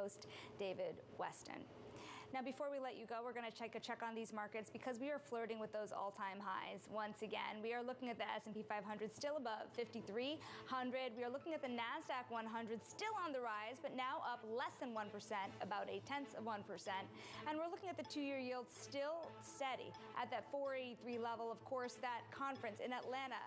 host, David Weston. Now, before we let you go, we're going to take a check on these markets because we are flirting with those all-time highs once again. We are looking at the S&P 500 still above 5,300. We are looking at the NASDAQ 100 still on the rise, but now up less than 1%, about 0.8%. And we're looking at the two-year yield still steady at that 483 level. Of course, that conference in Atlanta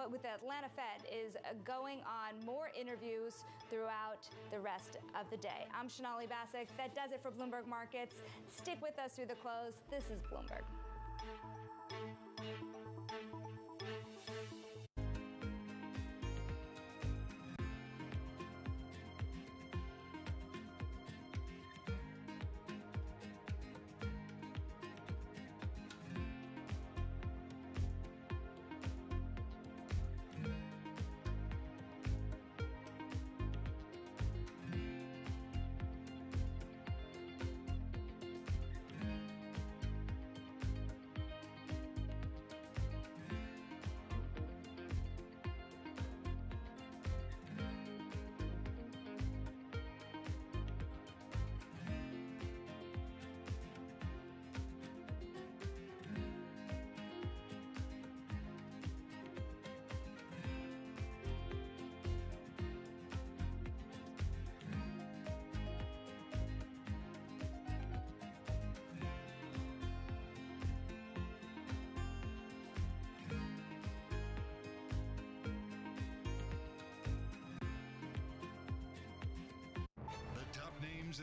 with the Atlanta Fed is going on, more interviews throughout the rest of the day. I'm Shonali Basak. That does it for Bloomberg Markets. Stick with us through the close. This is Bloomberg.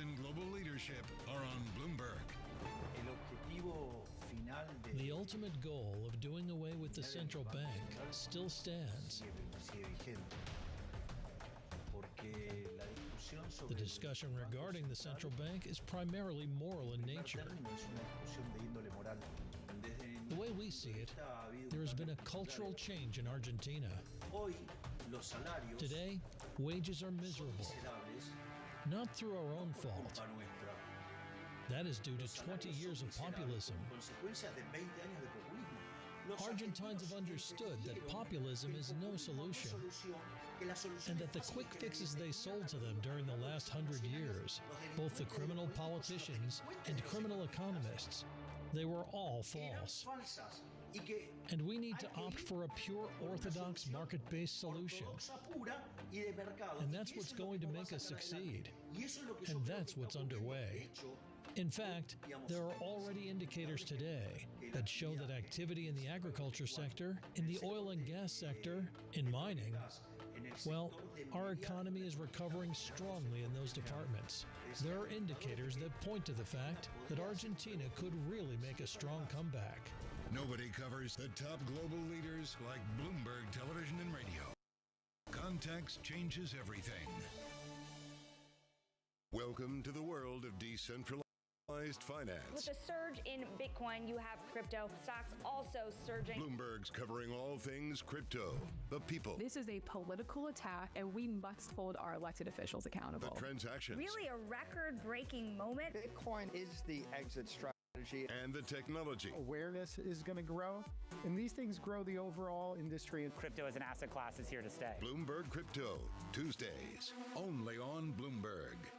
In global leadership are on Bloomberg. The ultimate goal of doing away with the central bank still stands. The discussion regarding the central bank is primarily moral in nature. The way we see it, there has been a cultural change in Argentina. Today, wages are miserable. Not through our own fault. That is due to 20 years of populism. Argentines have understood that populism is no solution, and that the quick fixes they sold to them during the last 100 years, both the criminal politicians and criminal economists, they were all false. And we need to opt for a pure orthodox market-based solution. And that's what's going to make us succeed. And that's what's underway. In fact, there are already indicators today that show that activity in the agriculture sector, in the oil and gas sector, in mining, well, our economy is recovering strongly in those departments. There are indicators that point to the fact that Argentina could really make a strong comeback. Nobody covers the top global leaders like Bloomberg Television and Radio. Context changes everything. Welcome to the world of decentralized finance. With the surge in Bitcoin, you have crypto stocks also surging. Bloomberg's covering all things crypto, the people. This is a political attack, and we must hold our elected officials accountable. The transactions. Really a record-breaking moment. Bitcoin is the exit strategy. And the technology. Awareness is going to grow, and these things grow the overall industry. Crypto as an asset class is here to stay. Bloomberg Crypto, Tuesdays, only on Bloomberg.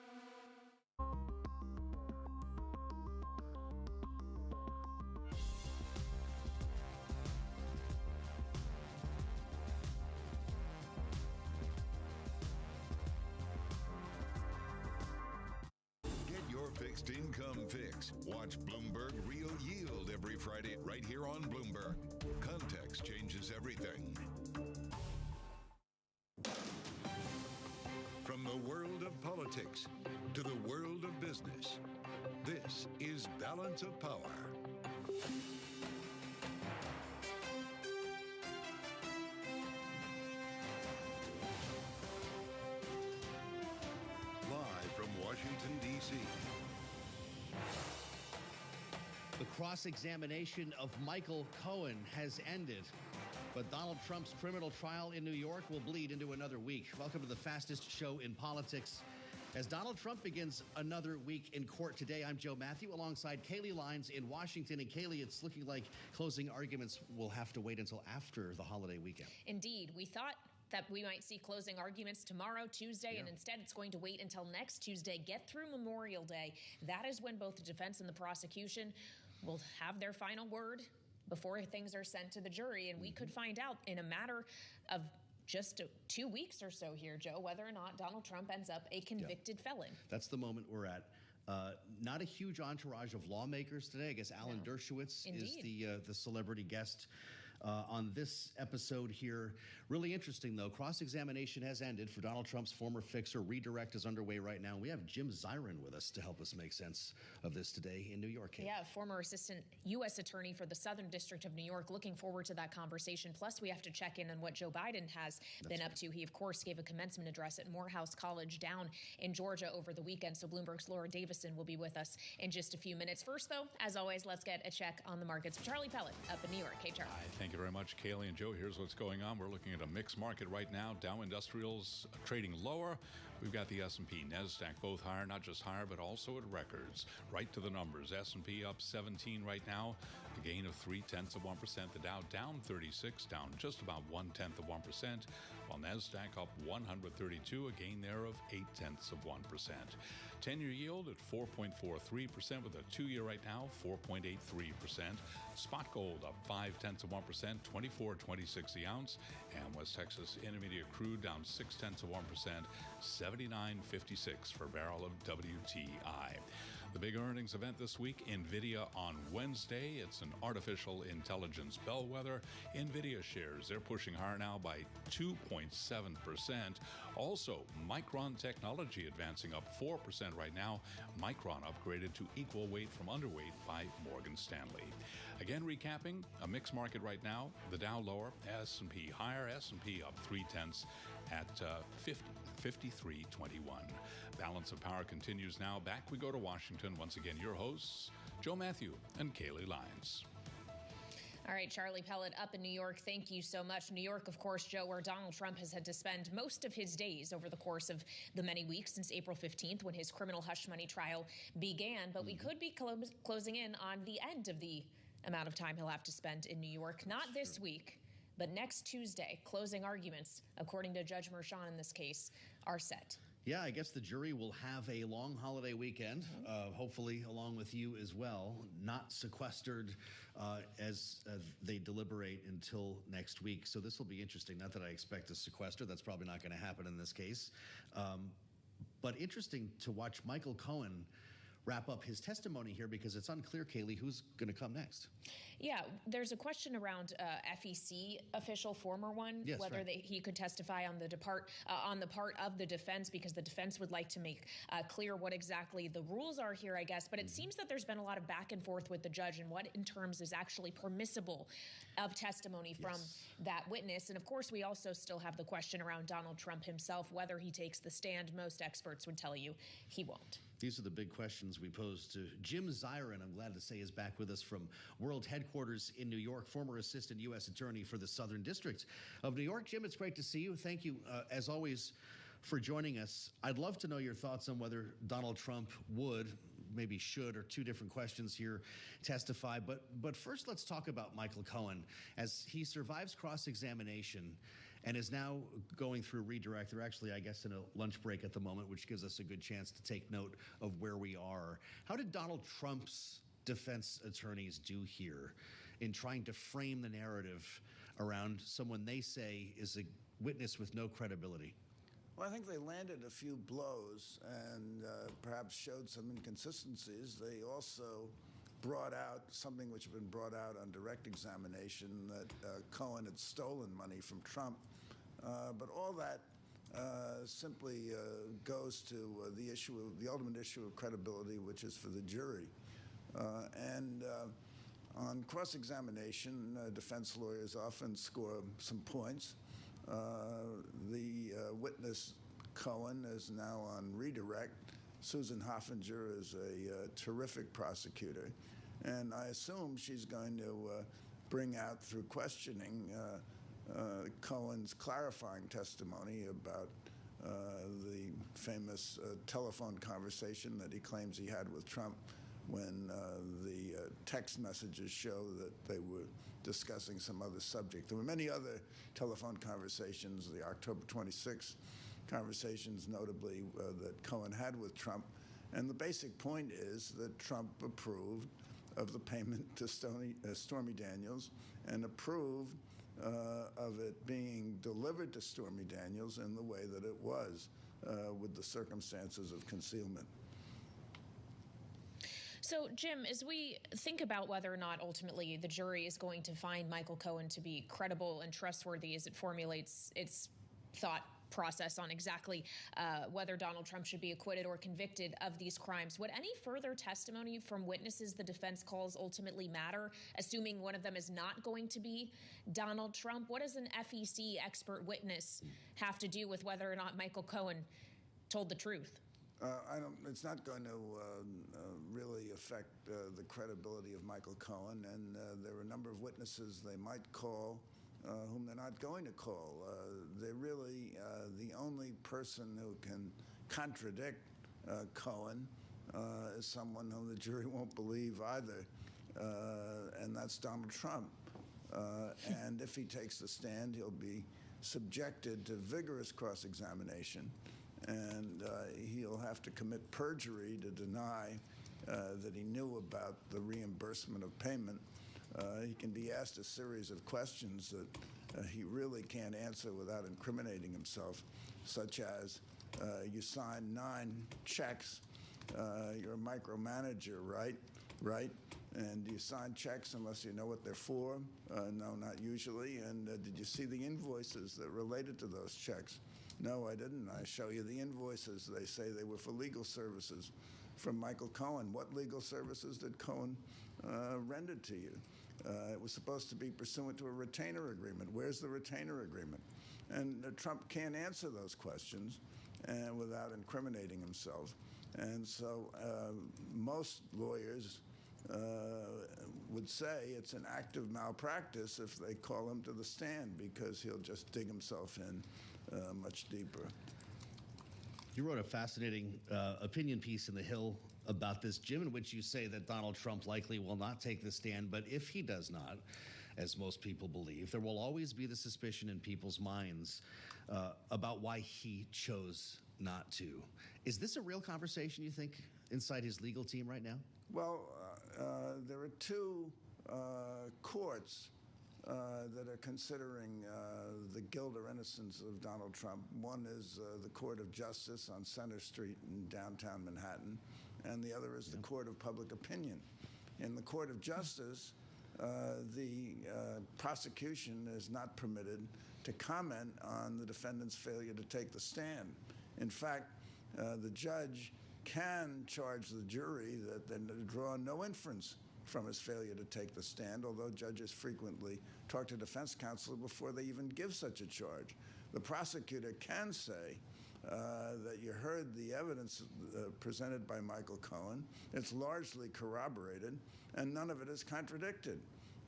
Fixed income fix. Watch Bloomberg Real Yield every Friday right here on Bloomberg. Context changes everything. From the world of politics to the world of business, this is Balance of Power. Live from Washington, D.C. The cross-examination of Michael Cohen has ended, but Donald Trump's criminal trial in New York will bleed into another week. Welcome to the fastest show in politics. As Donald Trump begins another week in court today, I'm Joe Matthew alongside Kayleigh Lines in Washington. And Kayleigh, it's looking like closing arguments will have to wait until after the holiday weekend. Indeed. We thought that we might see closing arguments tomorrow, Tuesday, and instead it's going to wait until next Tuesday, get through Memorial Day. That is when both the defense and the prosecution will have their final word before things are sent to the jury. And we could find out in a matter of just 2 weeks or so here, Joe, whether or not Donald Trump ends up a convicted felon. That's the moment we're at. Not a huge entourage of lawmakers today. I guess Alan Dershowitz is the celebrity guest on this episode here. Really interesting, though. Cross-examination has ended for Donald Trump's former fixer. Redirect is underway right now. We have Jim Zirin with us to help us make sense of this today in New York. Yeah, former assistant U.S. attorney for the Southern District of New York. Looking forward to that conversation. Plus, we have to check in on what Joe Biden has been up to. He, of course, gave a commencement address at Morehouse College down in Georgia over the weekend. So Bloomberg's Laura Davison will be with us in just a few minutes. First, though, as always, let's get a check on the markets. Charlie Pellet up in New York. Hey, Charlie. Hi, thank you very much, Kaylee and Joe. Here's what's going on. We're looking at a mixed market right now. Dow Industrials trading lower. We've got the S&P, NASDAQ both higher, not just higher, but also at records. Right to the numbers. S&P up 17 right now, a gain of 0.3%. The Dow down 36, down just about 0.1%, while NASDAQ up 132, a gain there of 0.8%. 10-year yield at 4.43% with a 2-year right now, 4.83%. Spot gold up 0.5%, 24.26 the ounce, and West Texas Intermediate crude down 0.6%, 79.56 for a barrel of WTI. The big earnings event this week, NVIDIA on Wednesday. It's an artificial intelligence bellwether. NVIDIA shares, they're pushing higher now by 2.7%. Also, Micron Technology advancing up 4% right now. Micron upgraded to equal weight from underweight by Morgan Stanley. Again, recapping, a mixed market right now. The Dow lower, S&P higher, S&P up 0.3 at 53.21. Balance of power continues now. Back we go to Washington. Once again, your hosts, Joe Matthew and Kaylee Lyons. All right, Charlie Pellet up in New York. Thank you so much. New York, of course, Joe, where Donald Trump has had to spend most of his days over the course of the many weeks since April 15th when his criminal hush money trial began. But we could be closing in on the end of the amount of time he'll have to spend in New York. Not this week, but next Tuesday. Closing arguments, according to Judge Merchan in this case, are set. Yeah, I guess the jury will have a long holiday weekend, hopefully along with you as well, not sequestered as they deliberate until next week. So this will be interesting. Not that I expect a sequester. That's probably not going to happen in this case. But interesting to watch Michael Cohen wrap up his testimony here because it's unclear, Kaylee, who's going to come next. Yeah, there's a question around FEC official, former one, yes, whether right. he could testify on the part of the defense, because the defense would like to make clear what exactly the rules are here, I guess. But it seems that there's been a lot of back and forth with the judge and what in terms is actually permissible of testimony from that witness. And of course, we also still have the question around Donald Trump himself, whether he takes the stand. Most experts would tell you he won't. These are the big questions we pose to Jim Zirin, I'm glad to say, is back with us from World Headquarters in New York, former assistant U.S. attorney for the Southern District of New York. Jim, it's great to see you. Thank you, as always, for joining us. I'd love to know your thoughts on whether Donald Trump would, maybe should, or two different questions here, testify. But first, let's talk about Michael Cohen. As he survives cross-examination and is now going through redirect. They're actually, I guess, in a lunch break at the moment, which gives us a good chance to take note of where we are. How did Donald Trump's defense attorneys do here in trying to frame the narrative around someone they say is a witness with no credibility? Well, I think they landed a few blows and perhaps showed some inconsistencies. They also brought out something which had been brought out on direct examination, that Cohen had stolen money from Trump. But all that simply goes to the ultimate issue of credibility, which is for the jury. And on cross-examination, defense lawyers often score some points. The witness, Cohen, is now on redirect. Susan Hoffinger is a terrific prosecutor, and I assume she's going to bring out through questioning Cohen's clarifying testimony about the famous telephone conversation that he claims he had with Trump when the text messages show that they were discussing some other subject. There were many other telephone conversations, the October 26 conversations notably that Cohen had with Trump. And the basic point is that Trump approved of the payment to Stormy Daniels and approved of it being delivered to Stormy Daniels in the way that it was, with the circumstances of concealment. So, Jim, as we think about whether or not ultimately the jury is going to find Michael Cohen to be credible and trustworthy as it formulates its thought process on exactly whether Donald Trump should be acquitted or convicted of these crimes, would any further testimony from witnesses the defense calls ultimately matter, assuming one of them is not going to be Donald Trump? What does an FEC expert witness have to do with whether or not Michael Cohen told the truth? It's not going to really affect the credibility of Michael Cohen, and there are a number of witnesses they might call whom they're not going to call. They're really the only person who can contradict Cohen is someone whom the jury won't believe either, and that's Donald Trump. And if he takes the stand, he'll be subjected to vigorous cross-examination, and he'll have to commit perjury to deny that he knew about the reimbursement of payment. He can be asked a series of questions that he really can't answer without incriminating himself, such as, you signed 9 checks, you're a micromanager, right? Right? And do you sign checks unless you know what they're for? No, not usually. And did you see the invoices that related to those checks? No, I didn't. I show you the invoices. They say they were for legal services from Michael Cohen. What legal services did Cohen render to you? It was supposed to be pursuant to a retainer agreement. Where's the retainer agreement? And Trump can't answer those questions without incriminating himself. And so most lawyers would say it's an act of malpractice if they call him to the stand, because he'll just dig himself in much deeper. You wrote a fascinating opinion piece in The Hill about this, Jim, in which you say that Donald Trump likely will not take the stand, but if he does not, as most people believe, there will always be the suspicion in people's minds about why he chose not to. Is this a real conversation, you think, inside his legal team right now? Well, there are 2 courts that are considering the guilt or innocence of Donald Trump. One is the Court of Justice on Center Street in downtown Manhattan, and the other is the Court of Public Opinion. In the Court of Justice, the prosecution is not permitted to comment on the defendant's failure to take the stand. In fact, the judge can charge the jury that they draw no inference from his failure to take the stand, although judges frequently talk to defense counsel before they even give such a charge. The prosecutor can say that you heard the evidence presented by Michael Cohen. It's largely corroborated, and none of it is contradicted.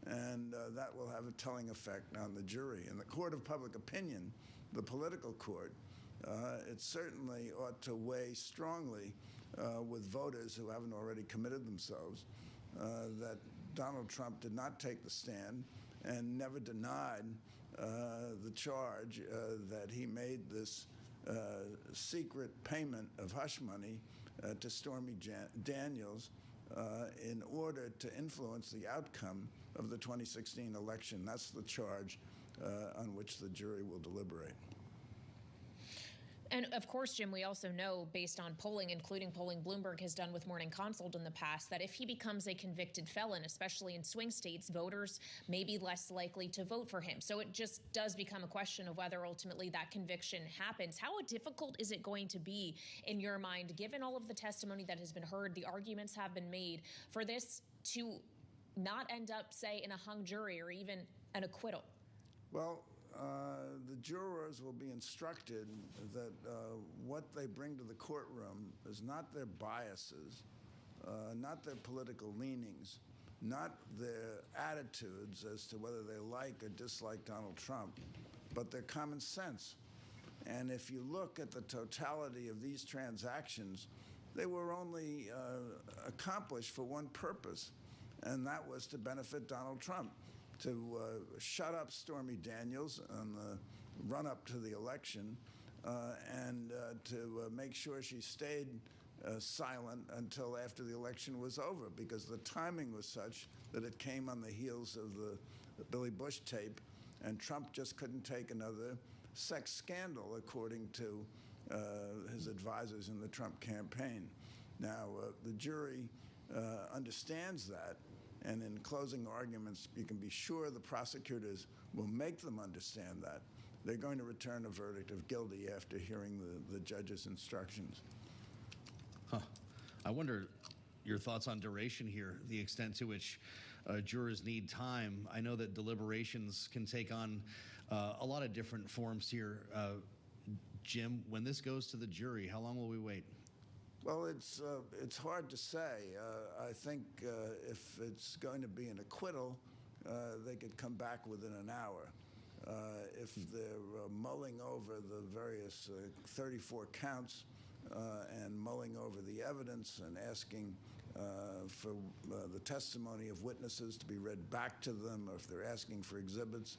And that will have a telling effect on the jury. In the Court of Public Opinion, the political court, it certainly ought to weigh strongly with voters who haven't already committed themselves that Donald Trump did not take the stand and never denied the charge that he made this secret payment of hush money to Stormy Daniels in order to influence the outcome of the 2016 election. That's the charge on which the jury will deliberate. And of course, Jim, we also know, based on polling, including polling Bloomberg has done with Morning Consult in the past, that if he becomes a convicted felon, especially in swing states, voters may be less likely to vote for him. So it just does become a question of whether ultimately that conviction happens. How difficult is it going to be, in your mind, given all of the testimony that has been heard, the arguments have been made, for this to not end up, say, in a hung jury or even an acquittal? Well, the jurors will be instructed that what they bring to the courtroom is not their biases, not their political leanings, not their attitudes as to whether they like or dislike Donald Trump, but their common sense. And if you look at the totality of these transactions, they were only accomplished for one purpose, and that was to benefit Donald Trump, to shut up Stormy Daniels on the run-up to the election, and to make sure she stayed silent until after the election was over, because the timing was such that it came on the heels of the Billy Bush tape, and Trump just couldn't take another sex scandal, according to his advisors in the Trump campaign. Now, the jury understands that, and in closing arguments, you can be sure the prosecutors will make them understand that. They're going to return a verdict of guilty after hearing the judge's instructions. Huh. I wonder your thoughts on duration here, the extent to which jurors need time. I know that deliberations can take on a lot of different forms here. Jim, when this goes to the jury, how long will we wait? Well, it's hard to say. I think if it's going to be an acquittal, they could come back within an hour. If they're mulling over the various 34 counts and mulling over the evidence and asking for the testimony of witnesses to be read back to them, or if they're asking for exhibits,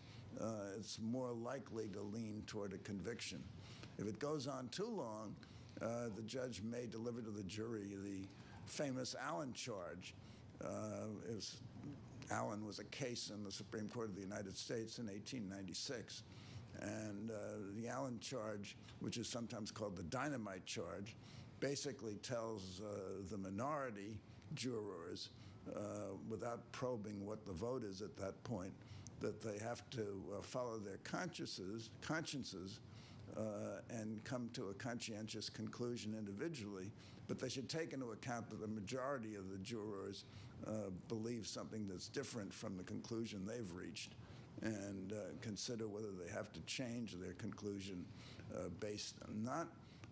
it's more likely to lean toward a conviction. If it goes on too long, the judge may deliver to the jury the famous Allen charge. Allen was a case in the Supreme Court of the United States in 1896. And the Allen charge, which is sometimes called the dynamite charge, basically tells the minority jurors, without probing what the vote is at that point, that they have to follow their consciences and come to a conscientious conclusion individually, but they should take into account that the majority of the jurors believe something that's different from the conclusion they've reached, and consider whether they have to change their conclusion based not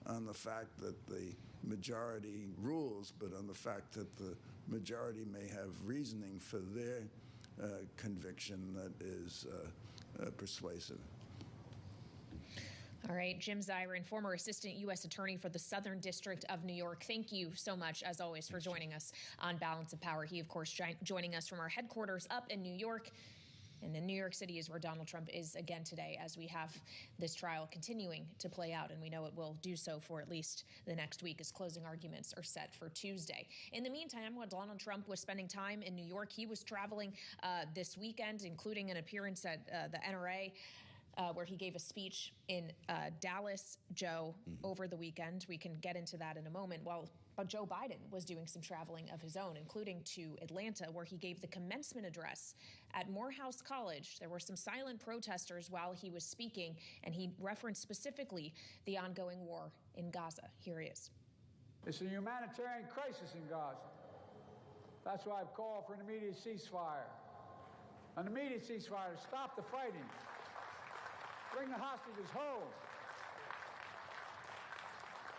on the fact that the majority rules, but on the fact that the majority may have reasoning for their conviction that is persuasive. All right, Jim Zirin, former Assistant U.S. Attorney for the Southern District of New York. Thank you so much, as always, for joining us on Balance of Power. He, of course, joining us from our headquarters up in New York. And in New York City is where Donald Trump is again today, as we have this trial continuing to play out. And we know it will do so for at least the next week, as closing arguments are set for Tuesday. In the meantime, while Donald Trump was spending time in New York, he was traveling this weekend, including an appearance at the NRA, where he gave a speech in Dallas, Joe, over the weekend. We can get into that in a moment. But Joe Biden was doing some traveling of his own, including to Atlanta, where he gave the commencement address at Morehouse College. There were some silent protesters while he was speaking, and he referenced specifically the ongoing war in Gaza. Here he is. It's a humanitarian crisis in Gaza. That's why I've called for an immediate ceasefire. An immediate ceasefire to stop the fighting. Bring the hostages home.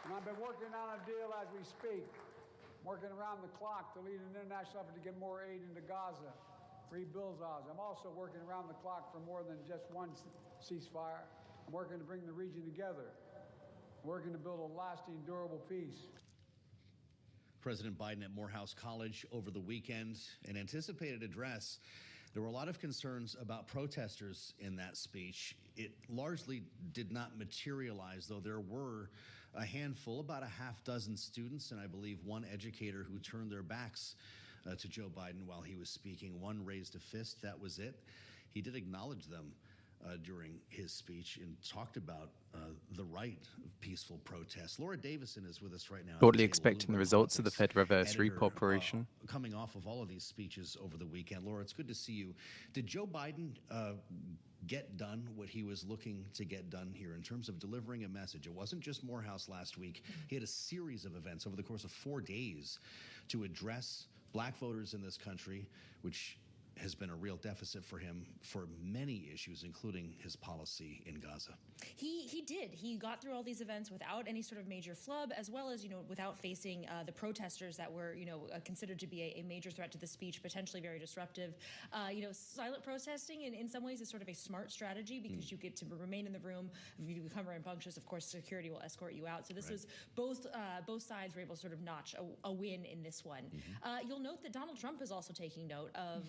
And I've been working on a deal as we speak, working around the clock to lead an international effort to get more aid into Gaza, rebuild Gaza. I'm also working around the clock for more than just one ceasefire. I'm working to bring the region together, working to build a lasting, durable peace. President Biden at Morehouse College over the weekend, an anticipated address. There were a lot of concerns about protesters in that speech. It largely did not materialize, though there were a handful, about a half dozen students, and I believe one educator who turned their backs to Joe Biden while he was speaking. One raised a fist. That was it. He did acknowledge them during his speech and talked about the right of peaceful protest. Laura Davison is with us right now. Shortly expecting the results of the Fed reverse repo operation. Coming off of all of these speeches over the weekend. Laura, it's good to see you. Did Joe Biden get done what he was looking to get done here in terms of delivering a message? It wasn't just Morehouse last week. He had a series of events over the course of 4 days to address black voters in this country, which has been a real deficit for him for many issues, including his policy in Gaza. He did. He got through all these events without any sort of major flub, as well as, without facing the protesters that were, considered to be a major threat to the speech, potentially very disruptive. Silent protesting in some ways is sort of a smart strategy because you get to remain in the room. If you become rambunctious, of course, security will escort you out. So this was both sides were able to sort of notch a win in this one. You'll note that Donald Trump is also taking note of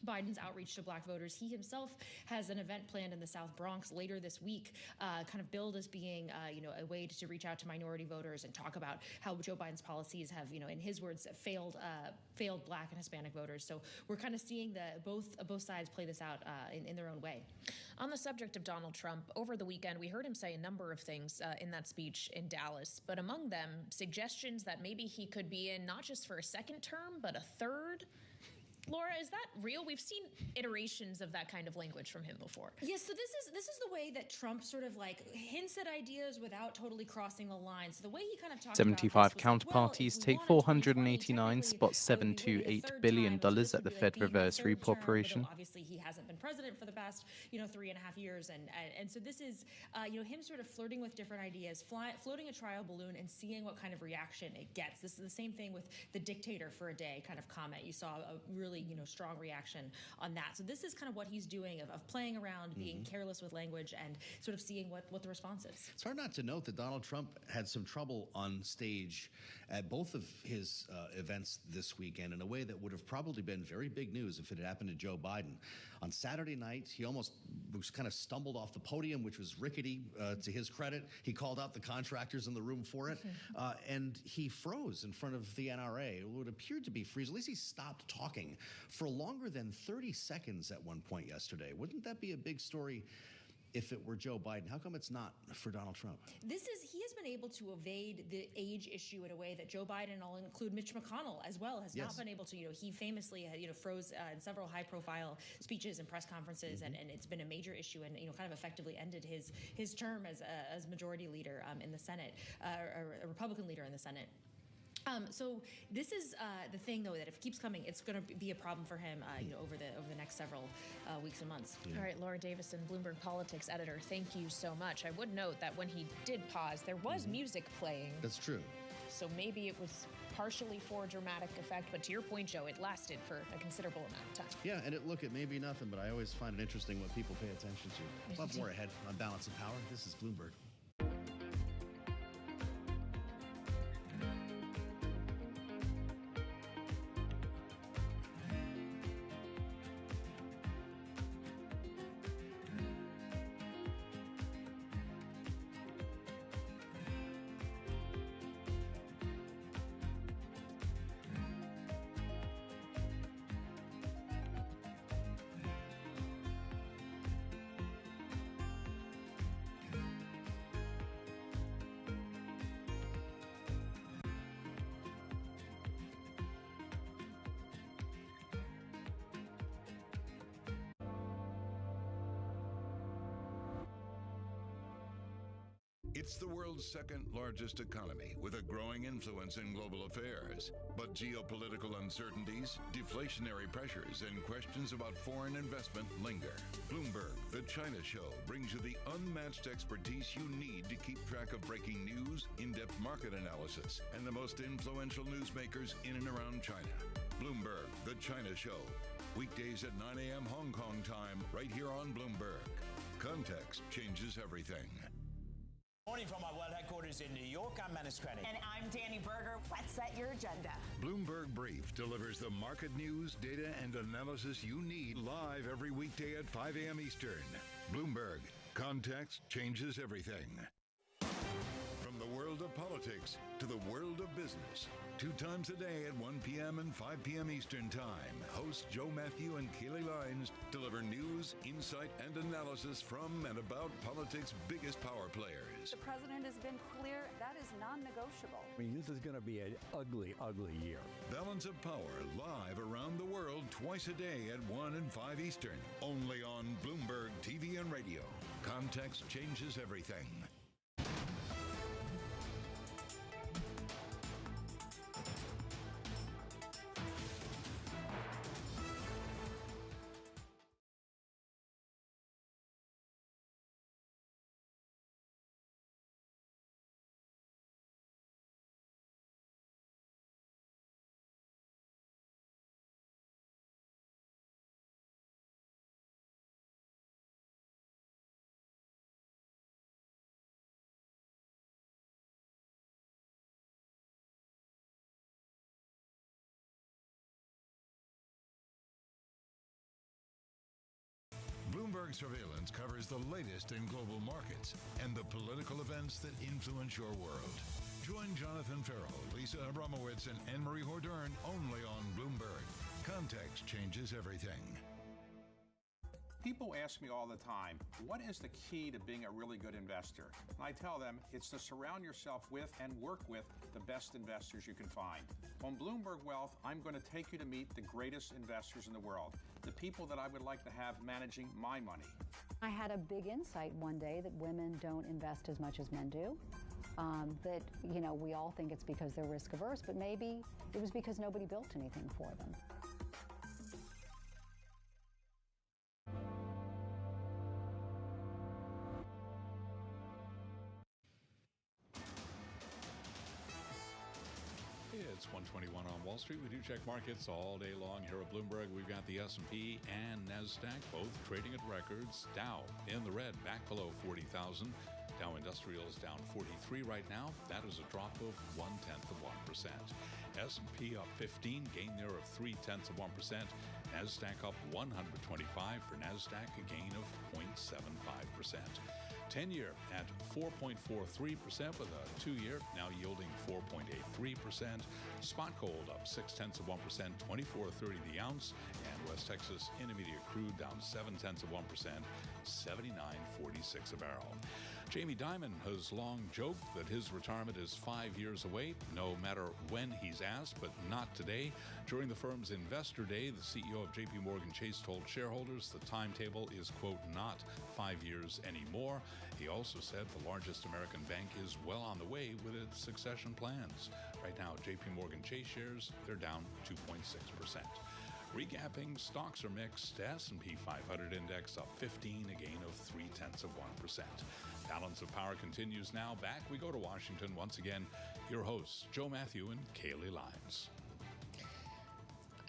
Biden's outreach to black voters. He himself has an event planned in the South Bronx later this week, kind of billed as being, a way to reach out to minority voters and talk about how Joe Biden's policies have, in his words, failed black and Hispanic voters. So we're kind of seeing both sides play this out in their own way. On the subject of Donald Trump, over the weekend, we heard him say a number of things in that speech in Dallas, but among them, suggestions that maybe he could be in not just for a second term, but a third. Laura, is that real? We've seen iterations of that kind of language from him before. Yes, so this is the way that Trump sort of hints at ideas without totally crossing the line. So the way he kind of talked 75 counterparties take $489.728 billion at the Fed Reverse Repo operation. Obviously, he hasn't been president for the past 3.5 years, and so this is him sort of flirting with different ideas, floating a trial balloon, and seeing what kind of reaction it gets. This is the same thing with the dictator for a day kind of comment. You saw a really strong reaction on that. So this is kind of what he's doing of playing around, being careless with language, and sort of seeing what the response is. It's hard not to note that Donald Trump had some trouble on stage at both of his events this weekend in a way that would have probably been very big news if it had happened to Joe Biden. On Saturday night, he almost kind of stumbled off the podium, which was rickety to his credit. He called out the contractors in the room for it, and he froze in front of the NRA. It would appear to be freeze. At least he stopped talking for longer than 30 seconds at one point yesterday. Wouldn't that be a big story if it were Joe Biden? How come it's not for Donald Trump? He has been able to evade the age issue in a way that Joe Biden, I'll include Mitch McConnell as well, has not been able to. He famously froze in several high-profile speeches and press conferences, and it's been a major issue, and kind of effectively ended his term as majority leader in the Senate, or a Republican leader in the Senate. So this is the thing, though, that if it keeps coming, it's going to be a problem for him, over the next several weeks and months. Yeah. All right, Laura Davison, Bloomberg Politics editor, thank you so much. I would note that when he did pause, there was music playing. That's true. So maybe it was partially for dramatic effect, but to your point, Joe, it lasted for a considerable amount of time. Yeah, and it may be nothing, but I always find it interesting what people pay attention to. We'll have more ahead on Balance of Power. This is Bloomberg. It's the world's second largest economy with a growing influence in global affairs. But geopolitical uncertainties, deflationary pressures, and questions about foreign investment linger. Bloomberg, the China Show, brings you the unmatched expertise you need to keep track of breaking news, in-depth market analysis, and the most influential newsmakers in and around China. Bloomberg, the China Show. Weekdays at 9 a.m. Hong Kong time, right here on Bloomberg. Context changes everything. Morning from our world headquarters in New York, I'm Menace Credit. And I'm Danny Berger. Let's set your agenda. Bloomberg Brief delivers the market news, data, and analysis you need live every weekday at 5 a.m. Eastern. Bloomberg. Context changes everything. From the world of politics to the world of business. 2 times a day at 1 p.m. and 5 p.m. Eastern Time, hosts Joe Matthew and Keely Lines deliver news, insight, and analysis from and about politics' biggest power players. The president has been clear that is non-negotiable. I mean, this is going to be an ugly, ugly year. Balance of Power, live around the world twice a day at 1 and 5 Eastern. Only on Bloomberg TV and radio. Context changes everything. Bloomberg Surveillance covers the latest in global markets and the political events that influence your world. Join Jonathan Farrell, Lisa Abramowitz, and Anne-Marie Hordern only on Bloomberg. Context changes everything. People ask me all the time, what is the key to being a really good investor? And I tell them it's to surround yourself with and work with the best investors you can find. On Bloomberg Wealth, I'm going to take you to meet the greatest investors in the world, the people that I would like to have managing my money. I had a big insight one day that women don't invest as much as men do. That, we all think it's because they're risk averse, but maybe it was because nobody built anything for them. It's 121 on Wall Street. We do check markets all day long here at Bloomberg. We've got the S&P and NASDAQ both trading at records. Dow in the red, back below 40,000. Dow Industrial is down 43 right now. That is a drop of 0.1%. S&P up 15, gain there of 0.3%. NASDAQ up 125 for NASDAQ, a gain of 0.75%. 10-year at 4.43% with a 2-year now yielding 4.83%. Spot gold up 0.6%, 24.30 the ounce, and West Texas Intermediate crude down 0.7%, 79.46 a barrel. Jamie Dimon has long joked that his retirement is 5 years away, no matter when he's asked, but not today. During the firm's Investor Day, the CEO of J.P. Morgan Chase told shareholders the timetable is, quote, not 5 years anymore. He also said the largest American bank is well on the way with its succession plans. Right now, J.P. Morgan Chase shares, they're down 2.6%. Recapping, stocks are mixed. S&P 500 index up 15, a gain of 0.3%. Balance of power continues now. Back we go to Washington once again. Your hosts, Joe Matthew and Kaylee Lyons.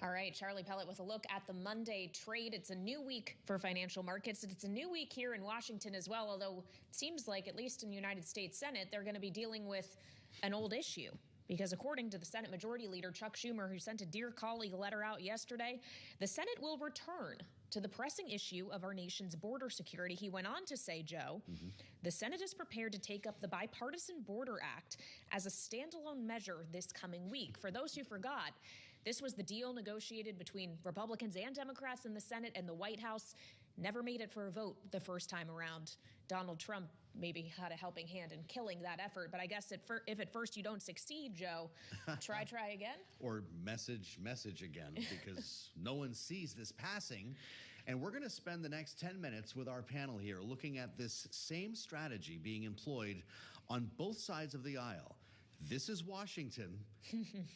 All right, Charlie Pellet with a look at the Monday trade. It's a new week for financial markets. It's a new week here in Washington as well, although it seems like, at least in the United States Senate, they're going to be dealing with an old issue. Because according to the Senate Majority Leader, Chuck Schumer, who sent a Dear Colleague letter out yesterday, the Senate will return to the pressing issue of our nation's border security. He went on to say, Joe, the Senate is prepared to take up the Bipartisan Border Act as a standalone measure this coming week. For those who forgot, this was the deal negotiated between Republicans and Democrats in the Senate, and the White House never made it for a vote the first time around. Donald Trump maybe had a helping hand in killing that effort. But I guess if at first you don't succeed, Joe, try again. Or message again, because no one sees this passing. And we're going to spend the next 10 minutes with our panel here looking at this same strategy being employed on both sides of the aisle. This is Washington.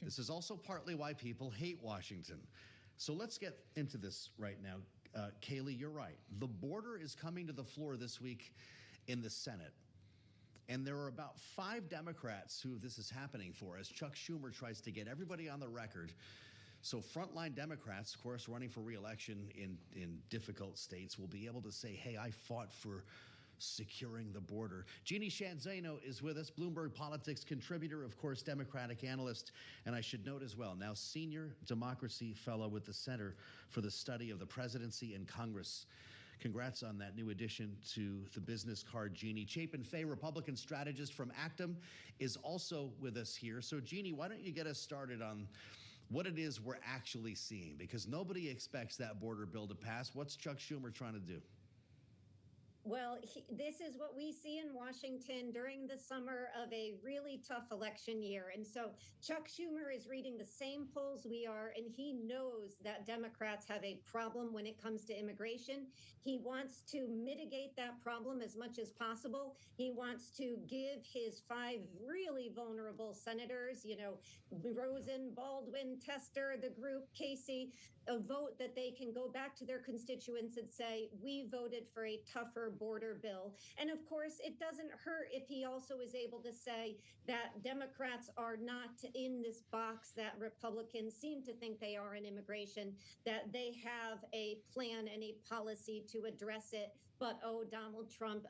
This is also partly why people hate Washington. So let's get into this right now. Kaylee, you're right. The border is coming to the floor this week in the Senate. And there are about 5 Democrats who this is happening for, as Chuck Schumer tries to get everybody on the record. So frontline Democrats, of course, running for re-election in difficult states will be able to say, hey, I fought for securing the border. Jeannie Sheehan Zaino is with us, Bloomberg Politics contributor, of course, Democratic analyst, and I should note as well, now senior democracy fellow with the Center for the Study of the Presidency and Congress. Congrats on that new addition to the business card, Jeannie. Chapin Fay, Republican strategist from Actum, is also with us here. So, Jeannie, why don't you get us started on what it is we're actually seeing? Because nobody expects that border bill to pass. What's Chuck Schumer trying to do? Well, this is what we see in Washington during the summer of a really tough election year. And so Chuck Schumer is reading the same polls we are, and he knows that Democrats have a problem when it comes to immigration. He wants to mitigate that problem as much as possible. He wants to give his 5 really vulnerable senators, Rosen, Baldwin, Tester, the group, Casey, a vote that they can go back to their constituents and say, we voted for a tougher border bill. And of course, it doesn't hurt if he also is able to say that Democrats are not in this box that Republicans seem to think they are in immigration, that they have a plan and a policy to address it but oh, Donald Trump,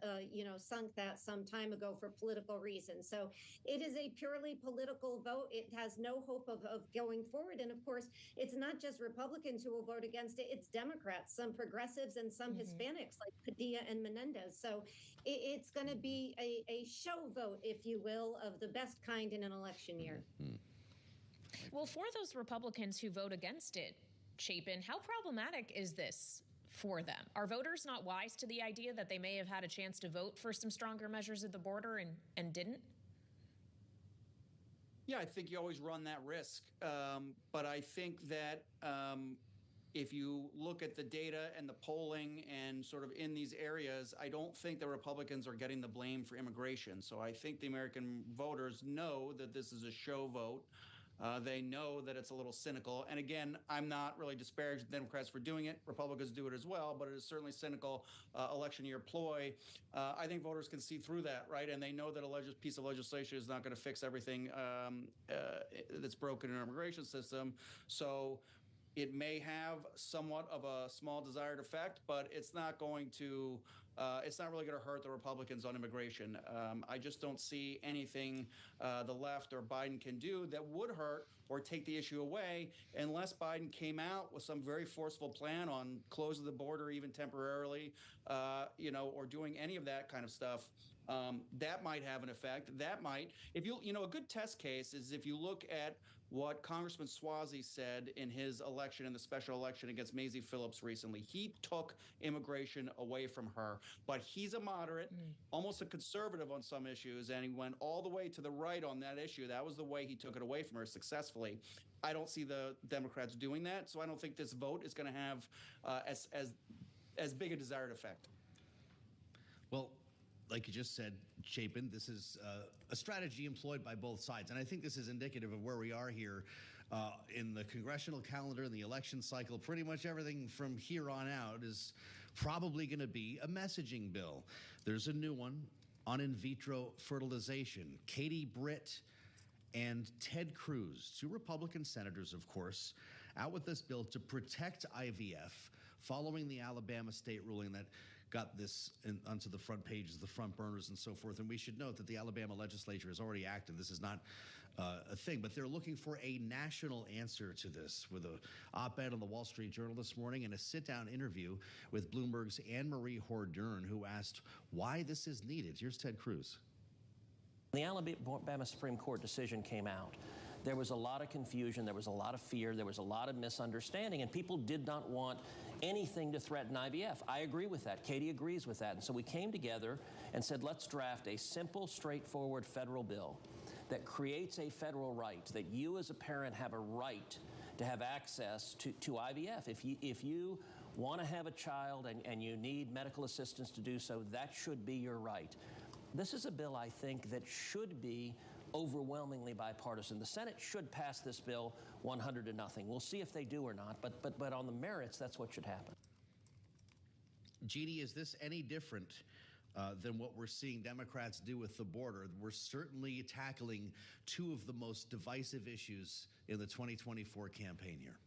sunk that some time ago for political reasons. So it is a purely political vote. It has no hope of going forward. And of course, it's not just Republicans who will vote against it, it's Democrats, some progressives and some Hispanics like Padilla and Menendez. So it's going to be a show vote, if you will, of the best kind in an election year. Well, for those Republicans who vote against it, Chapin, how problematic is this for them? Are voters not wise to the idea that they may have had a chance to vote for some stronger measures at the border and didn't? Yeah, I think you always run that risk. But I think that if you look at the data and the polling and sort of in these areas, I don't think the Republicans are getting the blame for immigration. So I think the American voters know that this is a show vote. They know that it's a little cynical. And again, I'm not really disparaging the Democrats for doing it. Republicans do it as well, but it is certainly cynical election year ploy. I think voters can see through that, right? And they know that a piece of legislation is not going to fix everything that's broken in our immigration system. So it may have somewhat of a small desired effect, but it's not going to it's not really going to hurt the Republicans on immigration. I just don't see anything the left or Biden can do that would hurt or take the issue away unless Biden came out with some very forceful plan on closing the border even temporarily, or doing any of that kind of stuff. That might have an effect. That might, if a good test case is if you look at what Congressman Suozzi said in his election, in the special election against Maisie Phillips recently. He took immigration away from her, but he's a moderate, almost a conservative on some issues, and he went all the way to the right on that issue. That was the way he took it away from her successfully. I don't see the Democrats doing that, so I don't think this vote is going to have as big a desired effect. Well, like you just said, Chapin, this is a strategy employed by both sides. And I think this is indicative of where we are here in the congressional calendar and the election cycle. Pretty much everything from here on out is probably going to be a messaging bill. There's a new one on in vitro fertilization. Katie Britt and Ted Cruz, two Republican senators, of course, out with this bill to protect IVF following the Alabama state ruling that got this onto the front pages, the front burners and so forth. And we should note that the Alabama legislature has already acted. This is not a thing, but they're looking for a national answer to this with an op-ed on the Wall Street Journal this morning and a sit-down interview with Bloomberg's Anne-Marie Hordern, who asked why this is needed. Here's Ted Cruz. The Alabama Supreme Court decision came out. There was a lot of confusion, there was a lot of fear, there was a lot of misunderstanding, and people did not want anything to threaten IVF. I agree with that. Katie agrees with that. And so we came together and said, let's draft a simple, straightforward federal bill that creates a federal right, that you as a parent have a right to have access to IVF. If you want to have a child and you need medical assistance to do so, that should be your right. This is a bill, I think, that should be overwhelmingly bipartisan. The Senate should pass this bill 100-0. We'll see if they do or not, but on the merits, that's what should happen. Jeannie, is this any different than what we're seeing Democrats do with the border? We're certainly tackling two of the most divisive issues in the 2024 campaign here.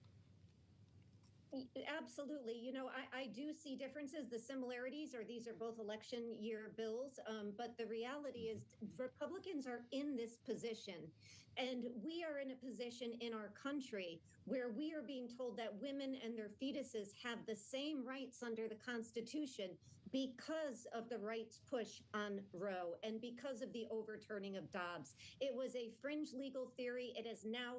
Absolutely. I do see differences. The similarities are these are both election year bills. But the reality is Republicans are in this position. And we are in a position in our country where we are being told that women and their fetuses have the same rights under the Constitution because of the rights push on Roe and because of the overturning of Dobbs. It was a fringe legal theory. It has now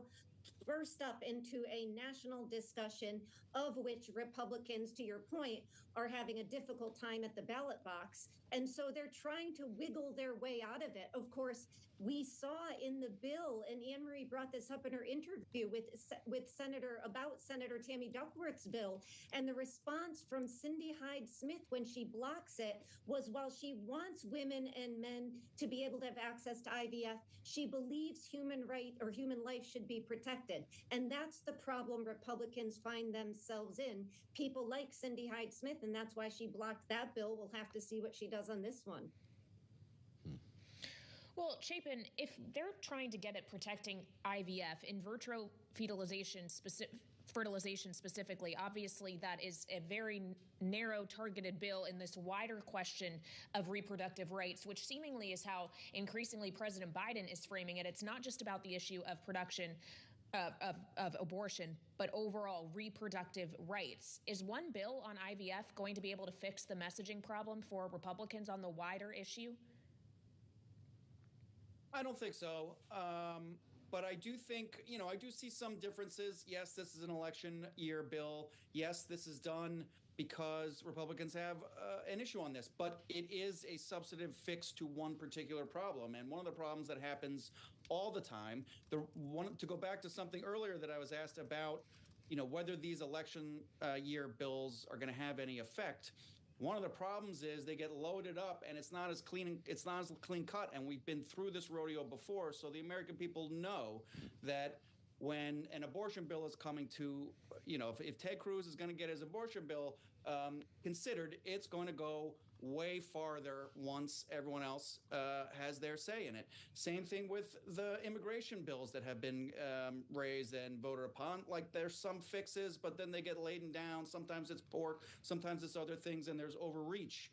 burst up into a national discussion of which Republicans, to your point, are having a difficult time at the ballot box. And so they're trying to wiggle their way out of it. Of course, we saw in the bill, and Anne-Marie brought this up in her interview with Senator Tammy Duckworth's bill, and the response from Cindy Hyde-Smith when she blocks it was, while she wants women and men to be able to have access to IVF, she believes human life should be protected. And that's the problem Republicans find themselves in. People like Cindy Hyde-Smith, and that's why she blocked that bill. We'll have to see what she does on this one. Well, Chapin, if they're trying to get at protecting IVF, in vitro fertilization specifically, obviously that is a very narrow targeted bill in this wider question of reproductive rights, which seemingly is how increasingly President Biden is framing it. It's not just about the issue of production of abortion, but overall reproductive rights. Is one bill on IVF going to be able to fix the messaging problem for Republicans on the wider issue? I don't think so. But I do think, I do see some differences. Yes, this is an election year bill. Yes, this is done because Republicans have an issue on this, but it is a substantive fix to one particular problem. And one of the problems that happens all the time, to go back to something earlier that I was asked about, whether these election year bills are going to have any effect. One of the problems is they get loaded up and it's not as clean cut. And we've been through this rodeo before. So the American people know that when an abortion bill is coming to, if Ted Cruz is going to get his abortion bill considered, it's going to go way farther once everyone else has their say in it. Same thing with the immigration bills that have been raised and voted upon. Like, there's some fixes, but then they get laden down. Sometimes it's pork, sometimes it's other things, and there's overreach.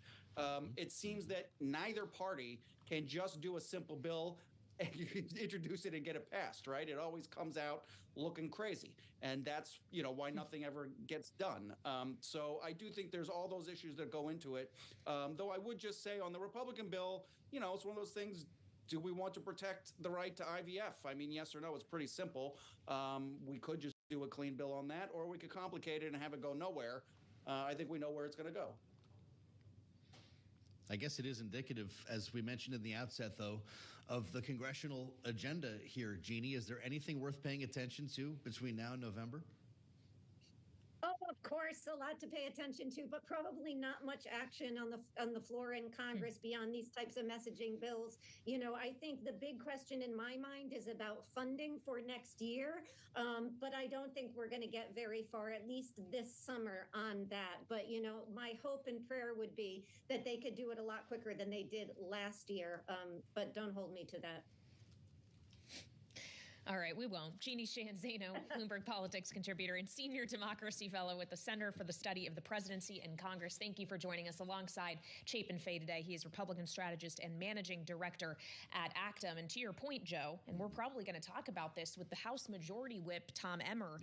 It seems that neither party can just do a simple bill and you can introduce it and get it passed, right? It always comes out looking crazy. And that's, why nothing ever gets done. So I do think there's all those issues that go into it. Though I would just say on the Republican bill, it's one of those things. Do we want to protect the right to IVF? I mean, yes or no, it's pretty simple. We could just do a clean bill on that, or we could complicate it and have it go nowhere. I think we know where it's going to go. I guess it is indicative, as we mentioned in the outset, though, of the congressional agenda here. Jeannie, is there anything worth paying attention to between now and November? Oh, of course, a lot to pay attention to, but probably not much action on the floor in Congress beyond these types of messaging bills. I think the big question in my mind is about funding for next year, but I don't think we're going to get very far, at least this summer, on that. But, my hope and prayer would be that they could do it a lot quicker than they did last year, but don't hold me to that. All right, we won't. Jeannie Sheehan Zaino, Bloomberg Politics contributor and senior democracy fellow with the Center for the Study of the Presidency and Congress. Thank you for joining us alongside Chapin Fay today. He is Republican strategist and managing director at Actum. And to your point, Joe, and we're probably going to talk about this with the House Majority Whip, Tom Emmer,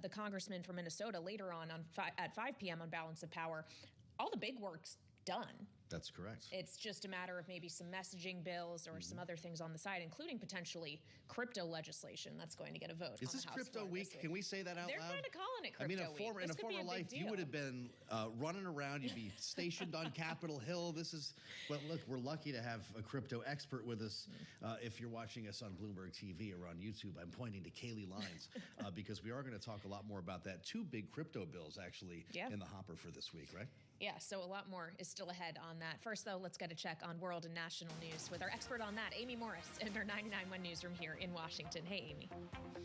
the congressman from Minnesota, later on at 5 p.m. on Balance of Power. All the big work's done. That's correct. It's just a matter of maybe some messaging bills or some other things on the side, including potentially crypto legislation that's going to get a vote. Is this crypto week? Can we say that out loud? They're kind of calling it crypto week. In a former life, you would have been running around. You'd be stationed on Capitol Hill. Well, look, we're lucky to have a crypto expert with us. If you're watching us on Bloomberg TV or on YouTube, I'm pointing to Kaylee Lines because we are going to talk a lot more about that. 2 big crypto bills actually in the hopper for this week, right? Yeah, so a lot more is still ahead on that. First, though, let's get a check on world and national news with our expert on that, Amy Morris, in our 99.1 newsroom here in Washington. Hey, Amy.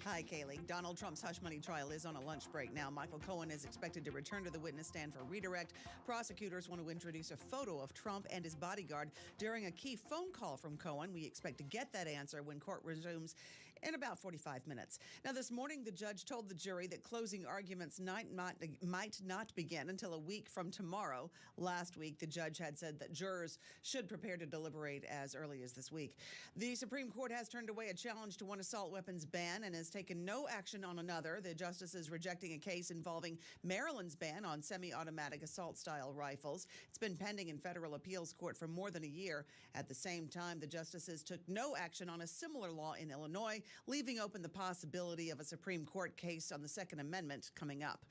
Hi, Kaylee. Donald Trump's hush money trial is on a lunch break now. Michael Cohen is expected to return to the witness stand for redirect. Prosecutors want to introduce a photo of Trump and his bodyguard during a key phone call from Cohen. We expect to get that answer when court resumes in about 45 minutes. Now, this morning, the judge told the jury that closing arguments might not begin until a week from tomorrow. Last week, the judge had said that jurors should prepare to deliberate as early as this week. The Supreme Court has turned away a challenge to one assault weapons ban and has taken no action on another. The justice is rejecting a case involving Maryland's ban on semi-automatic assault-style rifles. It's been pending in federal appeals court for more than a year. At the same time, the justices took no action on a similar law in Illinois, leaving open the possibility of a Supreme Court case on the Second Amendment coming up.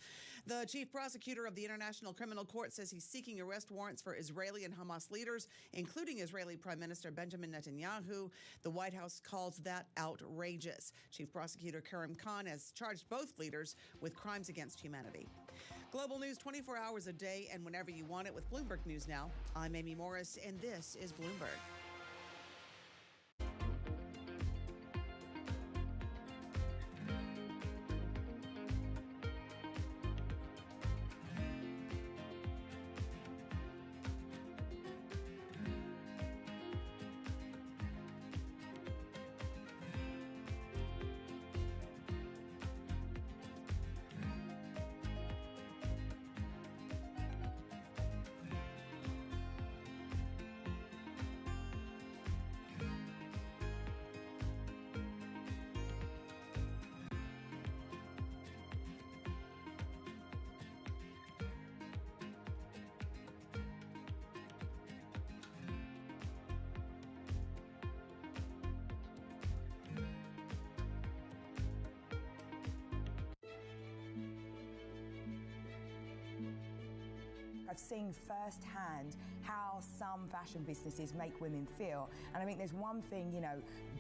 The chief prosecutor of the International Criminal Court says he's seeking arrest warrants for Israeli and Hamas leaders, including Israeli Prime Minister Benjamin Netanyahu. The White House calls that outrageous. Chief Prosecutor Karim Khan has charged both leaders with crimes against humanity. Global news 24 hours a day and whenever you want it with Bloomberg News Now. I'm Amy Morris, and this is Bloomberg. I've seen firsthand how some fashion businesses make women feel. And I think there's one thing, you know,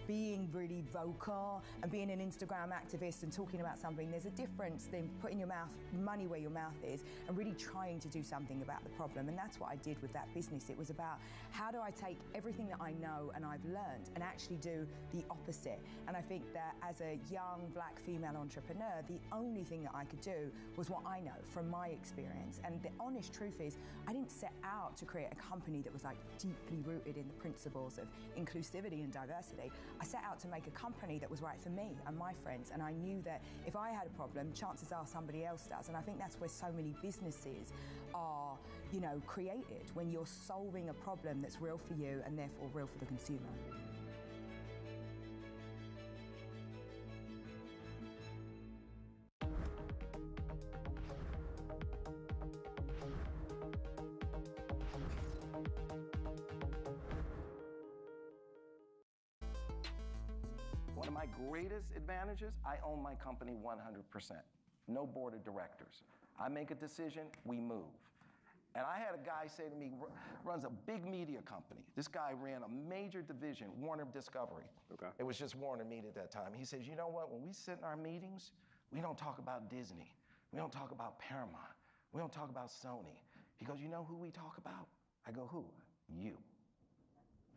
being really vocal and being an Instagram activist and talking about something, there's a difference than putting your money where your mouth is and really trying to do something about the problem. And that's what I did with that business. It was about how do I take everything that I know and I've learned and actually do the opposite. And I think that as a young black female entrepreneur, the only thing that I could do was what I know from my experience. And the honest truth is, I didn't set out to create a company that was like deeply rooted in the principles of inclusivity and diversity. I set out to make a company that was right for me and my friends, and I knew that if I had a problem, chances are somebody else does. And I think that's where so many businesses are, you know, created, when you're solving a problem that's real for you and therefore real for the consumer. One of my greatest advantages, I own my company 100%. No board of directors. I make a decision, we move. And I had a guy say to me, runs a big media company. This guy ran a major division, Warner Discovery. Okay. It was just Warner Media at that time. He says, you know what, when we sit in our meetings, we don't talk about Disney. We don't talk about Paramount. We don't talk about Sony. He goes, you know who we talk about? I go, who? You.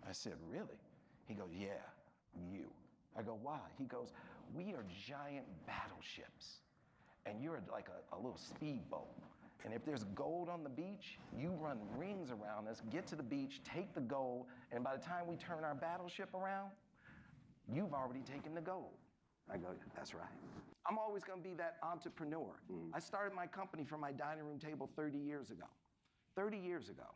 I said, really? He goes, yeah, you. I go, why? He goes, we are giant battleships, and you're like a little speedboat. And if there's gold on the beach, you run rings around us, get to the beach, take the gold, and by the time we turn our battleship around, you've already taken the gold. I go, that's right. I'm always gonna be that entrepreneur. I started my company from my dining room table 30 years ago. 30 years ago.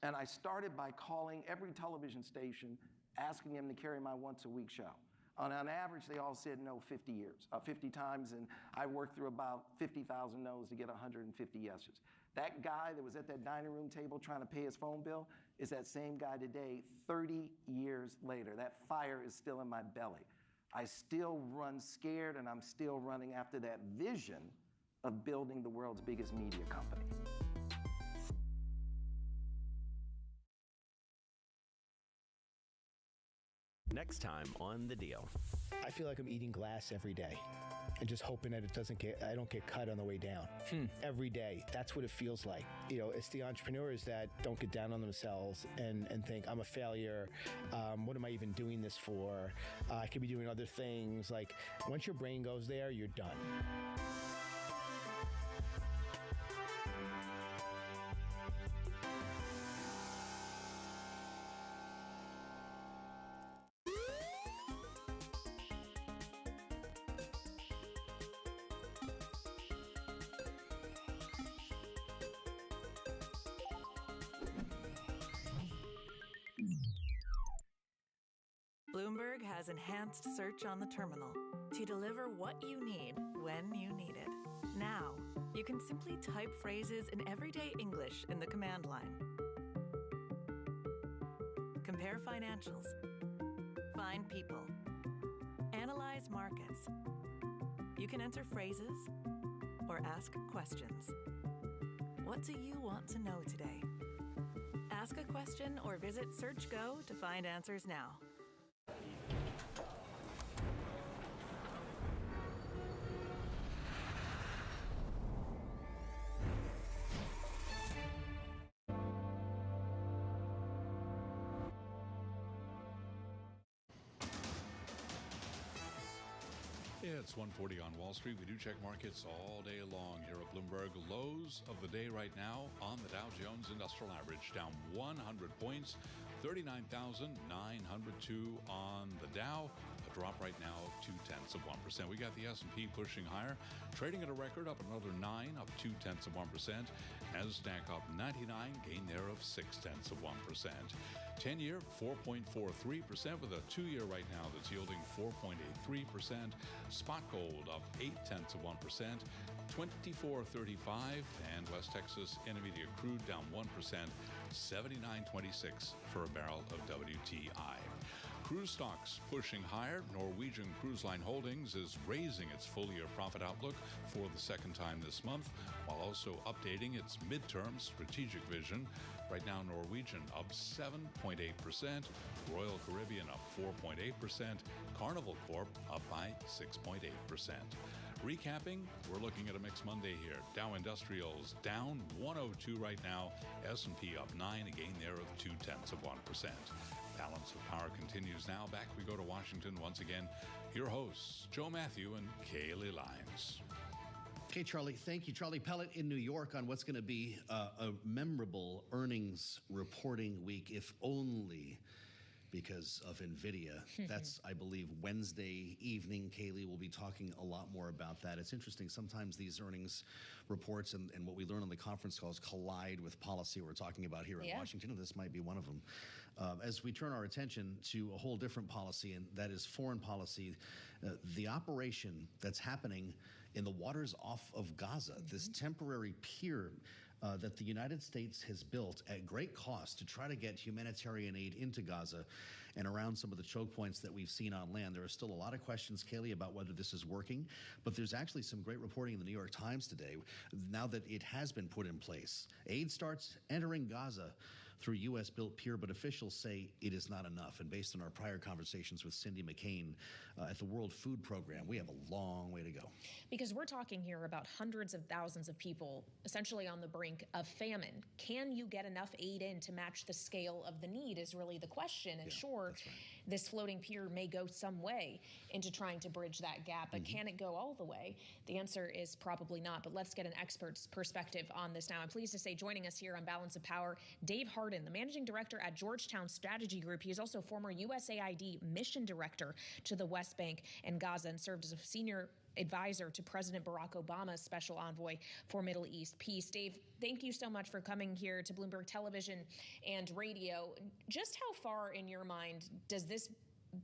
And I started by calling every television station, asking them to carry my once-a-week show. On average, they all said no 50 times, and I worked through about 50,000 no's to get 150 yeses. That guy that was at that dining room table trying to pay his phone bill is that same guy today, 30 years later. That fire is still in my belly. I still run scared, and I'm still running after that vision of building the world's biggest media company. Next time on The Deal. I feel like I'm eating glass every day and just hoping that I don't get cut on the way down. Every day. That's what it feels like. You know, it's the entrepreneurs that don't get down on themselves and think, I'm a failure. What am I even doing this for? I could be doing other things. Like, once your brain goes there, you're done. Bloomberg has enhanced search on the terminal to deliver what you need when you need it. Now, you can simply type phrases in everyday English in the command line. Compare financials. Find people. Analyze markets. You can enter phrases or ask questions. What do you want to know today? Ask a question or visit SearchGo to find answers now. It's 1:40 on Wall Street. We do check markets all day long here at Bloomberg. Lows of the day right now on the Dow Jones Industrial Average, down 100 points, 39,902 on the Dow. A drop right now of 0.2%. We got the S&P pushing higher, trading at a record, up another 9, up 0.2%. NASDAQ up 99, gain there of 0.6%. 10-year, 4.43%, with a 2-year right now that's yielding 4.83%. Spot gold up 0.8%, 24.35, and West Texas Intermediate crude down 1%, 79.26 for a barrel of WTI. Cruise stocks pushing higher. Norwegian Cruise Line Holdings is raising its full-year profit outlook for the second time this month, while also updating its midterm strategic vision. Right now, Norwegian up 7.8%, Royal Caribbean up 4.8%, Carnival Corp up by 6.8%. Recapping, we're looking at a mixed Monday here. Dow Industrials down 102 right now. S&P up 9, a gain there of 0.2%. Balance of Power continues now. Back we go to Washington once again. Your hosts, Joe Matthew and Kaylee Lyons. Okay, Charlie, thank you. Charlie Pellet in New York on what's going to be a memorable earnings reporting week, if only because of NVIDIA. That's, I believe, Wednesday evening. Kaylee will be talking a lot more about that. It's interesting. Sometimes these earnings reports and what we learn on the conference calls collide with policy we're talking about here in Washington, and this might be one of them. As we turn our attention to a whole different policy, and that is foreign policy, the operation that's happening in the waters off of Gaza, this temporary pier that the United States has built at great cost to try to get humanitarian aid into Gaza and around some of the choke points that we've seen on land. There are still a lot of questions, Kaylee, about whether this is working, but there's actually some great reporting in the New York Times today now that it has been put in place. Aid starts entering Gaza through U.S.-built pier, but officials say it is not enough. And based on our prior conversations with Cindy McCain at the World Food Program, we have a long way to go. Because we're talking here about hundreds of thousands of people essentially on the brink of famine. Can you get enough aid in to match the scale of the need is really the question. And sure, this floating pier may go some way into trying to bridge that gap, but can it go all the way? The answer is probably not, but let's get an expert's perspective on this now. I'm pleased to say joining us here on Balance of Power, Dave Hardin, the managing director at Georgetown Strategy Group. He is also former USAID mission director to the West Bank and Gaza and served as a senior advisor to President Barack Obama's special envoy for Middle East peace. Dave, thank you so much for coming here to Bloomberg Television and Radio. Just how far, in your mind, does this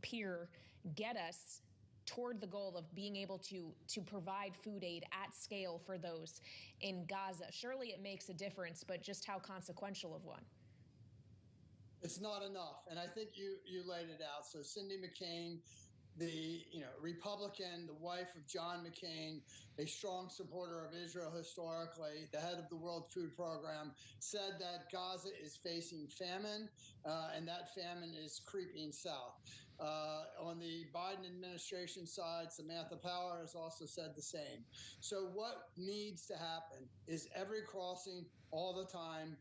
pier get us toward the goal of being able to provide food aid at scale for those in Gaza? Surely it makes a difference, but just how consequential of one? It's not enough. And I think you laid it out. So Cindy McCain, the Republican, the wife of John McCain, a strong supporter of Israel historically, the head of the World Food Program, said that Gaza is facing famine, and that famine is creeping south. On the Biden administration side, Samantha Power has also said the same. So what needs to happen is every crossing all the time,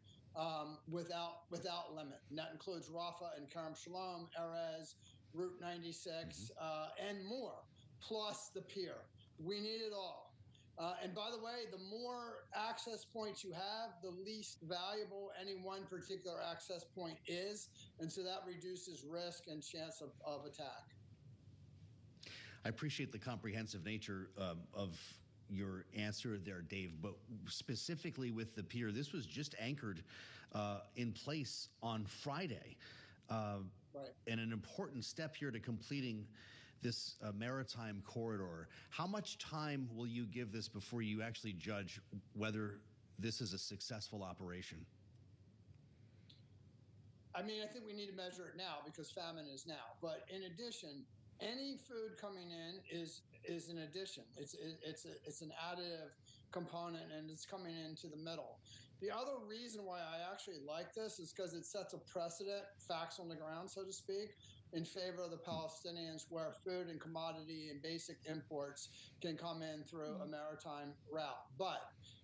without limit. And that includes Rafah and Kerem Shalom, Erez, Route 96, and more, plus the pier. We need it all. And by the way, the more access points you have, the least valuable any one particular access point is. And so that reduces risk and chance of attack. I appreciate the comprehensive nature of your answer there, Dave, but specifically with the pier, this was just anchored in place on Friday. And an important step here to completing this maritime corridor. How much time will you give this before you actually judge whether this is a successful operation? I mean, I think we need to measure it now because famine is now. But in addition, any food coming in is an addition. It's an additive component, and it's coming into the middle. The other reason why I actually like this is because it sets a precedent, facts on the ground, so to speak, in favor of the Palestinians, where food and commodity and basic imports can come in through a maritime route. But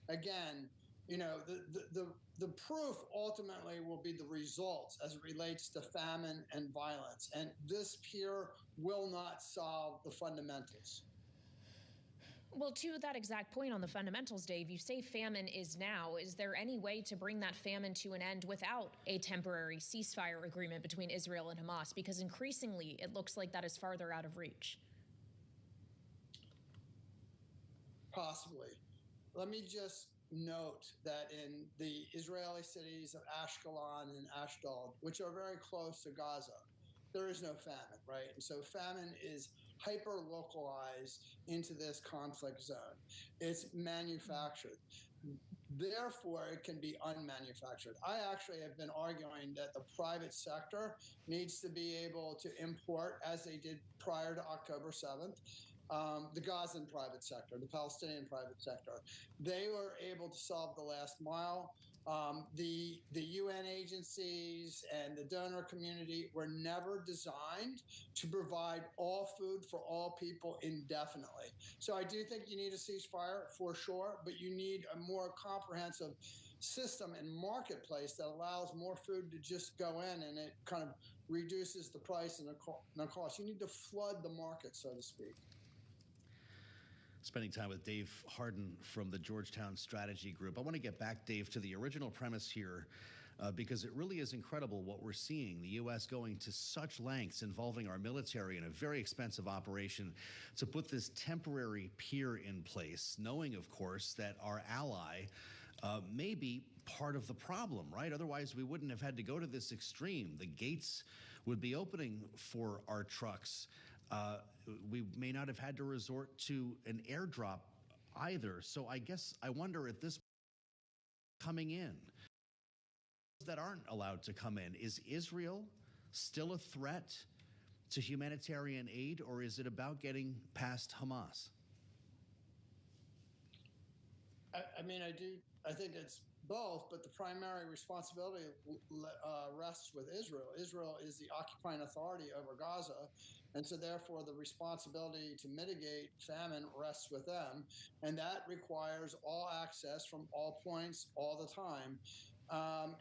again, the proof ultimately will be the results as it relates to famine and violence. And this pier will not solve the fundamentals. Well, to that exact point on the fundamentals, Dave, you say famine is now. Is there any way to bring that famine to an end without a temporary ceasefire agreement between Israel and Hamas? Because increasingly, it looks like that is farther out of reach. Possibly. Let me just note that in the Israeli cities of Ashkelon and Ashdod, which are very close to Gaza, there is no famine, right? And so famine is hyper-localized into this conflict zone. It's manufactured. Therefore, it can be unmanufactured. I actually have been arguing that the private sector needs to be able to import, as they did prior to October 7th, the Gazan private sector, the Palestinian private sector. They were able to solve the last mile. The UN agencies and the donor community were never designed to provide all food for all people indefinitely. So I do think you need a ceasefire for sure, but you need a more comprehensive system and marketplace that allows more food to just go in, and it kind of reduces the price and the cost. You need to flood the market, so to speak. Spending time with Dave Harden from the Georgetown Strategy Group. I want to get back, Dave, to the original premise here, because it really is incredible what we're seeing. The U.S. going to such lengths involving our military in a very expensive operation to put this temporary pier in place, knowing, of course, that our ally may be part of the problem, right? Otherwise, we wouldn't have had to go to this extreme. The gates would be opening for our trucks. We may not have had to resort to an airdrop either. So I guess I wonder at this coming in that aren't allowed to come in, is Israel still a threat to humanitarian aid, or is it about getting past Hamas? I mean, I think it's both, but the primary responsibility rests with Israel. Israel is the occupying authority over Gaza, and so therefore the responsibility to mitigate famine rests with them, and that requires all access from all points all the time.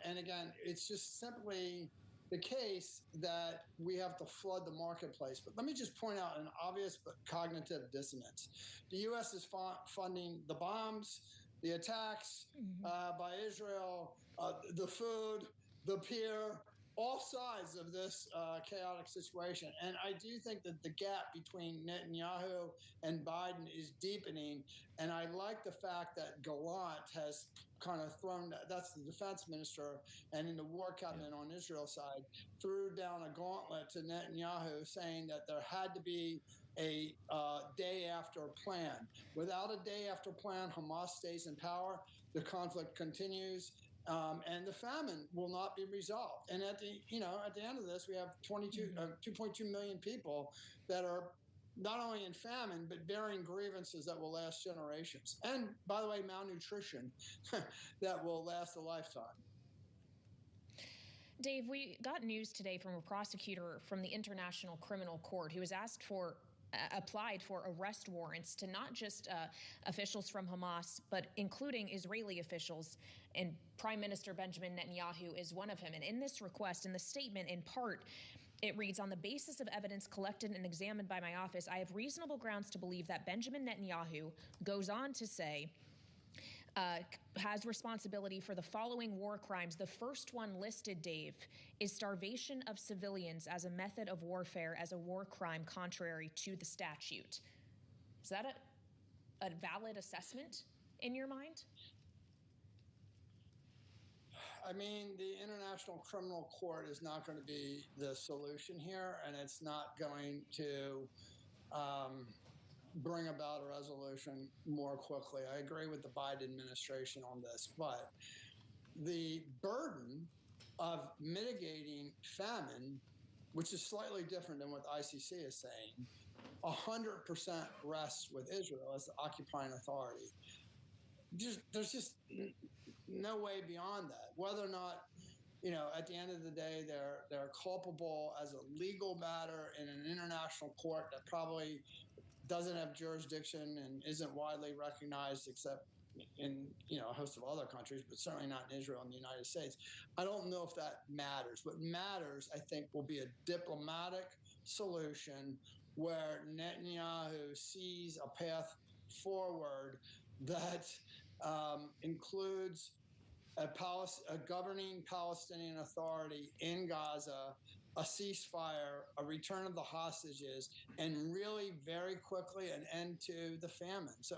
And again, it's just simply the case that we have to flood the marketplace. But let me just point out an obvious but cognitive dissonance. The U.S. is funding the bombs, the attacks by Israel, the food, the pier, all sides of this chaotic situation. And I do think that the gap between Netanyahu and Biden is deepening. And I like the fact that Gallant has kind of thrown, that's the defense minister, and in the war cabinet on Israel's side, threw down a gauntlet to Netanyahu saying that there had to be a day after plan. Without a day after plan, Hamas stays in power, the conflict continues, and the famine will not be resolved. And at the end of this, we have 2.2 million people that are not only in famine, but bearing grievances that will last generations. And by the way, malnutrition that will last a lifetime. Dave, we got news today from a prosecutor from the International Criminal Court who was applied for arrest warrants to not just officials from Hamas, but including Israeli officials. And Prime Minister Benjamin Netanyahu is one of them. And in this request, in the statement, in part, it reads, on the basis of evidence collected and examined by my office, I have reasonable grounds to believe that Benjamin Netanyahu goes on to say, has responsibility for the following war crimes. The first one listed, Dave, is starvation of civilians as a method of warfare as a war crime contrary to the statute. Is that a valid assessment in your mind? I mean, the International Criminal Court is not going to be the solution here, and it's not going to bring about a resolution more quickly. I agree with the Biden administration on this, but the burden of mitigating famine, which is slightly different than what the ICC is saying, 100% rests with Israel as the occupying authority. There's just no way beyond that. Whether or not, at the end of the day, they're culpable as a legal matter in an international court that probably doesn't have jurisdiction and isn't widely recognized except in a host of other countries, but certainly not in Israel and the United States. I don't know if that matters. What matters, I think, will be a diplomatic solution where Netanyahu sees a path forward that includes a governing Palestinian authority in Gaza, a ceasefire, a return of the hostages, and really very quickly an end to the famine. So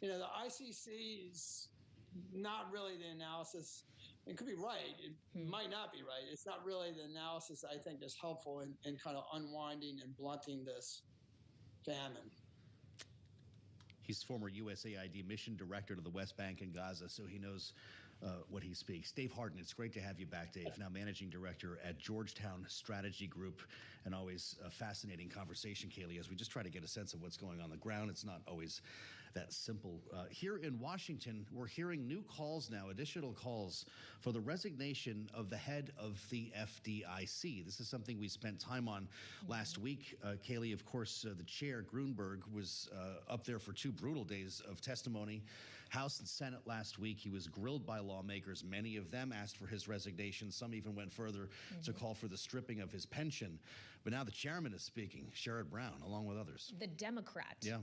the ICC is not really the analysis. It could be right. It might not be right. It's not really the analysis I think is helpful in kind of unwinding and blunting this. famine. He's former USAID mission director to the West Bank and Gaza, so he knows what he speaks. Dave Harden, it's great to have you back, Dave, now managing director at Georgetown Strategy Group, and always a fascinating conversation, Kaylee, as we just try to get a sense of what's going on the ground. It's not always that simple. Here in Washington, we're hearing new calls now, additional calls for the resignation of the head of the FDIC. This is something we spent time on last week. Kaylee, of course, the chair, Grunberg, was up there for 2 brutal days of testimony. House and Senate last week, he was grilled by lawmakers. Many of them asked for his resignation. Some even went further to call for the stripping of his pension. But now the chairman is speaking, Sherrod Brown, along with others. The Democrat. Yeah.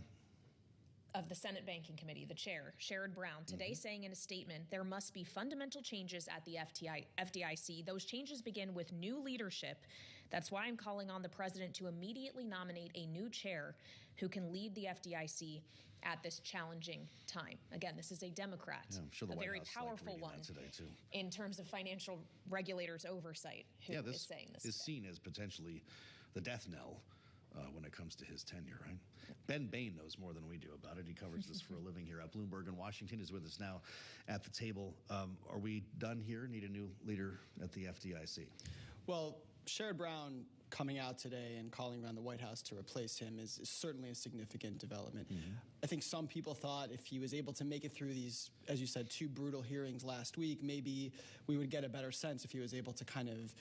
Of the Senate Banking Committee, the chair, Sherrod Brown, today saying in a statement, there must be fundamental changes at the FDIC. Those changes begin with new leadership. That's why I'm calling on the president to immediately nominate a new chair who can lead the FDIC at this challenging time. Again, this is a Democrat, yeah, I'm sure the a White very House powerful one today too. In terms of financial regulators' oversight, who is saying this. Is seen as potentially the death knell when it comes to his tenure, right? Ben Bain knows more than we do about it. He covers this for a living here at Bloomberg in Washington. Is with us now at the table. Are we done here? Need a new leader at the FDIC? Well, Sherrod Brown coming out today and calling around the White House to replace him is certainly a significant development. I think some people thought if he was able to make it through these, as you said, 2 brutal hearings last week, maybe we would get a better sense if he was able to kind of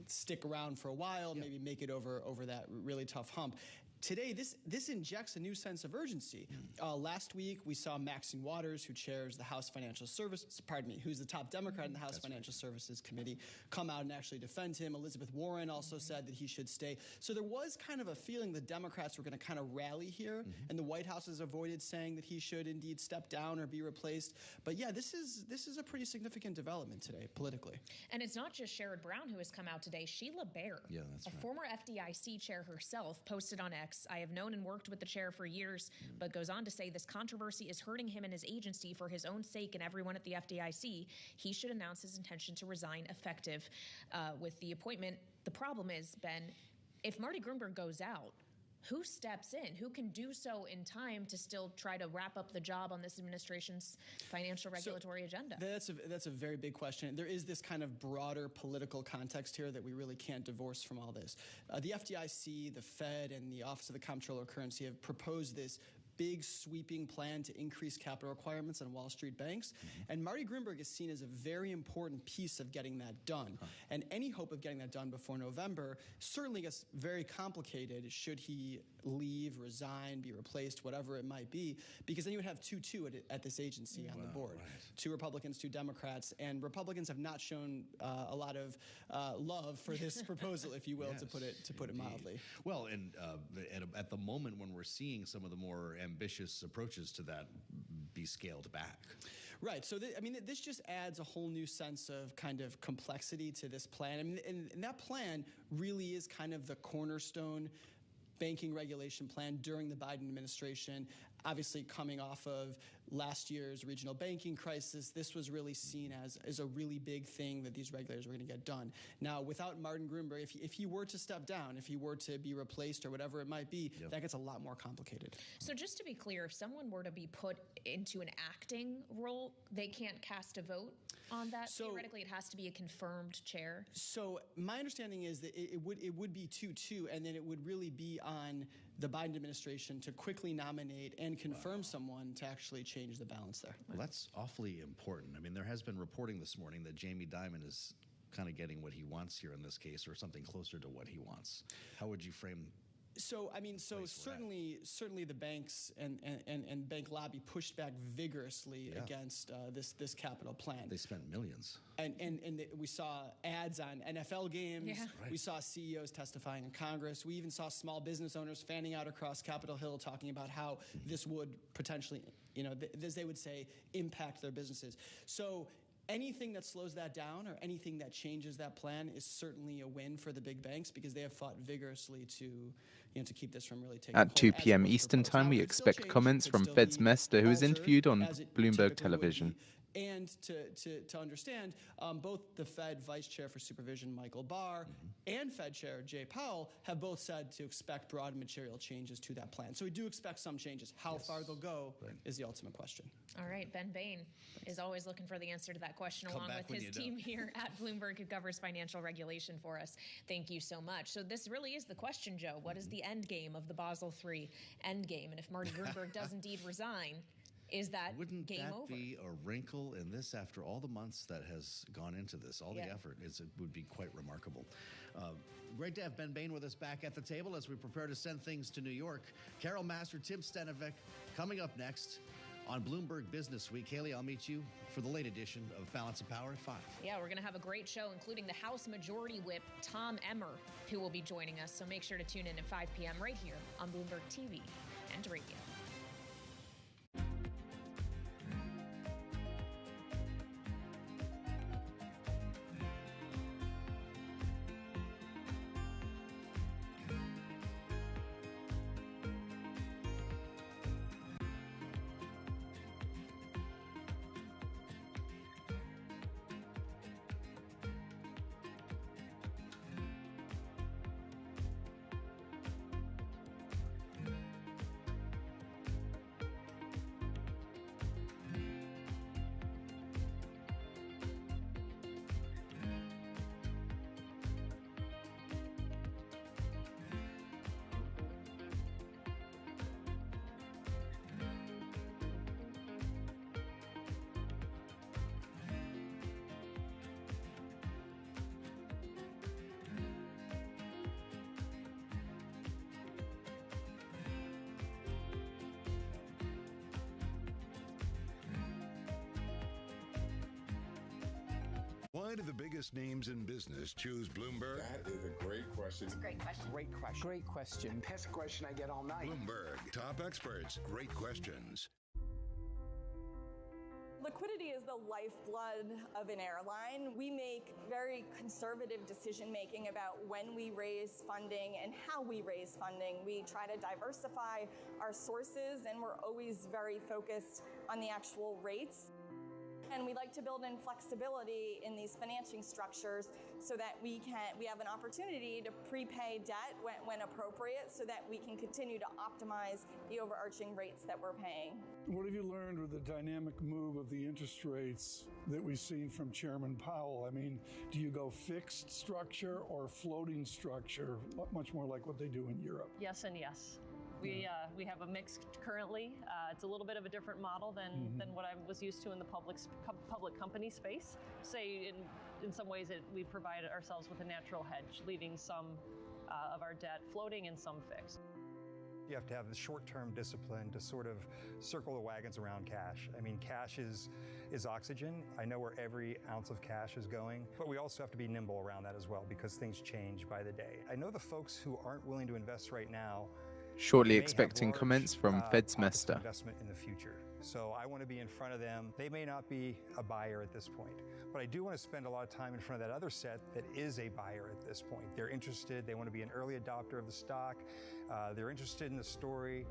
stick around for a while, maybe make it over that really tough hump. Today, this injects a new sense of urgency. Last week, we saw Maxine Waters, who chairs the House Financial Services, who's the top Democrat in the House Financial Services Committee, come out and actually defend him. Elizabeth Warren also said that he should stay. So there was kind of a feeling the Democrats were going to kind of rally here, and the White House has avoided saying that he should indeed step down or be replaced. But yeah, this is a pretty significant development today, politically. And it's not just Sherrod Brown who has come out today. Sheila Bair, a former FDIC chair herself, posted on X, I have known and worked with the chair for years, but goes on to say this controversy is hurting him and his agency for his own sake and everyone at the FDIC. He should announce his intention to resign effective with the appointment. The problem is, Ben, if Marty Grunberg goes out, who steps in? Who can do so in time to still try to wrap up the job on this administration's financial regulatory agenda? That's a very big question. There is this kind of broader political context here that we really can't divorce from all this. The FDIC, the Fed, and the Office of the Comptroller of Currency have proposed this big sweeping plan to increase capital requirements on Wall Street banks. And Marty Grunberg is seen as a very important piece of getting that done. And any hope of getting that done before November certainly gets very complicated should he leave, resign, be replaced, whatever it might be, because then you would have 2-2 at this agency on the board. Right. 2 Republicans, 2 Democrats, and Republicans have not shown a lot of love for this proposal, if you will, to put it mildly. Well, and at the moment when we're seeing some of the more ambitious approaches to that be scaled back. Right. So, this just adds a whole new sense of kind of complexity to this plan. I mean, and that plan really is kind of the cornerstone banking regulation plan during the Biden administration. Obviously, coming off of last year's regional banking crisis, this was really seen as a really big thing that these regulators were going to get done. Now, without Martin Grunberg, if he were to step down, if he were to be replaced or whatever it might be, that gets a lot more complicated. So just to be clear, if someone were to be put into an acting role, they can't cast a vote on that? So, theoretically, it has to be a confirmed chair? So my understanding is that it would be 2-2, and then it would really be on the Biden administration to quickly nominate and confirm someone to actually change the balance there. Well, that's awfully important. I mean, there has been reporting this morning that Jamie Dimon is kind of getting what he wants here in this case, or something closer to what he wants. How would you frame? So certainly the banks and bank lobby pushed back vigorously against this capital plan. They spent millions. And we saw ads on NFL games. Yeah. Right. We saw CEOs testifying in Congress. We even saw small business owners fanning out across Capitol Hill talking about how this would potentially, as they would say, impact their businesses. So anything that slows that down or anything that changes that plan is certainly a win for the big banks, because they have fought vigorously to keep this from really taking hold. At 2 p.m. Eastern Time, we expect comments from Fed's Mester, who was interviewed on Bloomberg Television. And to understand, both the Fed Vice Chair for Supervision, Michael Barr, and Fed Chair Jay Powell have both said to expect broad and material changes to that plan. So we do expect some changes. How far they'll go is the ultimate question. All right, Ben Bain is always looking for the answer to that question, along with his team here at Bloomberg, who covers financial regulation for us. Thank you so much. So this really is the question, Joe. What is the end game of the Basel III end game? And if Marty Gruenberg does indeed resign, is that Wouldn't game that over? be a wrinkle in this after all the months that has gone into this, all the effort? It would be quite remarkable. Great to have Ben Bain with us back at the table as we prepare to send things to New York. Carol Master, Tim Stenovec, coming up next on Bloomberg Business Week. Haley, I'll meet you for the late edition of Balance of Power at 5. Yeah, we're going to have a great show, including the House Majority Whip, Tom Emmer, who will be joining us. So make sure to tune in at 5 p.m. right here on Bloomberg TV and radio. Why do the biggest names in business choose Bloomberg? That is a great question. It's a great question. Great question. Great question. That's a question I get all night. Bloomberg, top experts, great questions. Liquidity is the lifeblood of an airline. We make very conservative decision making about when we raise funding and how we raise funding. We try to diversify our sources, and we're always very focused on the actual rates. And we like to build in flexibility in these financing structures so that we have an opportunity to prepay debt when appropriate, so that we can continue to optimize the overarching rates that we're paying. What have you learned with the dynamic move of the interest rates that we've seen from Chairman Powell? I mean, do you go fixed structure or floating structure, much more like what they do in Europe? Yes and yes. We have a mix currently. It's a little bit of a different model than what I was used to in the public company space. Say in some ways we provide ourselves with a natural hedge, leaving some of our debt floating and some fixed. You have to have the short-term discipline to sort of circle the wagons around cash. I mean, cash is oxygen. I know where every ounce of cash is going, but we also have to be nimble around that as well, because things change by the day. I know the folks who aren't willing to invest right now shortly expecting comments from Fedsmester. Investment in the future. So I want to be in front of them. They may not be a buyer at this point, but I do want to spend a lot of time in front of that other set that is a buyer at this point. They're interested. They want to be an early adopter of the stock. They're interested in the story.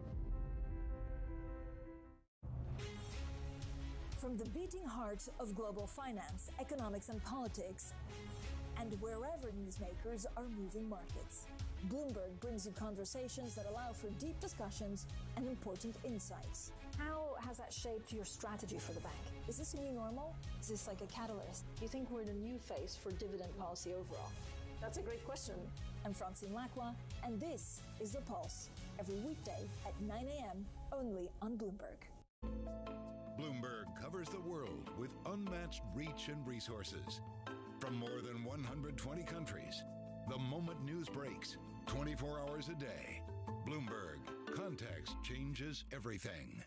From the beating heart of global finance, economics, and politics, and wherever newsmakers are moving markets, Bloomberg brings you conversations that allow for deep discussions and important insights. How has that shaped your strategy for the bank? Is this a new normal? Is this like a catalyst? Do you think we're in a new phase for dividend policy overall? That's a great question. I'm Francine Lacroix, and this is The Pulse, every weekday at 9 a.m. only on Bloomberg. Bloomberg covers the world with unmatched reach and resources. From more than 120 countries, the moment news breaks, 24 hours a day. Bloomberg, context changes everything.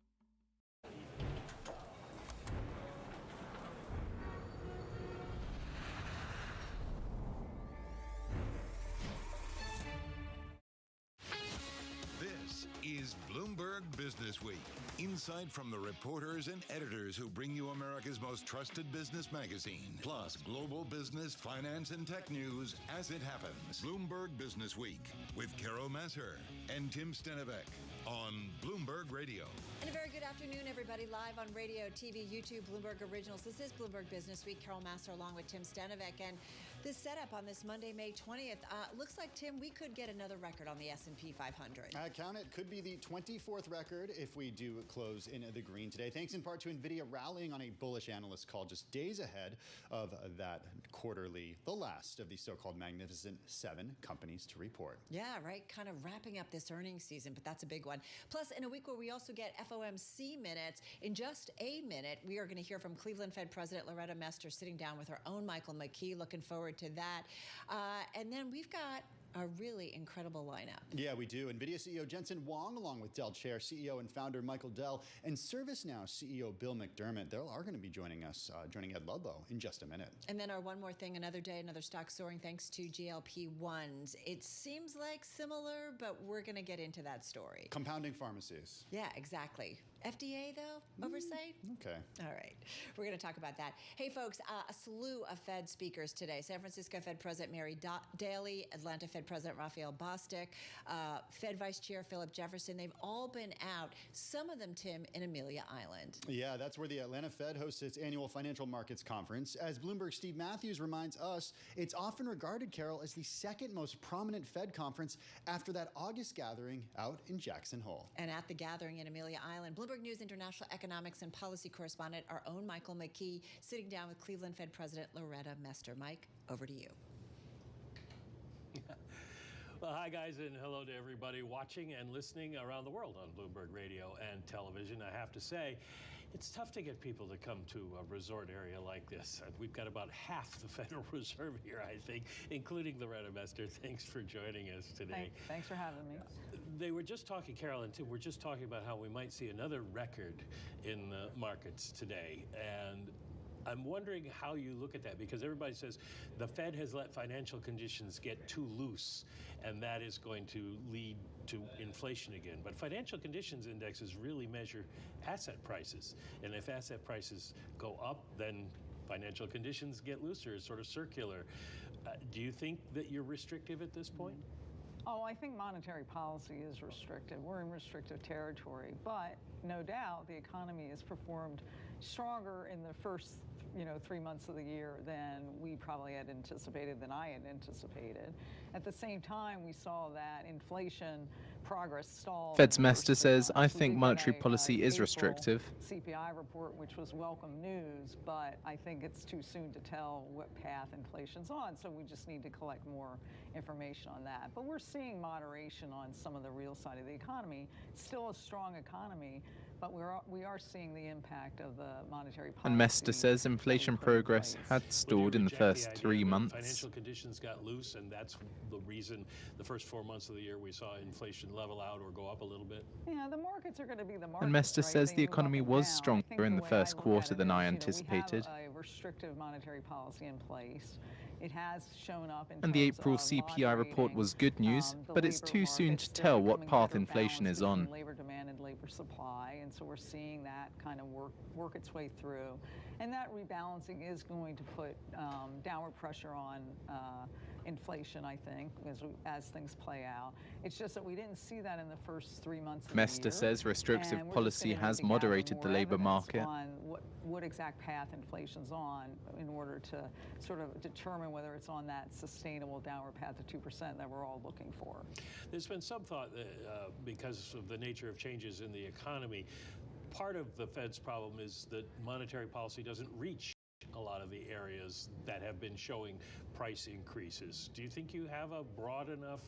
This is Bloomberg Business Week. Insight from the reporters and editors who bring you America's most trusted business magazine, plus global business, finance, and tech news as it happens. Bloomberg Business Week with Carol Massar and Tim Stenovec on Bloomberg Radio. And a very good afternoon, everybody. everybody, live on radio, TV, YouTube, Bloomberg Originals. This is Bloomberg Business Week. Carol Master along with Tim Stanovic. And this setup on this Monday, May 20th, looks like, Tim, we could get another record on the S&P 500. Count it. Could be the 24th record if we do close in the green today. Thanks in part to NVIDIA rallying on a bullish analyst call just days ahead of that quarterly, the last of the so-called Magnificent Seven companies to report. Yeah, right. Kind of wrapping up this earnings season, but that's a big one. Plus, in a week where we also get FOMC minutes, in just a minute, we are going to hear from Cleveland Fed President Loretta Mester sitting down with her own Michael McKee. Looking forward to that. And then we've got a really incredible lineup. Yeah, we do. NVIDIA CEO Jensen Huang, along with Dell Chair CEO and founder Michael Dell, and ServiceNow CEO Bill McDermott. They are going to be joining us, joining Ed Ludlow in just a minute. And then our one more thing, another day, another stock soaring thanks to GLP-1s. It seems like similar, but we're going to get into that story. Compounding pharmacies. Yeah, exactly. FDA, though, oversight? Okay. All right. We're going to talk about that. Hey, folks, a slew of Fed speakers today. San Francisco Fed President Mary Daly, Atlanta Fed President Raphael Bostic, Fed Vice Chair Philip Jefferson. They've all been out, some of them, Tim, in Amelia Island. Yeah, that's where the Atlanta Fed hosts its annual financial markets conference. As Bloomberg's Steve Matthews reminds us, it's often regarded, Carol, as the second most prominent Fed conference after that August gathering out in Jackson Hole. And at the gathering in Amelia Island, Bloomberg News international economics and policy correspondent, our own Michael McKee, sitting down with Cleveland Fed President Loretta Mester. Mike, over to you. Well, hi, guys, and hello to everybody watching and listening around the world on Bloomberg Radio and television. I have to say, it's tough to get people to come to a resort area like this. We've got about half the Federal Reserve here, I think, including Loretta Mester. Thanks for joining us today. Thanks for having me. They were just talking, Carol and Tim, we're just talking about how we might see another record in the markets today. And I'm wondering how you look at that, because everybody says the Fed has let financial conditions get too loose, and that is going to lead to inflation again. But financial conditions indexes really measure asset prices. And if asset prices go up, then financial conditions get looser. It's sort of circular. Do you think that you're restrictive at this point? Oh, I think monetary policy is restrictive. We're in restrictive territory, but no doubt the economy has performed stronger in the first 3 months of the year than we probably had anticipated, than I had anticipated. At the same time, we saw that inflation progress stalled. Fed's Mester says, I think monetary policy is restrictive. CPI report, which was welcome news, but I think it's too soon to tell what path inflation's on, so we just need to collect more information on that. But we're seeing moderation on some of the real side of the economy. Still a strong economy, but we are seeing the impact of the monetary policy. And Mester says inflation progress had stalled in the first 3 months. Financial conditions got loose, and that's the reason the first 4 months of the year we saw inflation level out or go up a little bit. Yeah, the markets are going to be the markets. And Mester says They the move up economy and was down. stronger in the first quarter than I anticipated. We have a restrictive monetary policy in place. It has shown up in And the terms April of CPI report moderating, was good news, the but it's labor too soon to markets. They're tell what becoming path better inflation balanced is on. between labor demand and labor supply, and so we're seeing that kind of work its way through. And that rebalancing is going to put downward pressure on inflation, I think, as things play out. It's just that we didn't see that in the first 3 months of Mester the year. says restrictive And we're just policy gonna have has to gather moderated the more labor evidence market. on what exact path inflation's on in order to sort of determine whether it's on that sustainable downward path to 2% that we're all looking for. There's been some thought that because of the nature of changes in the economy, part of the Fed's problem is that monetary policy doesn't reach a lot of the areas that have been showing price increases. Do you think you have a broad enough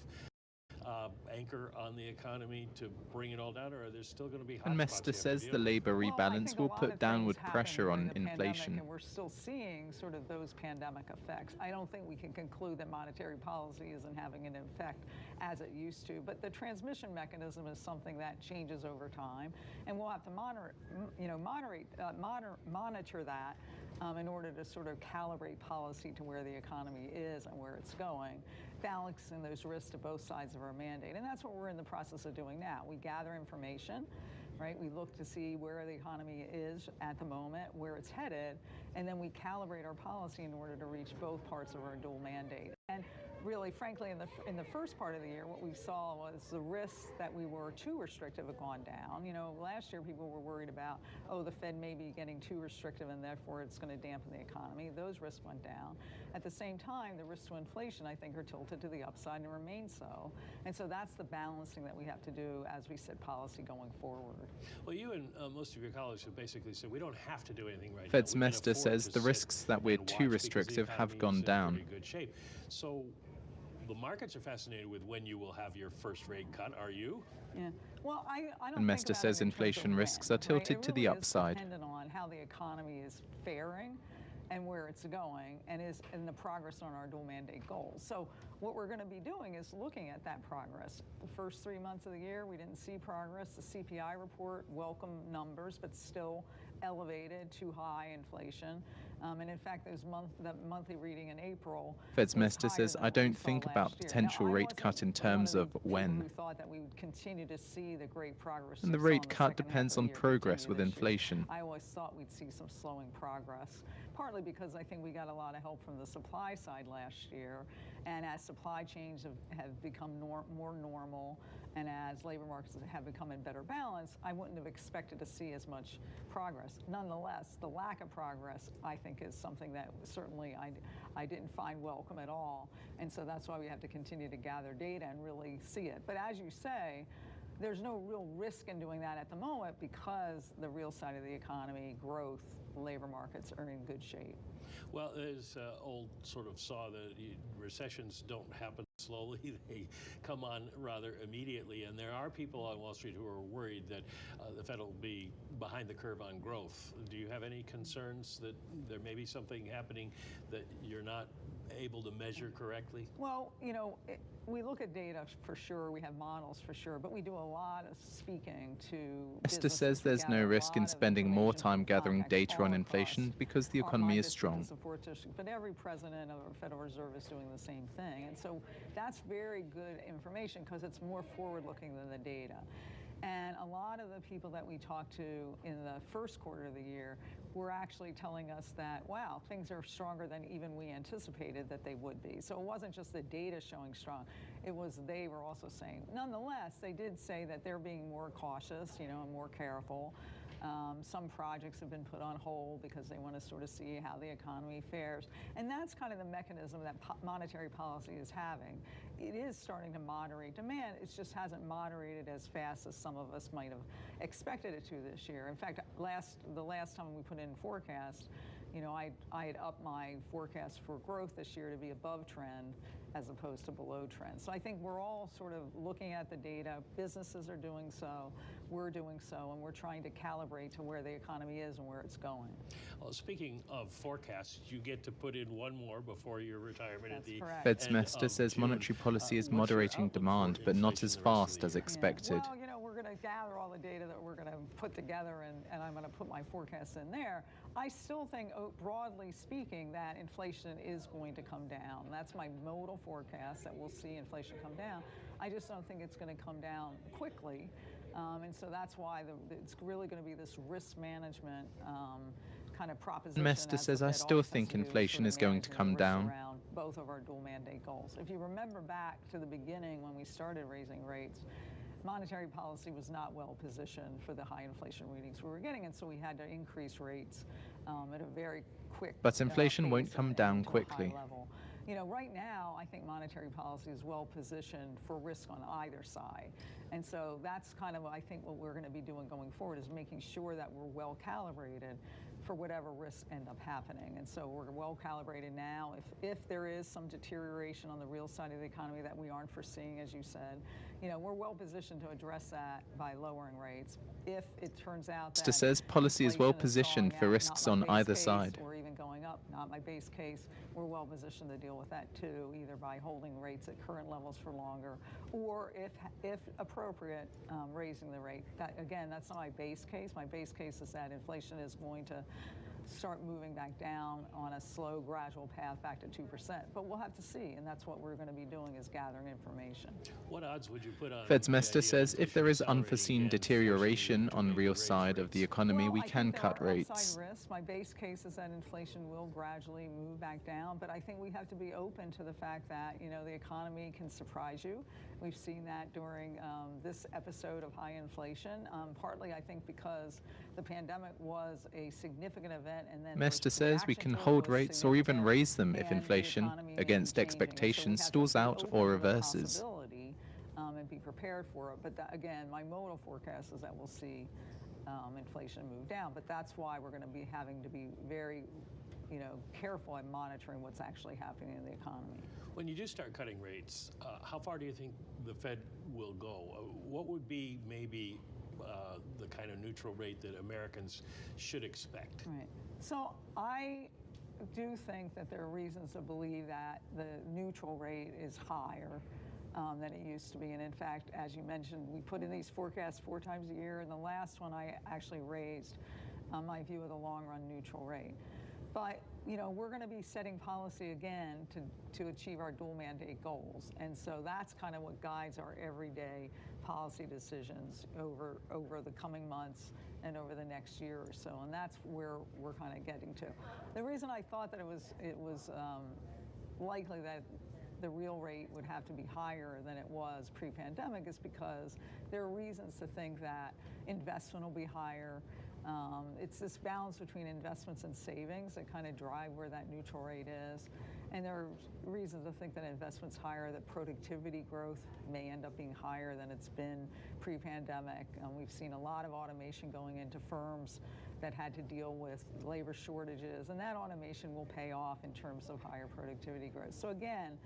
anchor on the economy to bring it all down, or are there still going to be hot And spots Mester you have to says deal the with? labor Well, I rebalance think a will lot put of downward things pressure happened on during the pandemic, inflation. and we're still seeing sort of those pandemic effects. I don't think we can conclude that monetary policy isn't having an effect as it used to, but the transmission mechanism is something that changes over time, and we'll have to monitor that in order to sort of calibrate policy to where the economy is and where it's going, balancing those risks to both sides of our mandate. And that's what we're in the process of doing now. We gather information, right? We look to see where the economy is at the moment, where it's headed, and then we calibrate our policy in order to reach both parts of our dual mandate. And really, frankly, in the first part of the year, what we saw was the risks that we were too restrictive have gone down. You know, last year people were worried about, oh, the Fed may be getting too restrictive and therefore it's going to dampen the economy. Those risks went down. At the same time, the risks to inflation, I think, are tilted to the upside and remain so. And so that's the balancing that we have to do as we set policy going forward. Well, you and most of your colleagues have basically said we don't have to do anything right Fed's now. Mester says the risks that we're too restrictive have gone down. Good shape. So the markets are fascinated with when you will have your first rate cut. Are you? Yeah. Well, I don't And Mester says inflation risks are tilted to the upside. It really is dependent on how the economy is faring and where it's going and the progress on our dual mandate goals. So what we're going to be doing is looking at that progress. The first 3 months of the year, we didn't see progress. The CPI report, welcome numbers, but still elevated, too high inflation. And in fact, that monthly reading in April. Fed's Mester says, I don't think about potential rate cut in terms of when. We thought that we would continue to see the great progress. And the rate cut depends on progress with inflation. I always thought we'd see some slowing progress, partly because I think we got a lot of help from the supply side last year. And as supply chains have become more normal and as labor markets have become in better balance, I wouldn't have expected to see as much progress. Nonetheless, the lack of progress, I think, is something that certainly I didn't find welcome at all. And so that's why we have to continue to gather data and really see it. But as you say, there's no real risk in doing that at the moment because the real side of the economy, growth, labor markets are in good shape. Well, there's old sort of saw that recessions don't happen slowly. They come on rather immediately. And there are people on Wall Street who are worried that the Fed will be behind the curve on growth. Do you have any concerns that there may be something happening that you're not able to measure correctly? Well, you know, we look at data for sure, we have models for sure, but we do a lot of speaking to Mester says there's no risk in spending more time gathering data on inflation because the economy is strong. But every president of the Federal Reserve is doing the same thing. And so that's very good information because it's more forward-looking than the data. And a lot of the people that we talked to in the first quarter of the year were actually telling us that, wow, things are stronger than even we anticipated that they would be. So it wasn't just the data showing strong. It was they were also saying. Nonetheless, they did say that they're being more cautious, you know, and more careful. Some projects have been put on hold because they want to sort of see how the economy fares. And that's kind of the mechanism that monetary policy is having. It is starting to moderate demand. It just hasn't moderated as fast as some of us might have expected it to this year. In fact, the last time we put in forecast, you know, I had upped my forecast for growth this year to be above trend as opposed to below trend. So I think we're all sort of looking at the data. Businesses are doing so, we're doing so, and we're trying to calibrate to where the economy is and where it's going. Well, speaking of forecasts, you get to put in one more before your retirement at the end. Fed's Mester says monetary policy is moderating demand, but not as fast as expected. Well, you know, we're going to gather all the data that we're going to put together, and I'm going to put my forecasts in there. I still think, broadly speaking, that inflation is going to come down. That's my modal forecast, that we'll see inflation come down. I just don't think it's going to come down quickly. And so that's why it's really going to be this risk management kind of proposition. Mester says, I still think inflation is going to come down. Around both of our dual mandate goals. If you remember back to the beginning when we started raising rates, monetary policy was not well positioned for the high inflation readings we were getting, and so we had to increase rates at a very quick But inflation won't come down quickly. You know, right now, I think monetary policy is well positioned for risk on either side. And so that's kind of, I think, what we're going to be doing going forward is making sure that we're well calibrated for whatever risks end up happening. And so we're well calibrated now. If there is some deterioration on the real side of the economy that we aren't foreseeing, as you said, you know, we're well positioned to address that by lowering rates. If it turns out that says policy is well positioned for risks on either side. Or even going up, not my base case, we're well positioned to deal with that too, either by holding rates at current levels for longer, or if appropriate, raising the rate. That, again, that's not my base case. My base case is that inflation is going to start moving back down on a slow, gradual path back to 2%. But we'll have to see, and that's what we're going to be doing is gathering information. What odds would you put on? Fed's Mester says if there is unforeseen deterioration on the real side of the economy, we can cut rates. Risks. My base case is that inflation will gradually move back down. down, but I think we have to be open to the fact that, the economy can surprise you. We've seen that during this episode of high inflation, partly I think because the pandemic was a significant event, and then Mester says we can hold rates or even raise them if inflation, against expectations, stalls out or reverses. And be prepared for it. But again, my modal forecast is that we'll see inflation move down. But that's why we're going to be having to be very, careful in monitoring what's actually happening in the economy. When you do start cutting rates, how far do you think the Fed will go? What would be maybe the kind of neutral rate that Americans should expect? Right. So I do think that there are reasons to believe that the neutral rate is higher than it used to be. And in fact, as you mentioned, we put in these forecasts 4 times a year, and the last one I actually raised my view of the long-run neutral rate. But, we're going to be setting policy again to achieve our dual mandate goals. And so that's kind of what guides our everyday policy decisions over the coming months and over the next year or so. And that's where we're kind of getting to. The reason I thought that it was likely that the real rate would have to be higher than it was pre-pandemic is because there are reasons to think that investment will be higher. It's this balance between investments and savings that kind of drive where that neutral rate is. And there are reasons to think that investment's higher, that productivity growth may end up being higher than it's been pre-pandemic. We've seen a lot of automation going into firms that had to deal with labor shortages, and that automation will pay off in terms of higher productivity growth. So again,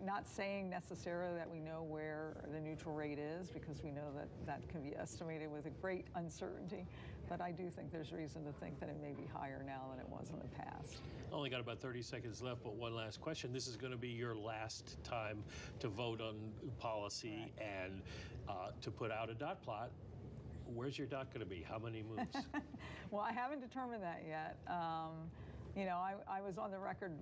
not saying necessarily that we know where the neutral rate is, because we know that that can be estimated with a great uncertainty, but I do think there's reason to think that it may be higher now than it was in the past. Only got about 30 seconds left, but one last question. This is going to be your last time to vote on policy and to put out a dot plot. Where's your dot going to be? How many moves? Well, I haven't determined that yet. I was on the record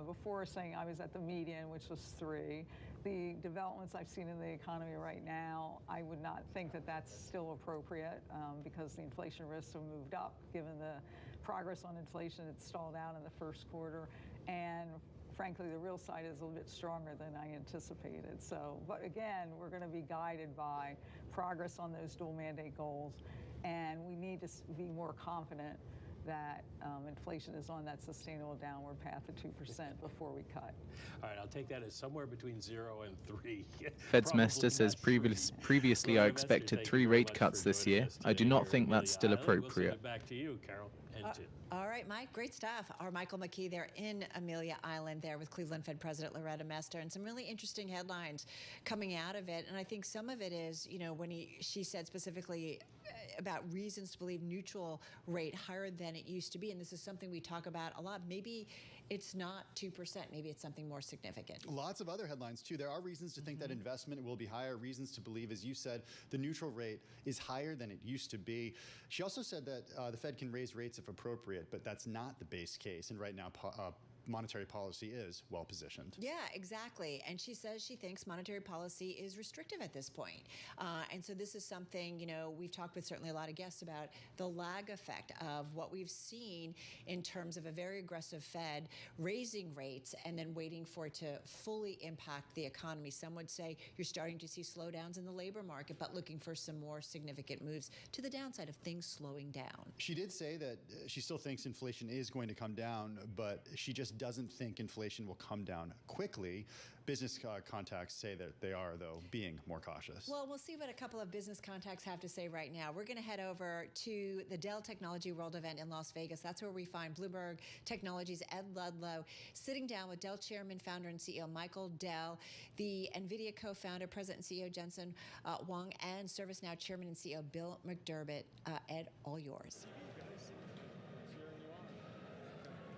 before saying I was at the median, which was 3. The developments I've seen in the economy right now, I would not think that that's still appropriate because the inflation risks have moved up. Given the progress on inflation, it stalled out in the first quarter. And frankly, the real side is a little bit stronger than I anticipated. So, but again, we're going to be guided by progress on those dual mandate goals. And we need to be more confident that inflation is on that sustainable downward path of 2% before we cut. All right, I'll take that as somewhere between 0 and 3. Fed's Mester says previously I expected 3 rate cuts this year. I do not think that's still appropriate. We'll back to you, Carol. All right, Mike, great stuff. Our Michael McKee there in Amelia Island there with Cleveland Fed President Loretta Mester, and some really interesting headlines coming out of it. And I think some of it is, when she said specifically about reasons to believe neutral rate higher than it used to be. And this is something we talk about a lot. Maybe it's not 2%. Maybe it's something more significant. Lots of other headlines, too. There are reasons to think that investment will be higher, reasons to believe, as you said, the neutral rate is higher than it used to be. She also said that the Fed can raise rates if appropriate, but that's not the base case. And right now, monetary policy is well positioned. Yeah, exactly. And she says she thinks monetary policy is restrictive at this point. And so this is something, we've talked with certainly a lot of guests about the lag effect of what we've seen in terms of a very aggressive Fed raising rates and then waiting for it to fully impact the economy. Some would say you're starting to see slowdowns in the labor market, but looking for some more significant moves to the downside of things slowing down. She did say that she still thinks inflation is going to come down, but she just doesn't think inflation will come down quickly. Business contacts say that they are, though, being more cautious. Well, we'll see what a couple of business contacts have to say right now. We're going to head over to the Dell Technology World event in Las Vegas. That's where we find Bloomberg Technology's Ed Ludlow sitting down with Dell Chairman, Founder, and CEO Michael Dell, the NVIDIA co-founder, President and CEO Jensen Huang, and ServiceNow Chairman and CEO Bill McDermott. Ed, all yours.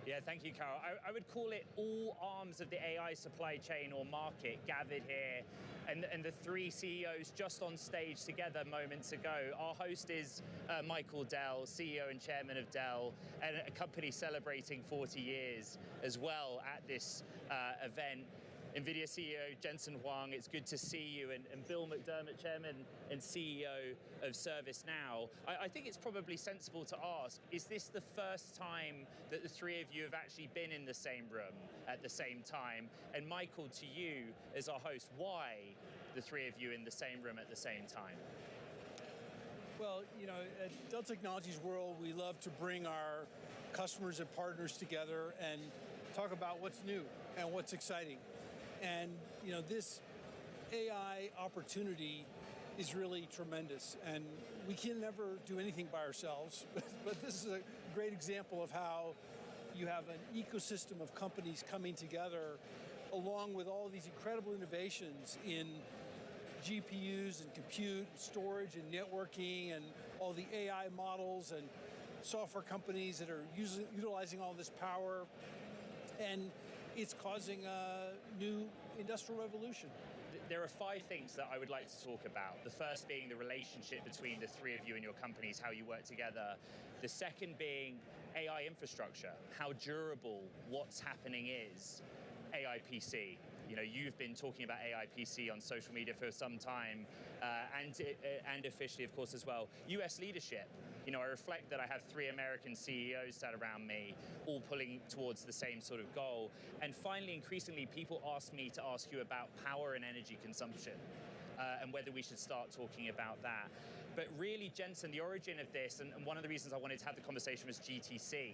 Yeah, thank you, Carol. I would call it all arms of the AI supply chain or market gathered here, and the 3 CEOs just on stage together moments ago. Our host is Michael Dell, CEO and Chairman of Dell, and a company celebrating 40 years as well at this event. NVIDIA CEO Jensen Huang, it's good to see you, and Bill McDermott, Chairman and CEO of ServiceNow. I think it's probably sensible to ask, is this the first time that the three of you have actually been in the same room at the same time? And Michael, to you as our host, why the three of you in the same room at the same time? Well, you know, at Dell Technologies World, we love to bring our customers and partners together and talk about what's new and what's exciting. And, you know, this AI opportunity is really tremendous. And we can never do anything by ourselves, but this is a great example of how you have an ecosystem of companies coming together along with all these incredible innovations in GPUs and compute, and storage and networking, and all the AI models and software companies that are utilizing all this power. And it's causing a new industrial revolution. There are 5 things that I would like to talk about. The first being the relationship between the three of you and your companies, how you work together. The second being AI infrastructure, how durable what's happening is. AI PC. You know, you've been talking about AI PC on social media for some time, and officially, of course, as well. US leadership. You know, I reflect that I have 3 American CEOs sat around me, all pulling towards the same sort of goal. And finally, increasingly, people ask me to ask you about power and energy consumption, and whether we should start talking about that. But really, Jensen, the origin of this, and one of the reasons I wanted to have the conversation was GTC.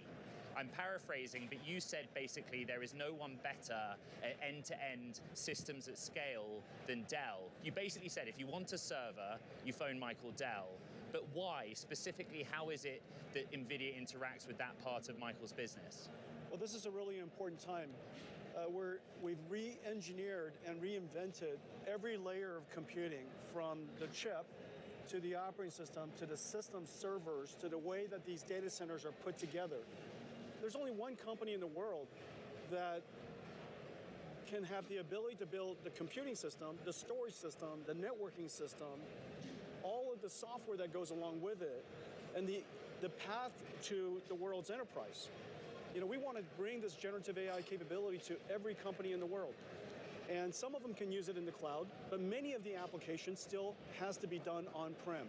I'm paraphrasing, but you said basically there is no one better at end-to-end systems at scale than Dell. You basically said if you want a server, you phone Michael Dell. But why? Specifically, how is it that NVIDIA interacts with that part of Michael's business? Well, this is a really important time. We've re-engineered and reinvented every layer of computing, from the chip to the operating system to the system servers to the way that these data centers are put together. There's only one company in the world that can have the ability to build the computing system, the storage system, the networking system, all of the software that goes along with it, and the path to the world's enterprise. You know, we want to bring this generative AI capability to every company in the world. And some of them can use it in the cloud, but many of the applications still has to be done on-prem.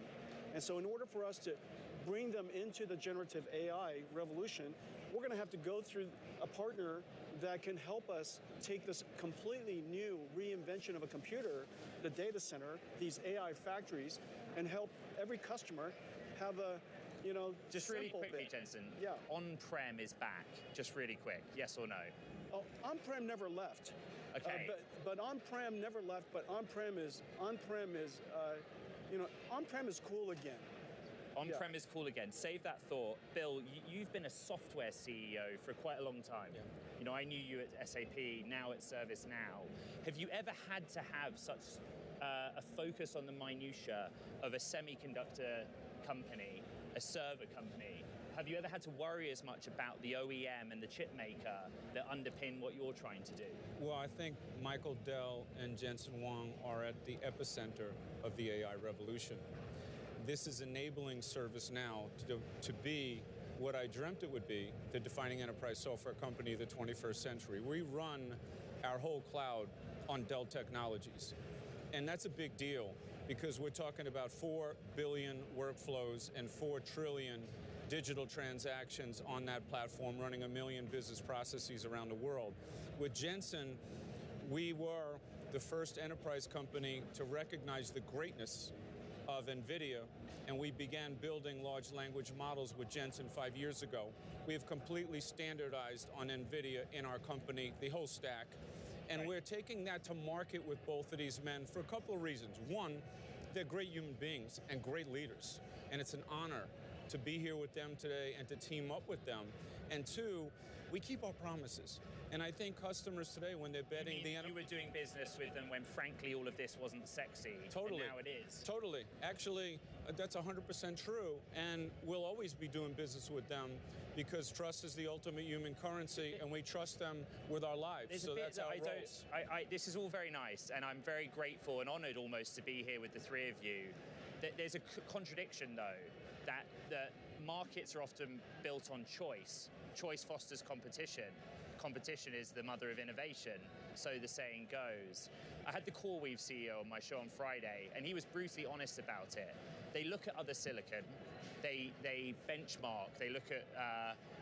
And so in order for us to bring them into the generative AI revolution, we're going to have to go through a partner that can help us take this completely new reinvention of a computer, the data center, these AI factories, and help every customer have a, you know, just really quickly, Jensen. Yeah. On-prem is back. Just really quick. Yes or no? Oh, on-prem never left. Okay. But on-prem never left. But on-prem is you know, on-prem is cool again. On-prem is cool again. Save that thought. Bill, you've been a software CEO for quite a long time. Yeah. You know, I knew you at SAP, now at ServiceNow. Have you ever had to have such a focus on the minutiae of a semiconductor company, a server company? Have you ever had to worry as much about the OEM and the chip maker that underpin what you're trying to do? Well, I think Michael Dell and Jensen Huang are at the epicenter of the AI revolution. This is enabling ServiceNow to be what I dreamt it would be, the defining enterprise software company of the 21st century. We run our whole cloud on Dell Technologies. And that's a big deal because we're talking about 4 billion workflows and 4 trillion digital transactions on that platform, running 1 million business processes around the world. With Jensen, we were the first enterprise company to recognize the greatness of NVIDIA, and we began building large language models with Jensen 5 years ago. We have completely standardized on NVIDIA in our company, the whole stack, and we're taking that to market with both of these men for a couple of reasons. One, they're great human beings and great leaders, and it's an honor to be here with them today and to team up with them. And two, we keep our promises. And I think customers today, when they're betting you were doing business with them when, frankly, all of this wasn't sexy. Totally. And now it is. Totally. Actually, that's 100% true. And we'll always be doing business with them because trust is the ultimate human currency, and we trust them with our lives. So that's how it rolls. This is all very nice, and I'm very grateful and honored almost to be here with the three of you. There's a contradiction, though, that markets are often built on choice. Choice fosters competition. competition is the mother of innovation, so the saying goes. I had the CoreWeave CEO on my show on Friday, and he was brutally honest about it. They look at other silicon, they benchmark, they look at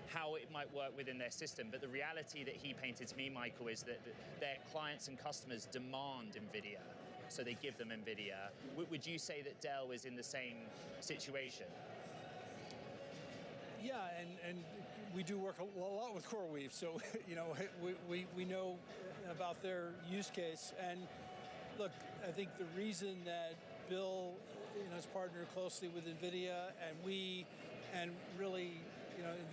how it might work within their system, but the reality that he painted to me, Michael, is that their clients and customers demand NVIDIA, so they give them NVIDIA. Would you say that Dell is in the same situation? Yeah, and we do work a lot with CoreWeave, so we know about their use case. And look, I think the reason that Bill has partnered closely with NVIDIA and really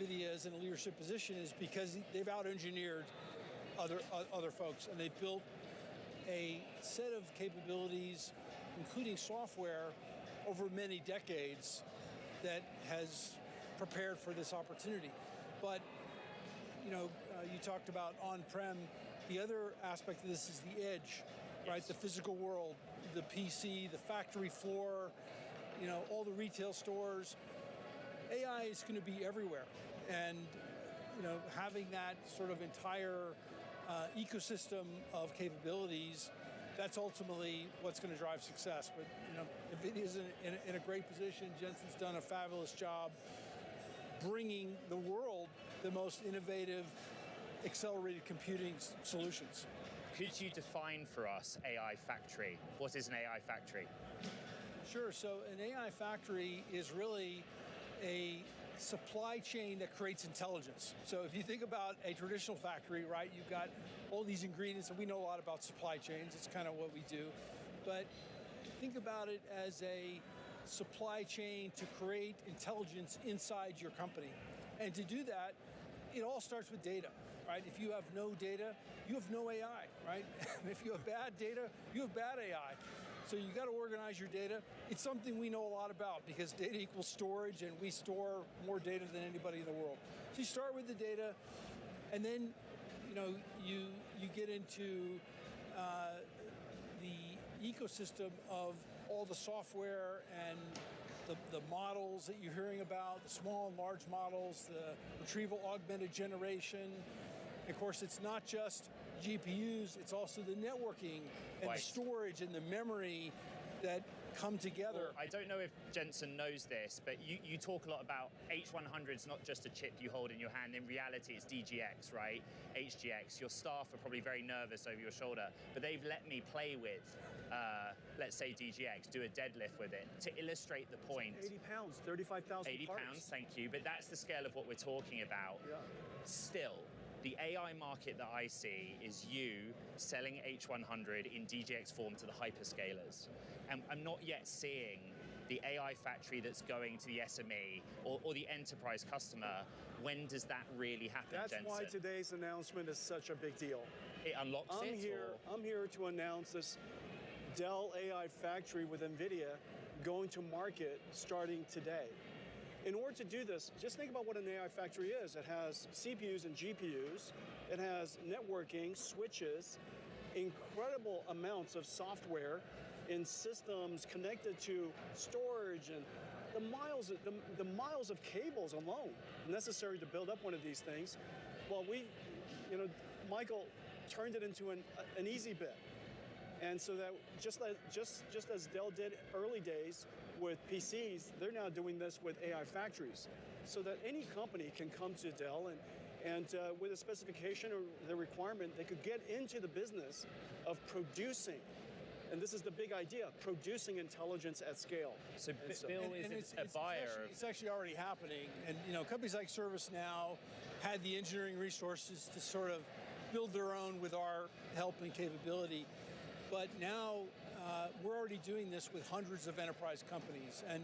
NVIDIA is in a leadership position is because they've out-engineered other folks, and they've built a set of capabilities, including software, over many decades that has prepared for this opportunity. But you talked about on-prem. The other aspect of this is the edge, right? The physical world, the PC, the factory floor, all the retail stores. AI is going to be everywhere, and having that sort of entire ecosystem of capabilities, that's ultimately what's going to drive success. But NVIDIA's in a great position. Jensen's done a fabulous job bringing the world the most innovative accelerated computing solutions. Could you define for us AI factory? What is an AI factory? Sure. So an AI factory is really a supply chain that creates intelligence. So if you think about a traditional factory, right, you've got all these ingredients, and we know a lot about supply chains. It's kind of what we do. But think about it as a supply chain to create intelligence inside your company. And to do that, it all starts with data, right? If you have no data, you have no AI, right? If you have bad data, you have bad AI. So you got to organize your data. It's something we know a lot about because data equals storage, and we store more data than anybody in the world. So you start with the data, and then you get into the ecosystem of all the software and the models that you're hearing about, the small and large models, the retrieval augmented generation. Of course, it's not just GPUs, it's also the networking and the storage and the memory that come together. Well, I don't know if Jensen knows this, but you talk a lot about H100 is not just a chip you hold in your hand. In reality, it's DGX, right? HGX. Your staff are probably very nervous over your shoulder, but they've let me play with, let's say DGX, do a deadlift with it to illustrate the point. 80 pounds, 35,000 80 pounds, thank you. But that's the scale of what we're talking about. Yeah. Still, the AI market that I see is you selling H100 in DGX form to the hyperscalers. And I'm not yet seeing the AI factory that's going to the SME or the enterprise customer. When does that really happen, Jensen? That's why today's announcement is such a big deal. It unlocks I'm here to announce this Dell AI factory with NVIDIA going to market starting today. In order to do this, just think about what an AI factory is. It has CPUs and GPUs. It has networking, switches, incredible amounts of software in systems connected to storage, and the miles of cables alone necessary to build up one of these things. Well, Michael turned it into an easy bit. And so that just as Dell did early days with PCs, they're now doing this with AI factories, so that any company can come to Dell and with a specification or the requirement, they could get into the business of producing. And this is the big idea, producing intelligence at scale. So Bill is a buyer. It's actually already happening. And companies like ServiceNow had the engineering resources to sort of build their own with our help and capability. But now we're already doing this with hundreds of enterprise companies. And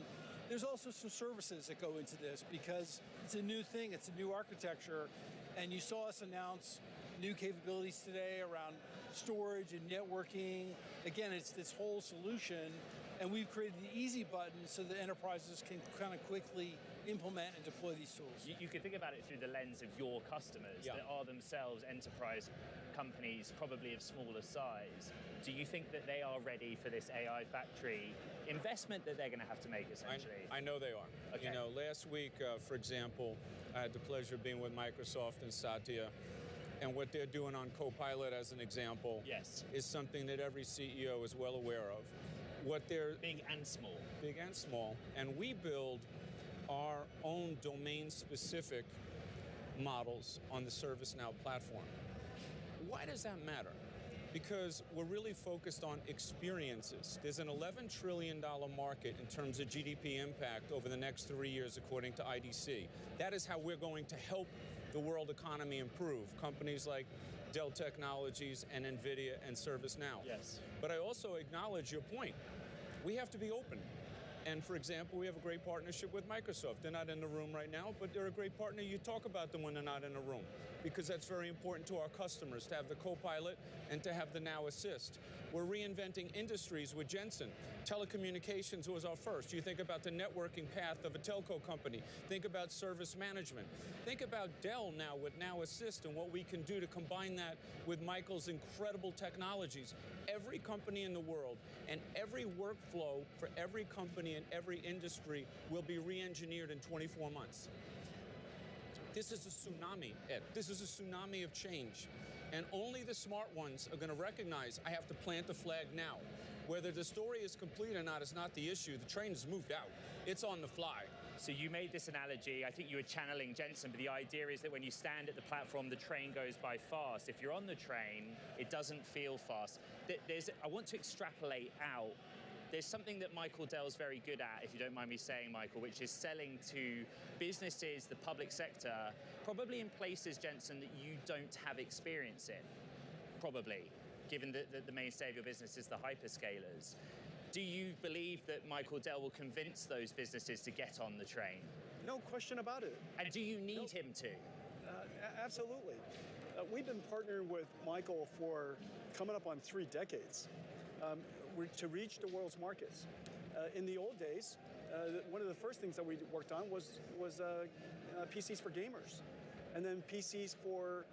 there's also some services that go into this because it's a new thing, it's a new architecture. And you saw us announce new capabilities today around storage and networking. Again, it's this whole solution. And we've created the easy button so that enterprises can kind of quickly implement and deploy these tools. You could think about it through the lens of your customers that are themselves enterprise companies, probably of smaller size. Do you think that they are ready for this AI factory investment that they're going to have to make, essentially? I know they are. Okay. Last week, for example, I had the pleasure of being with Microsoft and Satya, and what they're doing on Copilot, as an example, yes, is something that every CEO is well aware of. What they're big and small. Big and small. And we build our own domain-specific models on the ServiceNow platform. Why does that matter? Because we're really focused on experiences. There's an $11 trillion market in terms of GDP impact over the next 3 years, according to IDC. That is how we're going to help the world economy improve. Companies like Dell Technologies and NVIDIA and ServiceNow. Yes. But I also acknowledge your point. We have to be open. And for example, we have a great partnership with Microsoft. They're not in the room right now, but they're a great partner. You talk about them when they're not in the room, because that's very important to our customers, to have the Copilot and to have the Now Assist. We're reinventing industries with Jensen. Telecommunications was our first. You think about the networking path of a telco company. Think about service management. Think about Dell now with Now Assist and what we can do to combine that with Michael's incredible technologies. Every company in the world and every workflow for every company in every industry will be re-engineered in 24 months. This is a tsunami, Ed. This is a tsunami of change. And only the smart ones are going to recognize I have to plant the flag now. Whether the story is complete or not is not the issue. The train has moved out. It's on the fly. So you made this analogy, I think you were channeling Jensen, but the idea is that when you stand at the platform, the train goes by fast. If you're on the train, it doesn't feel fast. I want to extrapolate out. There's something that Michael Dell's very good at, if you don't mind me saying, Michael, which is selling to businesses, the public sector, probably in places, Jensen, that you don't have experience in, probably, given that the mainstay of your business is the hyperscalers. Do you believe that Michael Dell will convince those businesses to get on the train? No question about it. And do you need him to? Absolutely. We've been partnering with Michael for coming up on 3 decades to reach the world's markets. In the old days, one of the first things that we worked on was PCs for gamers, and then PCs for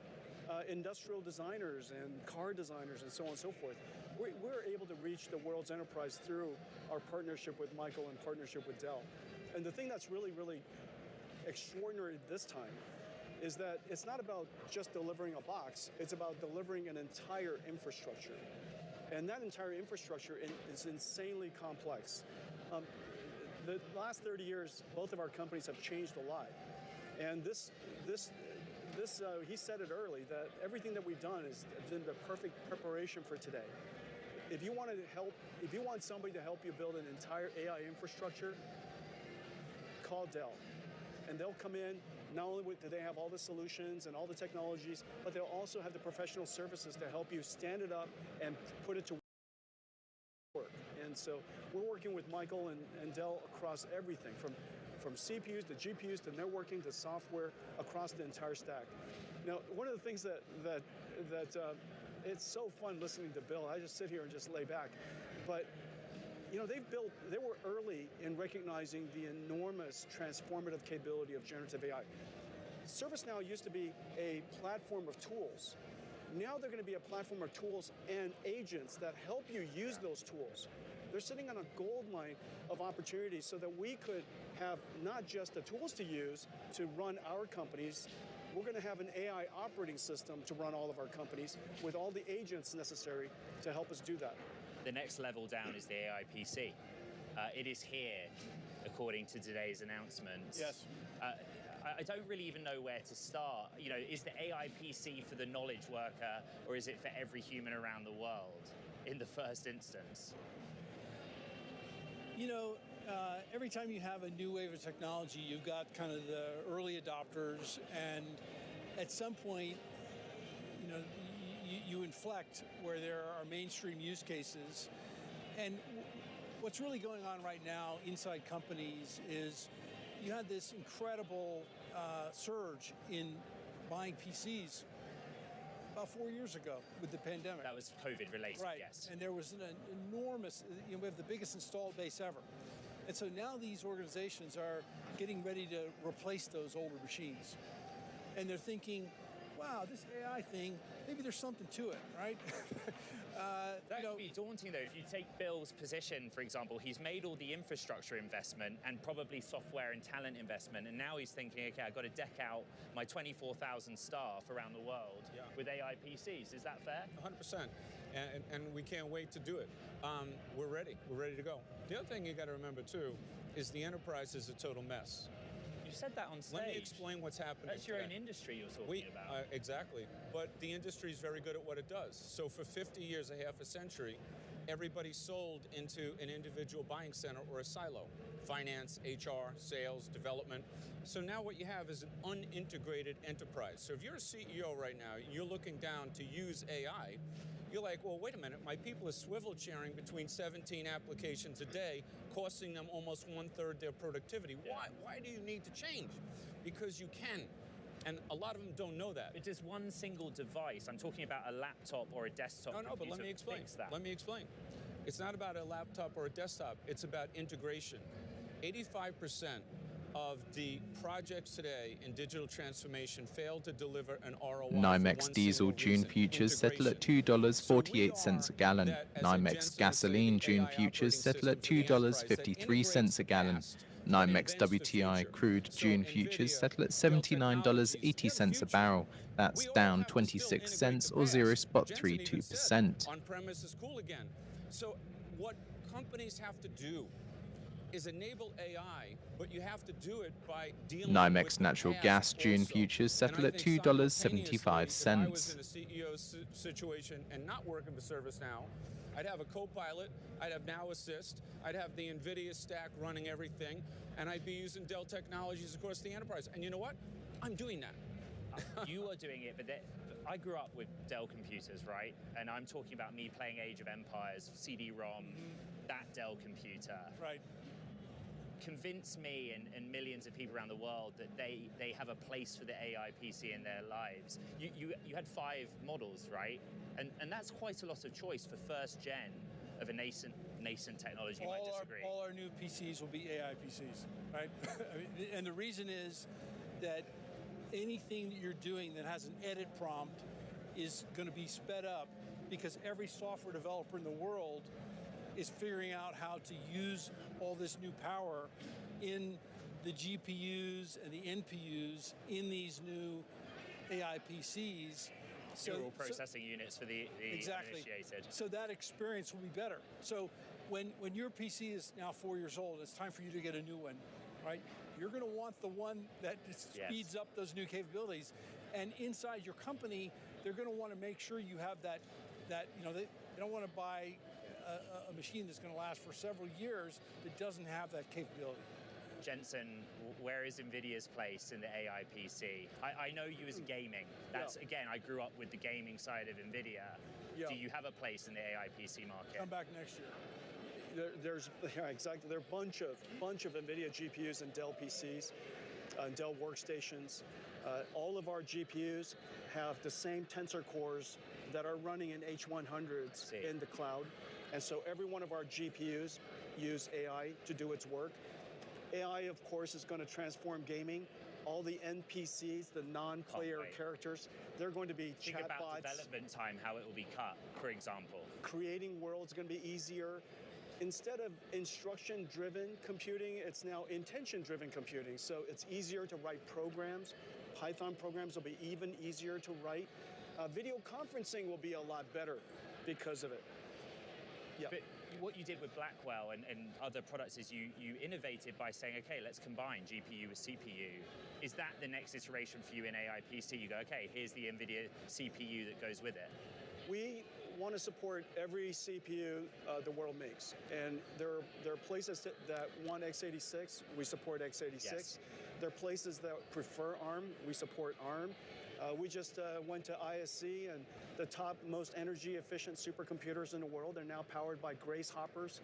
industrial designers and car designers and so on and so forth. We're able to reach the world's enterprise through our partnership with Michael and partnership with Dell. And the thing that's really, really extraordinary this time is that it's not about just delivering a box, it's about delivering an entire infrastructure. And that entire infrastructure is insanely complex. The last 30 years, both of our companies have changed a lot. And he said it early, that everything that we've done is in the perfect preparation for today. If you want somebody to help you build an entire AI infrastructure, call Dell. And they'll come in, not only do they have all the solutions and all the technologies, but they'll also have the professional services to help you stand it up and put it to work. And so we're working with Michael and Dell across everything, from CPUs to GPUs to networking to software, across the entire stack. Now, one of the things that it's so fun listening to Bill. I just sit here and just lay back. But, you know, they were early in recognizing the enormous transformative capability of generative AI. ServiceNow used to be a platform of tools. Now they're going to be a platform of tools and agents that help you use those tools. They're sitting on a goldmine of opportunities so that we could have not just the tools to use to run our companies. We're going to have an AI operating system to run all of our companies with all the agents necessary to help us do that. The next level down is the AI PC. It is here, according to today's announcement. Yes. I don't really even know where to start. You know, is the AI PC for the knowledge worker, or is it for every human around the world in the first instance? You know, every time you have a new wave of technology, you've got kind of the early adopters, and at some point, you know, you inflect where there are mainstream use cases. And what's really going on right now inside companies is you had this incredible surge in buying PCs about 4 years ago with the pandemic. That was COVID related, right. Yes. And there was an enormous, you know, we have the biggest installed base ever. And so now these organizations are getting ready to replace those older machines. And they're thinking, wow, this AI thing, maybe there's something to it, right? That could be daunting, though. If you take Bill's position, for example, he's made all the infrastructure investment and probably software and talent investment, and now he's thinking, okay, I've got to deck out my 24,000 staff around the world with AI PCs. Is that fair? 100%. And we can't wait to do it. We're ready. We're ready to go. The other thing you got to remember, too, is the enterprise is a total mess. You said that on stage. Let me explain what's happening. That's your own industry you're talking about. Exactly. But the industry is very good at what it does. So for 50 years, a half a century, everybody sold into an individual buying center or a silo. Finance, HR, sales, development. So now what you have is an unintegrated enterprise. So if you're a CEO right now, you're looking down to use AI, you're like, well, wait a minute, my people are swivel chairing between 17 applications a day, costing them almost 1/3 their productivity. Why do you need to change? Because you can. And a lot of them don't know that. It is one single device. I'm talking about a laptop or a desktop computer. But let me explain. Let me explain. It's not about a laptop or a desktop. It's about integration. 85% of the projects today in digital transformation fail to deliver an ROI. NYMEX diesel June futures settle at $2.48 a gallon. NYMEX gasoline June futures settle at $2.53 a gallon. NYMEX WTI crude June futures settle at $79.80 a barrel. That's down 26 cents or 0.32%. On-premise is cool again. So what companies have to do is enable AI, but you have to do it by dealing NYMEX with natural the gas past June also. futures settle at And I think $2.75. simultaneously, if I was in a CEO situation and not working for ServiceNow, I'd have a co-pilot, I'd have Now Assist, I'd have the NVIDIA stack running everything, and I'd be using Dell technologies across the enterprise. And you know what? I'm doing that. You are doing it, but I grew up with Dell computers, right? And I'm talking about me playing Age of Empires, CD-ROM, that Dell computer. Right. Convince me and millions of people around the world that they have a place for the AI PC in their lives. You had 5 models, right? And that's quite a lot of choice for first gen of a nascent technology. You might disagree. All our new PCs will be AI PCs, right? And the reason is that anything that you're doing that has an edit prompt is going to be sped up because every software developer in the world is figuring out how to use all this new power in the GPUs and the NPUs in these new AI PCs. Neural processing units for the exactly. initiated. So that experience will be better. So when your PC is now 4 years old, it's time for you to get a new one, right? You're going to want the one that speeds up those new capabilities. And inside your company, they're going to want to make sure you have that they don't want to buy a machine that's going to last for several years that doesn't have that capability. Jensen, where is NVIDIA's place in the AI PC? I know you as gaming. That's again, I grew up with the gaming side of NVIDIA. Do you have a place in the AI PC market? Come back next year. There's exactly. There are a bunch of NVIDIA GPUs and Dell PCs, and Dell workstations. All of our GPUs have the same tensor cores that are running in H100s in the cloud. And so every one of our GPUs use AI to do its work. AI, of course, is going to transform gaming. All the NPCs, the non-player characters, they're going to be chatbots. Think about development time, how it will be cut, for example. Creating worlds is going to be easier. Instead of instruction-driven computing, it's now intention-driven computing. So it's easier to write programs. Python programs will be even easier to write. Video conferencing will be a lot better because of it. But what you did with Blackwell and other products is you innovated by saying, okay, let's combine GPU with CPU. Is that the next iteration for you in AI PC? You go, okay, here's the NVIDIA CPU that goes with it. We want to support every CPU the world makes. And there are places that want x86, we support x86. Yes. There are places that prefer ARM, we support ARM. We just went to ISC, and the top most energy efficient supercomputers in the world are now powered by Grace hoppers.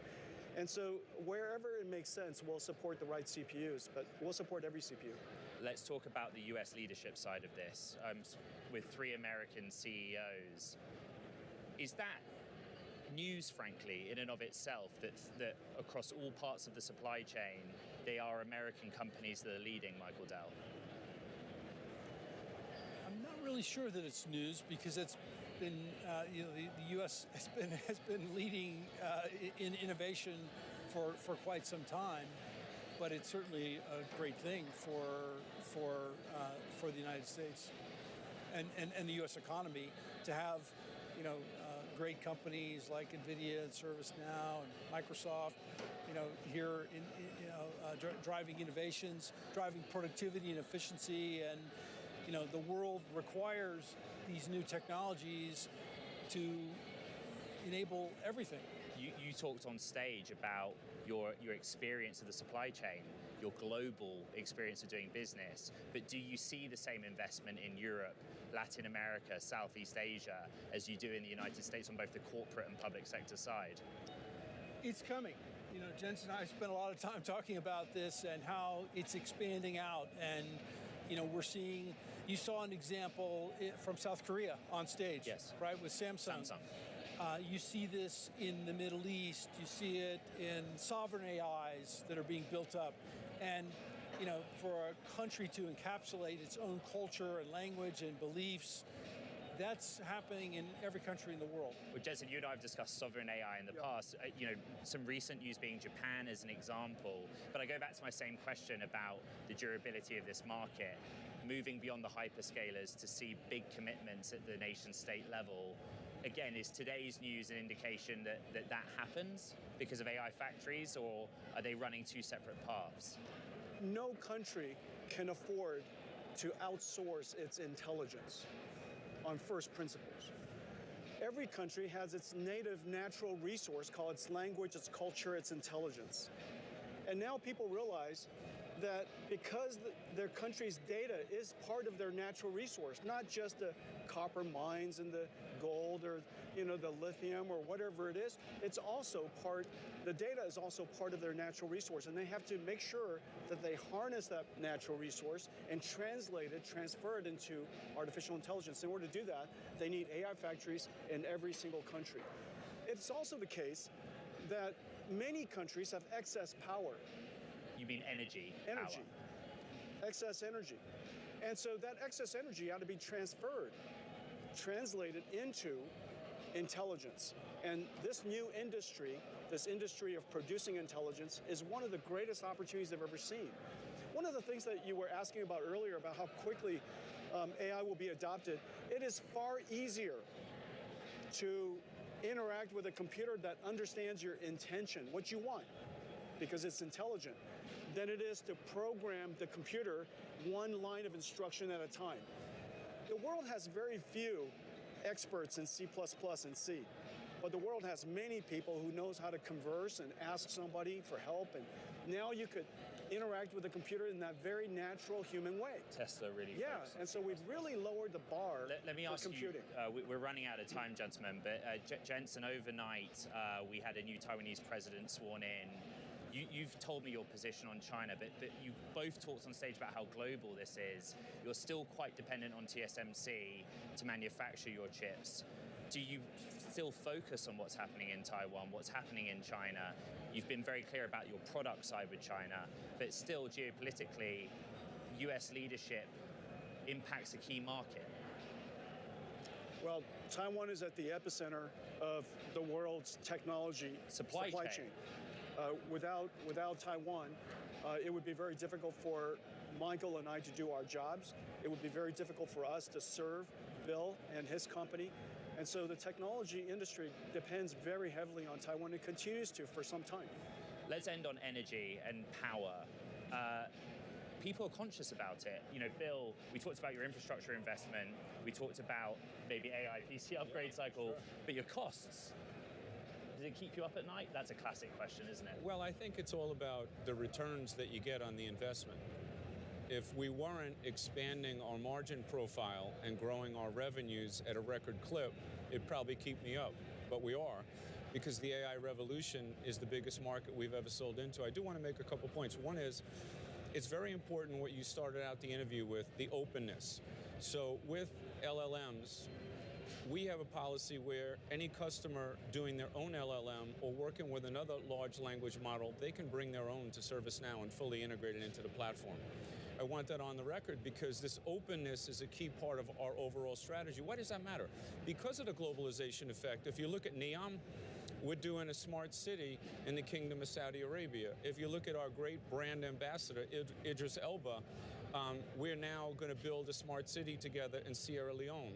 And so wherever it makes sense, we'll support the right CPUs, but we'll support every CPU. Let's talk about the US leadership side of this. With 3 American CEOs, is that news, frankly, in and of itself, that across all parts of the supply chain, they are American companies that are leading, Michael Dell? I'm not really really sure that it's news because it's been, the U.S. has been leading in innovation for quite some time, but it's certainly a great thing for the United States and the U.S. economy to have, great companies like NVIDIA and ServiceNow and Microsoft, here driving innovations, driving productivity and efficiency, and the world requires these new technologies to enable everything. You talked on stage about your experience of the supply chain, your global experience of doing business, but do you see the same investment in Europe, Latin America, Southeast Asia, as you do in the United States on both the corporate and public sector side? It's coming. Jensen and I spent a lot of time talking about this and how it's expanding out, and we're seeing, you saw an example from South Korea on stage, yes, right, with Samsung. You see this in the Middle East, you see it in sovereign AIs that are being built up. And, for a country to encapsulate its own culture and language and beliefs, that's happening in every country in the world. Well, Jensen, you and I have discussed sovereign AI in the past. Some recent news being Japan as an example. But I go back to my same question about the durability of this market. Moving beyond the hyperscalers to see big commitments at the nation-state level. Again, is today's news an indication that happens because of AI factories, or are they running two separate paths? No country can afford to outsource its intelligence on first principles. Every country has its native natural resource called its language, its culture, its intelligence. And now people realize that because their country's data is part of their natural resource, not just the copper mines and the gold or the lithium or whatever it is, it's also the data is also part of their natural resource, and they have to make sure that they harness that natural resource and transfer it into artificial intelligence. In order to do that, they need AI factories in every single country. It's also the case that many countries have excess power. You mean energy? Energy. Power. Excess energy. And so that excess energy ought to be translated into intelligence. And this new industry, this industry of producing intelligence, is one of the greatest opportunities I've ever seen. One of the things that you were asking about earlier about how quickly AI will be adopted, it is far easier to interact with a computer that understands your intention, what you want, because it's intelligent, than it is to program the computer one line of instruction at a time. The world has very few experts in C++ and C, but the world has many people who knows how to converse and ask somebody for help, and now you could interact with the computer in that very natural human way. Tesla really Yeah, and so we've really lowered the bar Let me for ask computing. We're running out of time, gentlemen, but Jensen, overnight we had a new Taiwanese president sworn in. You've told me your position on China, but you both talked on stage about how global this is. You're still quite dependent on TSMC to manufacture your chips. Do you still focus on what's happening in Taiwan, what's happening in China? You've been very clear about your product side with China, but still geopolitically, US leadership impacts a key market. Well, Taiwan is at the epicenter of the world's technology supply chain. Without Taiwan, it would be very difficult for Michael and I to do our jobs. It would be very difficult for us to serve Bill and his company. And so the technology industry depends very heavily on Taiwan and continues to for some time. Let's end on energy and power. People are conscious about it. Bill, we talked about your infrastructure investment. We talked about maybe AI PC upgrade cycle, but your costs. Does it keep you up at night? That's a classic question, isn't it? Well, I think it's all about the returns that you get on the investment. If we weren't expanding our margin profile and growing our revenues at a record clip, it'd probably keep me up. But we are, because the AI revolution is the biggest market we've ever sold into. I do want to make a couple points. One is, it's very important what you started out the interview with, the openness. So with LLMs, we have a policy where any customer doing their own LLM or working with another large language model, they can bring their own to ServiceNow and fully integrate it into the platform. I want that on the record because this openness is a key part of our overall strategy. Why does that matter? Because of the globalization effect. If you look at NEOM, we're doing a smart city in the Kingdom of Saudi Arabia. If you look at our great brand ambassador, Idris Elba, we're now going to build a smart city together in Sierra Leone.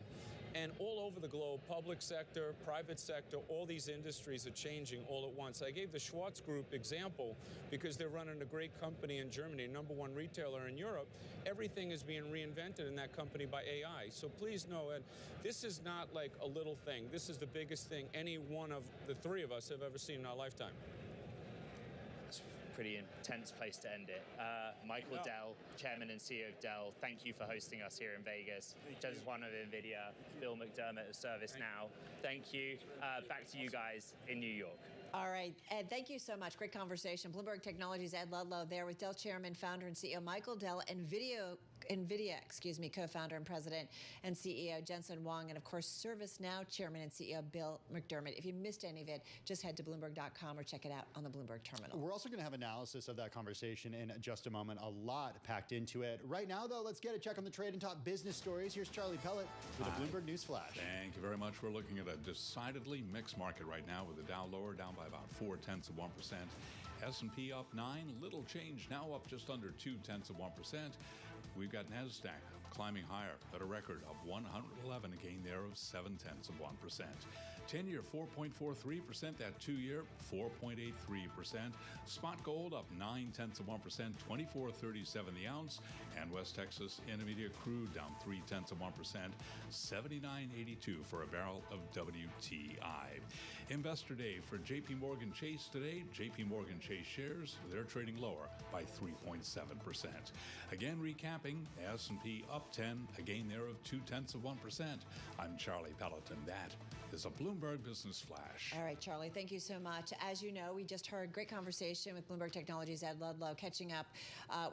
And all over the globe, public sector, private sector, all these industries are changing all at once. I gave the Schwartz Group example because they're running a great company in Germany, #1 retailer in Europe. Everything is being reinvented in that company by AI. So please know, Ed, this is not like a little thing. This is the biggest thing any one of the three of us have ever seen in our lifetime. Pretty intense place to end it. Michael Dell, Chairman and CEO of Dell, thank you for hosting us here in Vegas. Jensen Huang of NVIDIA, Bill McDermott of ServiceNow. Thank you. Back to you guys in New York. All right, Ed, thank you so much. Great conversation. Bloomberg Technologies' Ed Ludlow there with Dell Chairman, Founder, and CEO Michael Dell, and NVIDIA, co-founder and president and CEO Jensen Huang, and of course ServiceNow Chairman and CEO Bill McDermott. If you missed any of it, just head to Bloomberg.com or check it out on the Bloomberg terminal. We're also going to have analysis of that conversation in just a moment. A lot packed into it. Right now, though, let's get a check on the trade and top business stories. Here's Charlie Pellet with a Bloomberg News Flash. Thank you very much. We're looking at a decidedly mixed market right now with the Dow lower, down by about 0.4%. S&P up 9, little change, now up just under 0.2%. We've got NASDAQ climbing higher at a record of 111, a gain there of 0.7%. 10-year 4.43%, that 2-year 4.83%. Spot gold up 0.9%, 24.37 the ounce, and West Texas Intermediate crude down 0.3%, 79.82 for a barrel of WTI. Investor Day for J.P. Morgan Chase today. J.P. Morgan Chase shares, they're trading lower by 3.7%. Again, recapping, S&P up 10, a gain there of 0.2%. I'm Charlie Pelleton. That is a Bloomberg Business Flash. All right, Charlie, thank you so much. As you know, we just heard great conversation with Bloomberg Technologies' Ed Ludlow, catching up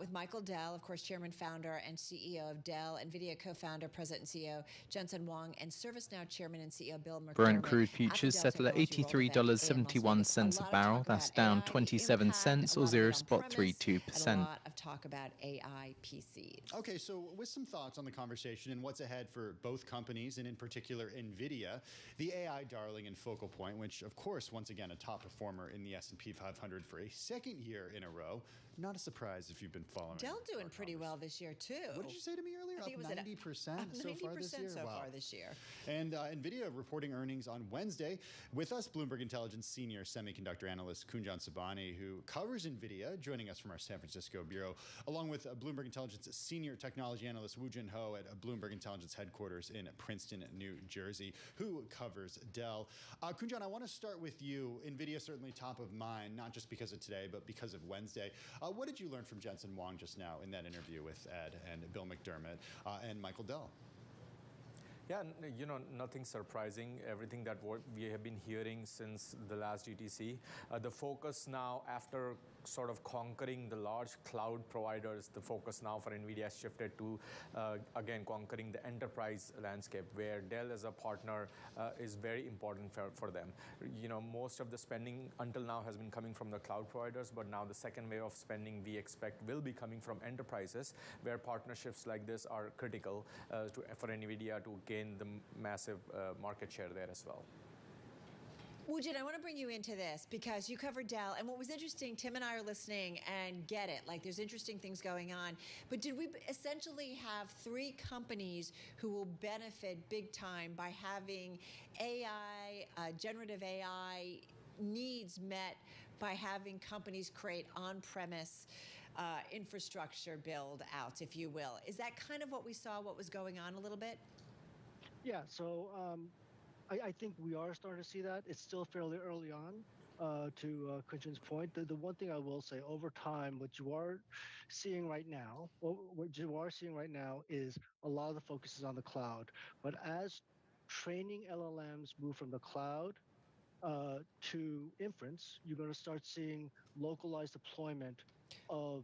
with Michael Dell, of course, Chairman, Founder, and CEO of Dell, NVIDIA co-founder, President, and CEO Jensen Huang, and ServiceNow Chairman and CEO Bill McDermott. Brent crude futures settle at $83.71 a barrel. That's down 27 cents or 0.32%. A lot of talk about AI PCs. Okay, so with some thoughts on the conversation and what's ahead for both companies, and in particular NVIDIA, the AI darling and focal point, which of course, once again, a top performer in the S&P 500 for a second year in a row. Not a surprise if you've been following. Dell doing pretty well this year too. What did you say to me earlier? I think up 90% so far this year. So far this year. And NVIDIA reporting earnings on Wednesday. With us, Bloomberg Intelligence senior semiconductor analyst Kunjan Sabani, who covers NVIDIA, joining us from our San Francisco bureau, along with Bloomberg Intelligence senior technology analyst Woo Jin Ho at Bloomberg Intelligence headquarters in Princeton, New Jersey, who covers Dell. Kunjan, I want to start with you. NVIDIA certainly top of mind, not just because of today, but because of Wednesday. What did you learn from Jensen Huang just now in that interview with Ed and Bill McDermott and Michael Dell? Yeah, nothing surprising. Everything that we have been hearing since the last GTC. The focus now, after sort of conquering the large cloud providers, the focus now for NVIDIA has shifted to, again, conquering the enterprise landscape, where Dell as a partner is very important for them. Most of the spending until now has been coming from the cloud providers, but now the second wave of spending we expect will be coming from enterprises, where partnerships like this are critical for NVIDIA to gain the massive market share there as well. Woojin, I want to bring you into this because you covered Dell, and what was interesting, Tim and I are listening and get it, like there's interesting things going on, but did we essentially have three companies who will benefit big time by having AI, generative AI needs met by having companies create on-premise infrastructure build outs, if you will? Is that kind of what we saw, what was going on a little bit? Yeah, so I think we are starting to see that. It's still fairly early on, to Kunjan's point. The one thing I will say, over time, what you are seeing right now is a lot of the focus is on the cloud. But as training LLMs move from the cloud to inference, you're going to start seeing localized deployment of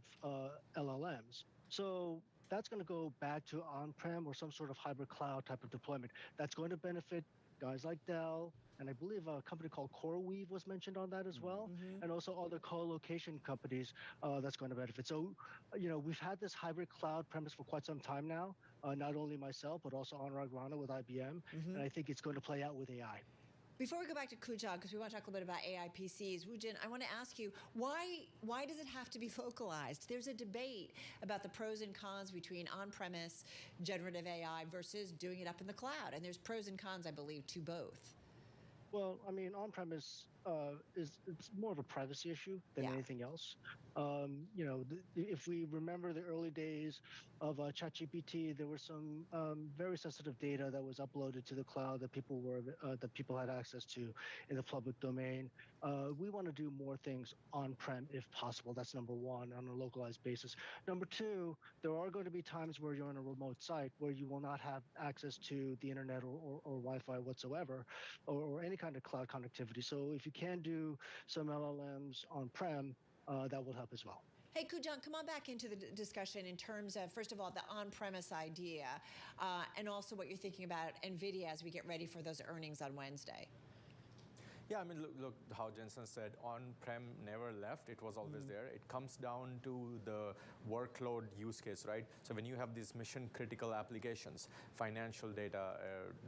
LLMs. So that's going to go back to on-prem or some sort of hybrid cloud type of deployment. That's going to benefit guys like Dell, and I believe a company called CoreWeave was mentioned on that as well, and also other co-location companies that's going to benefit. So, we've had this hybrid cloud premise for quite some time now, not only myself, but also Anurag Rana with IBM, and I think it's going to play out with AI. Before we go back to Kujan, because we want to talk a little bit about AI PCs, Woojin, I want to ask you, why does it have to be localized? There's a debate about the pros and cons between on-premise generative AI versus doing it up in the cloud, and there's pros and cons, I believe, to both. Well, I mean, on-premise it's more of a privacy issue than anything else. If we remember the early days of ChatGPT, there was some very sensitive data that was uploaded to the cloud that people had access to in the public domain. We want to do more things on-prem if possible. That's number one, on a localized basis. Number two, there are going to be times where you're on a remote site where you will not have access to the internet or Wi-Fi whatsoever, or any kind of cloud connectivity. So if you can do some LLMs on-prem, that will help as well. Hey, Kujan, come on back into the discussion in terms of, first of all, the on-premise idea, and also what you're thinking about NVIDIA as we get ready for those earnings on Wednesday. Yeah, I mean, look how Jensen said, on-prem never left. It was always there. It comes down to the workload use case, right? So when you have these mission-critical applications, financial data,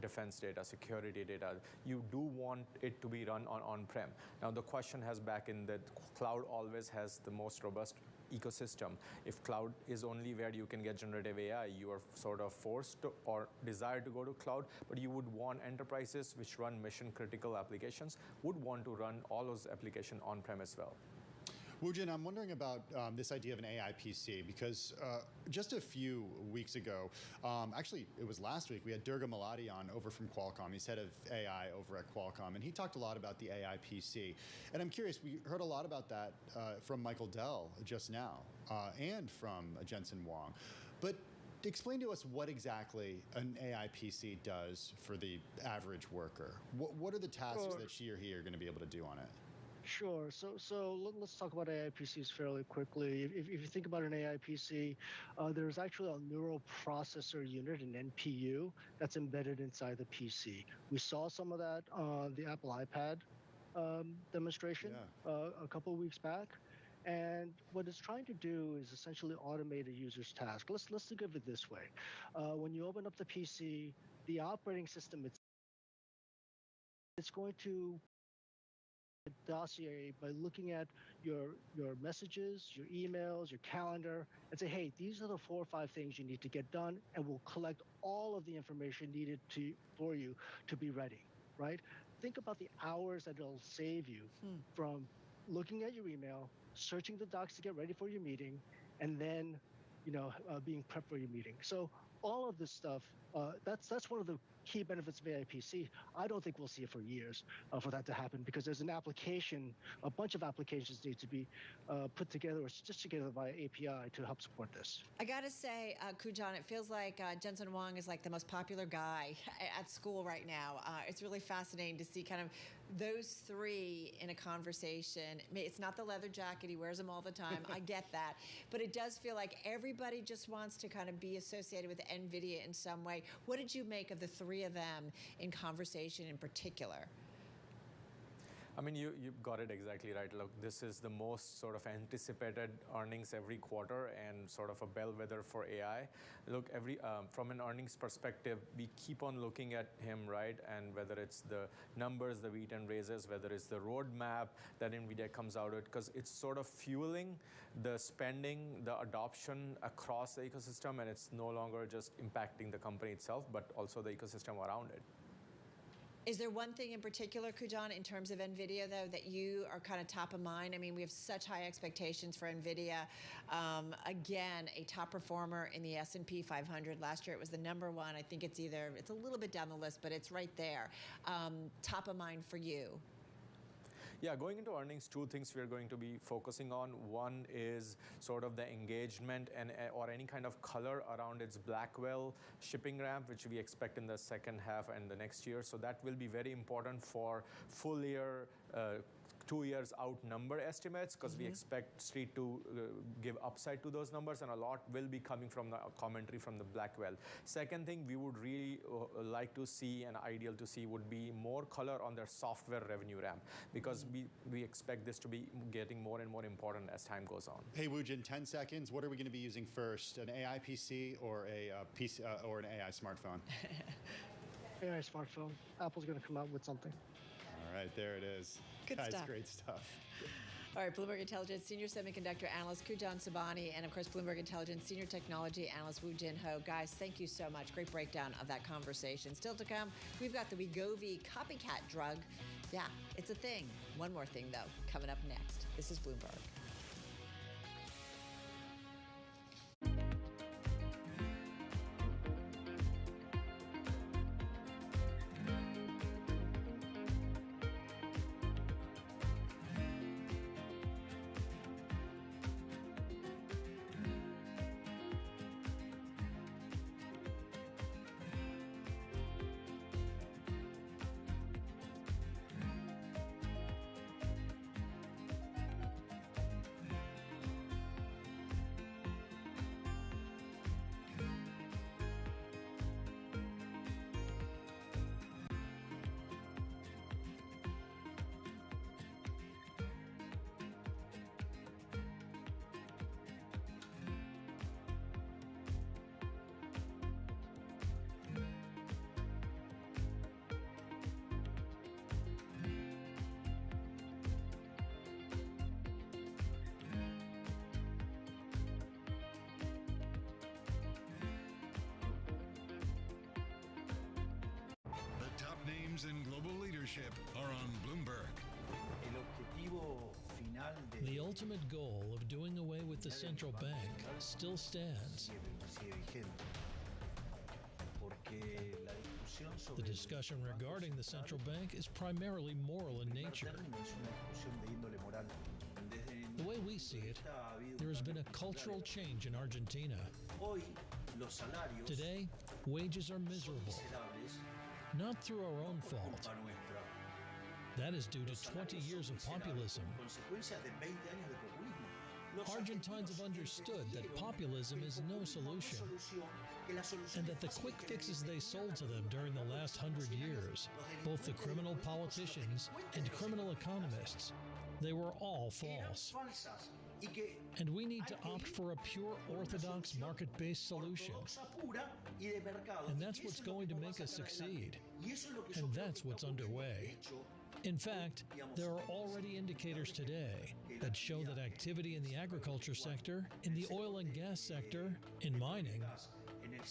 defense data, security data, you do want it to be run on-prem. Now, the question has back in that cloud always has the most robust ecosystem. If cloud is only where you can get generative AI, you are sort of forced to, or desire to go to cloud, but you would want enterprises which run mission critical applications would want to run all those applications on-prem as well. Woojin, I'm wondering about this idea of an AI PC, because just a few weeks ago, actually it was last week, we had Durga Maladi on over from Qualcomm. He's head of AI over at Qualcomm, and he talked a lot about the AI PC. And I'm curious, we heard a lot about that from Michael Dell just now, and from Jensen Huang. But explain to us what exactly an AI PC does for the average worker. What are the tasks that she or he are going to be able to do on it? Sure. So let's talk about AI PCs fairly quickly. If you think about an AI PC, there's actually a neural processor unit, an NPU, that's embedded inside the PC. We saw some of that on the Apple iPad demonstration a couple of weeks back. And what it's trying to do is essentially automate a user's task. Let's think of it this way. When you open up the PC, the operating system, it's going to dossier by looking at your messages, your emails, your calendar, and say, hey, these are the 4 or 5 things you need to get done, and we'll collect all of the information needed for you to be ready, right? Think about the hours that it'll save you from looking at your email, searching the docs to get ready for your meeting, and then being prepped for your meeting. So all of this stuff, that's one of the key benefits of AI PC. I don't think we'll see it for years for that to happen, because there's a bunch of applications need to be put together or stitched together via API to help support this. I gotta say, Kujan, it feels like Jensen Huang is like the most popular guy at school right now. It's really fascinating to see kind of those three in a conversation. It's not the leather jacket, he wears them all the time, I get that. But it does feel like everybody just wants to kind of be associated with NVIDIA in some way. What did you make of the three of them in conversation in particular? I mean, you've got it exactly right. Look, this is the most sort of anticipated earnings every quarter and sort of a bellwether for AI. Look, from an earnings perspective, we keep on looking at him, right? And whether it's the numbers, the beat and raises, whether it's the roadmap that NVIDIA comes out with, because it's sort of fueling the spending, the adoption across the ecosystem, and it's no longer just impacting the company itself, but also the ecosystem around it. Is there one thing in particular, Kujan, in terms of NVIDIA, though, that you are kind of top of mind? I mean, we have such high expectations for NVIDIA. Again, a top performer in the S&P 500. Last year, it was the #1. I think it's a little bit down the list, but it's right there. Top of mind for you. Yeah, going into earnings, 2 things we're going to be focusing on. One is sort of the engagement or any kind of color around its Blackwell shipping ramp, which we expect in the second half and the next year. So that will be very important for full year 2 years out number estimates because we expect Street to give upside to those numbers, and a lot will be coming from the commentary from the Blackwell. Second thing we would really like to see and ideal to see would be more color on their software revenue ramp, because we expect this to be getting more and more important as time goes on. Hey Woojin, 10 seconds. What are we going to be using first, an AI PC or a PC or an AI smartphone? AI smartphone. Apple's going to come out with something. All right, there it is. Good Guys, stuff. great stuff. All right, Bloomberg Intelligence Senior Semiconductor Analyst Kujan Sabani, and of course, Bloomberg Intelligence Senior Technology Analyst Woojin Ho. Guys, thank you so much. Great breakdown of that conversation. Still to come, we've got the Wegovy copycat drug. Yeah, it's a thing. One more thing, though, coming up next. This is Bloomberg. In global leadership are on Bloomberg. The ultimate goal of doing away with the central bank still stands. The discussion regarding the central bank is primarily moral in nature. The way we see it, there has been a cultural change in Argentina. Today, wages are miserable. Not through our own fault. That is due to 20 years of populism. Argentines have understood that populism is no solution, and that the quick fixes they sold to them during the last 100 years, both the criminal politicians and criminal economists, they were all false. And we need to opt for a pure orthodox market-based solution. And that's what's going to make us succeed. And that's what's underway. In fact, there are already indicators today that show that activity in the agriculture sector, in the oil and gas sector, in mining,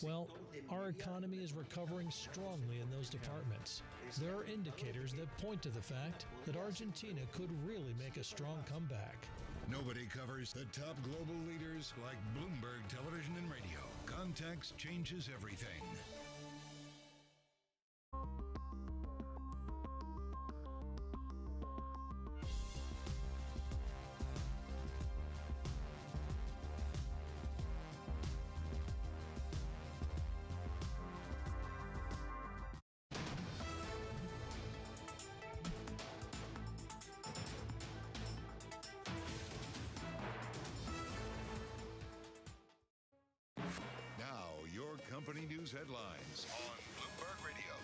well, our economy is recovering strongly in those departments. There are indicators that point to the fact that Argentina could really make a strong comeback. Nobody covers the top global leaders like Bloomberg Television and Radio. Context changes everything. Company news headlines on Bloomberg Radio.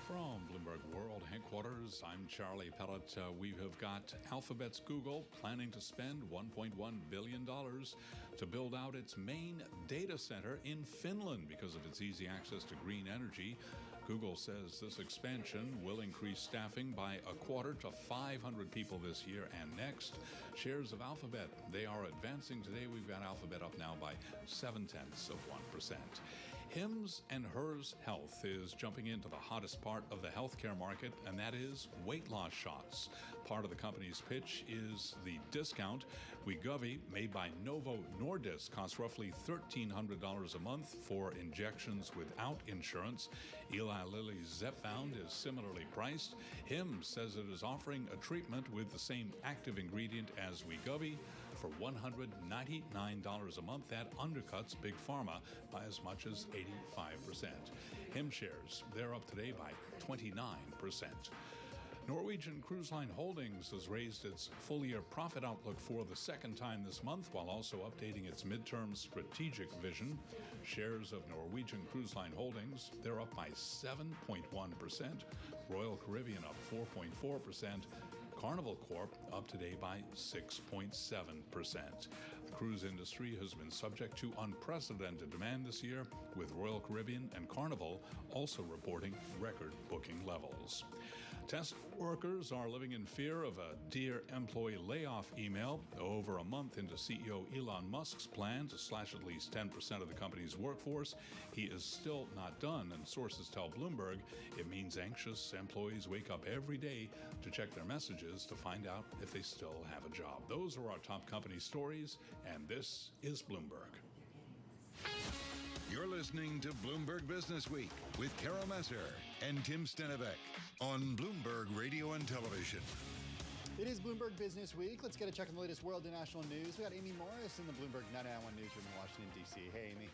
From Bloomberg World Headquarters, I'm Charlie Pellet. We have got Alphabet's Google planning to spend $1.1 billion to build out its main data center in Finland because of its easy access to green energy. Google says this expansion will increase staffing by a quarter to 500 people this year and next. Shares of Alphabet, they are advancing today. We've got Alphabet up now by 0.7%. Hims and Hers Health is jumping into the hottest part of the healthcare market, and that is weight loss shots. Part of the company's pitch is the discount. Wegovy, made by Novo Nordisk, costs roughly $1,300 a month for injections without insurance. Eli Lilly's Zepbound is similarly priced. Hims says it is offering a treatment with the same active ingredient as Wegovy for $199 a month. That undercuts Big Pharma by as much as 85%. Hims shares, they're up today by 29%. Norwegian Cruise Line Holdings has raised its full-year profit outlook for the second time this month, while also updating its midterm strategic vision. Shares of Norwegian Cruise Line Holdings, they're up by 7.1%. Royal Caribbean up 4.4%. Carnival Corp up today by 6.7%. The cruise industry has been subject to unprecedented demand this year, with Royal Caribbean and Carnival also reporting record booking levels. Test workers are living in fear of a Dear Employee layoff email over a month into CEO Elon Musk's plan to slash at least 10% of the company's workforce. He is still not done, and sources tell Bloomberg it means anxious employees wake up every day to check their messages to find out if they still have a job. Those are our top company stories, and this is Bloomberg. You're listening to Bloomberg Business Week with Carol Messer and Tim Stenevec on Bloomberg Radio and Television. It is Bloomberg Business Week. Let's get a check on the latest world and national news. We got Amy Morris in the Bloomberg 99.1 newsroom in Washington, D.C. Hey, Amy.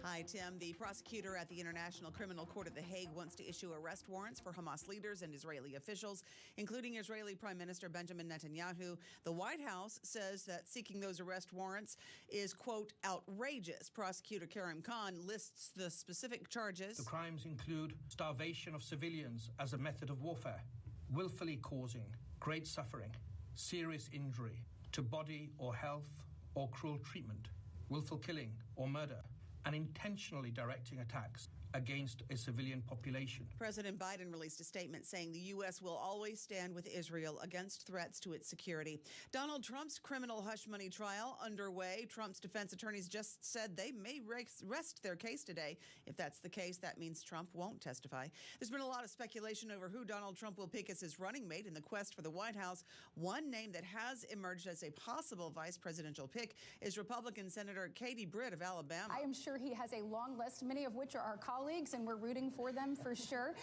Hi, Tim. The prosecutor at the International Criminal Court at The Hague wants to issue arrest warrants for Hamas leaders and Israeli officials, including Israeli Prime Minister Benjamin Netanyahu. The White House says that seeking those arrest warrants is, quote, outrageous. Prosecutor Karim Khan lists the specific charges. The crimes include starvation of civilians as a method of warfare, willfully causing great suffering, serious injury to body or health or cruel treatment, willful killing or murder, and intentionally directing attacks against a civilian population. President Biden released a statement saying the U.S. will always stand with Israel against threats to its security. Donald Trump's criminal hush money trial underway. Trump's defense attorneys just said they may rest their case today. If that's the case, that means Trump won't testify. There's been a lot of speculation over who Donald Trump will pick as his running mate in the quest for the White House. One name that has emerged as a possible vice presidential pick is Republican Senator Katie Britt of Alabama. I am sure he has a long list, many of which are our colleagues, and we're rooting for them for sure.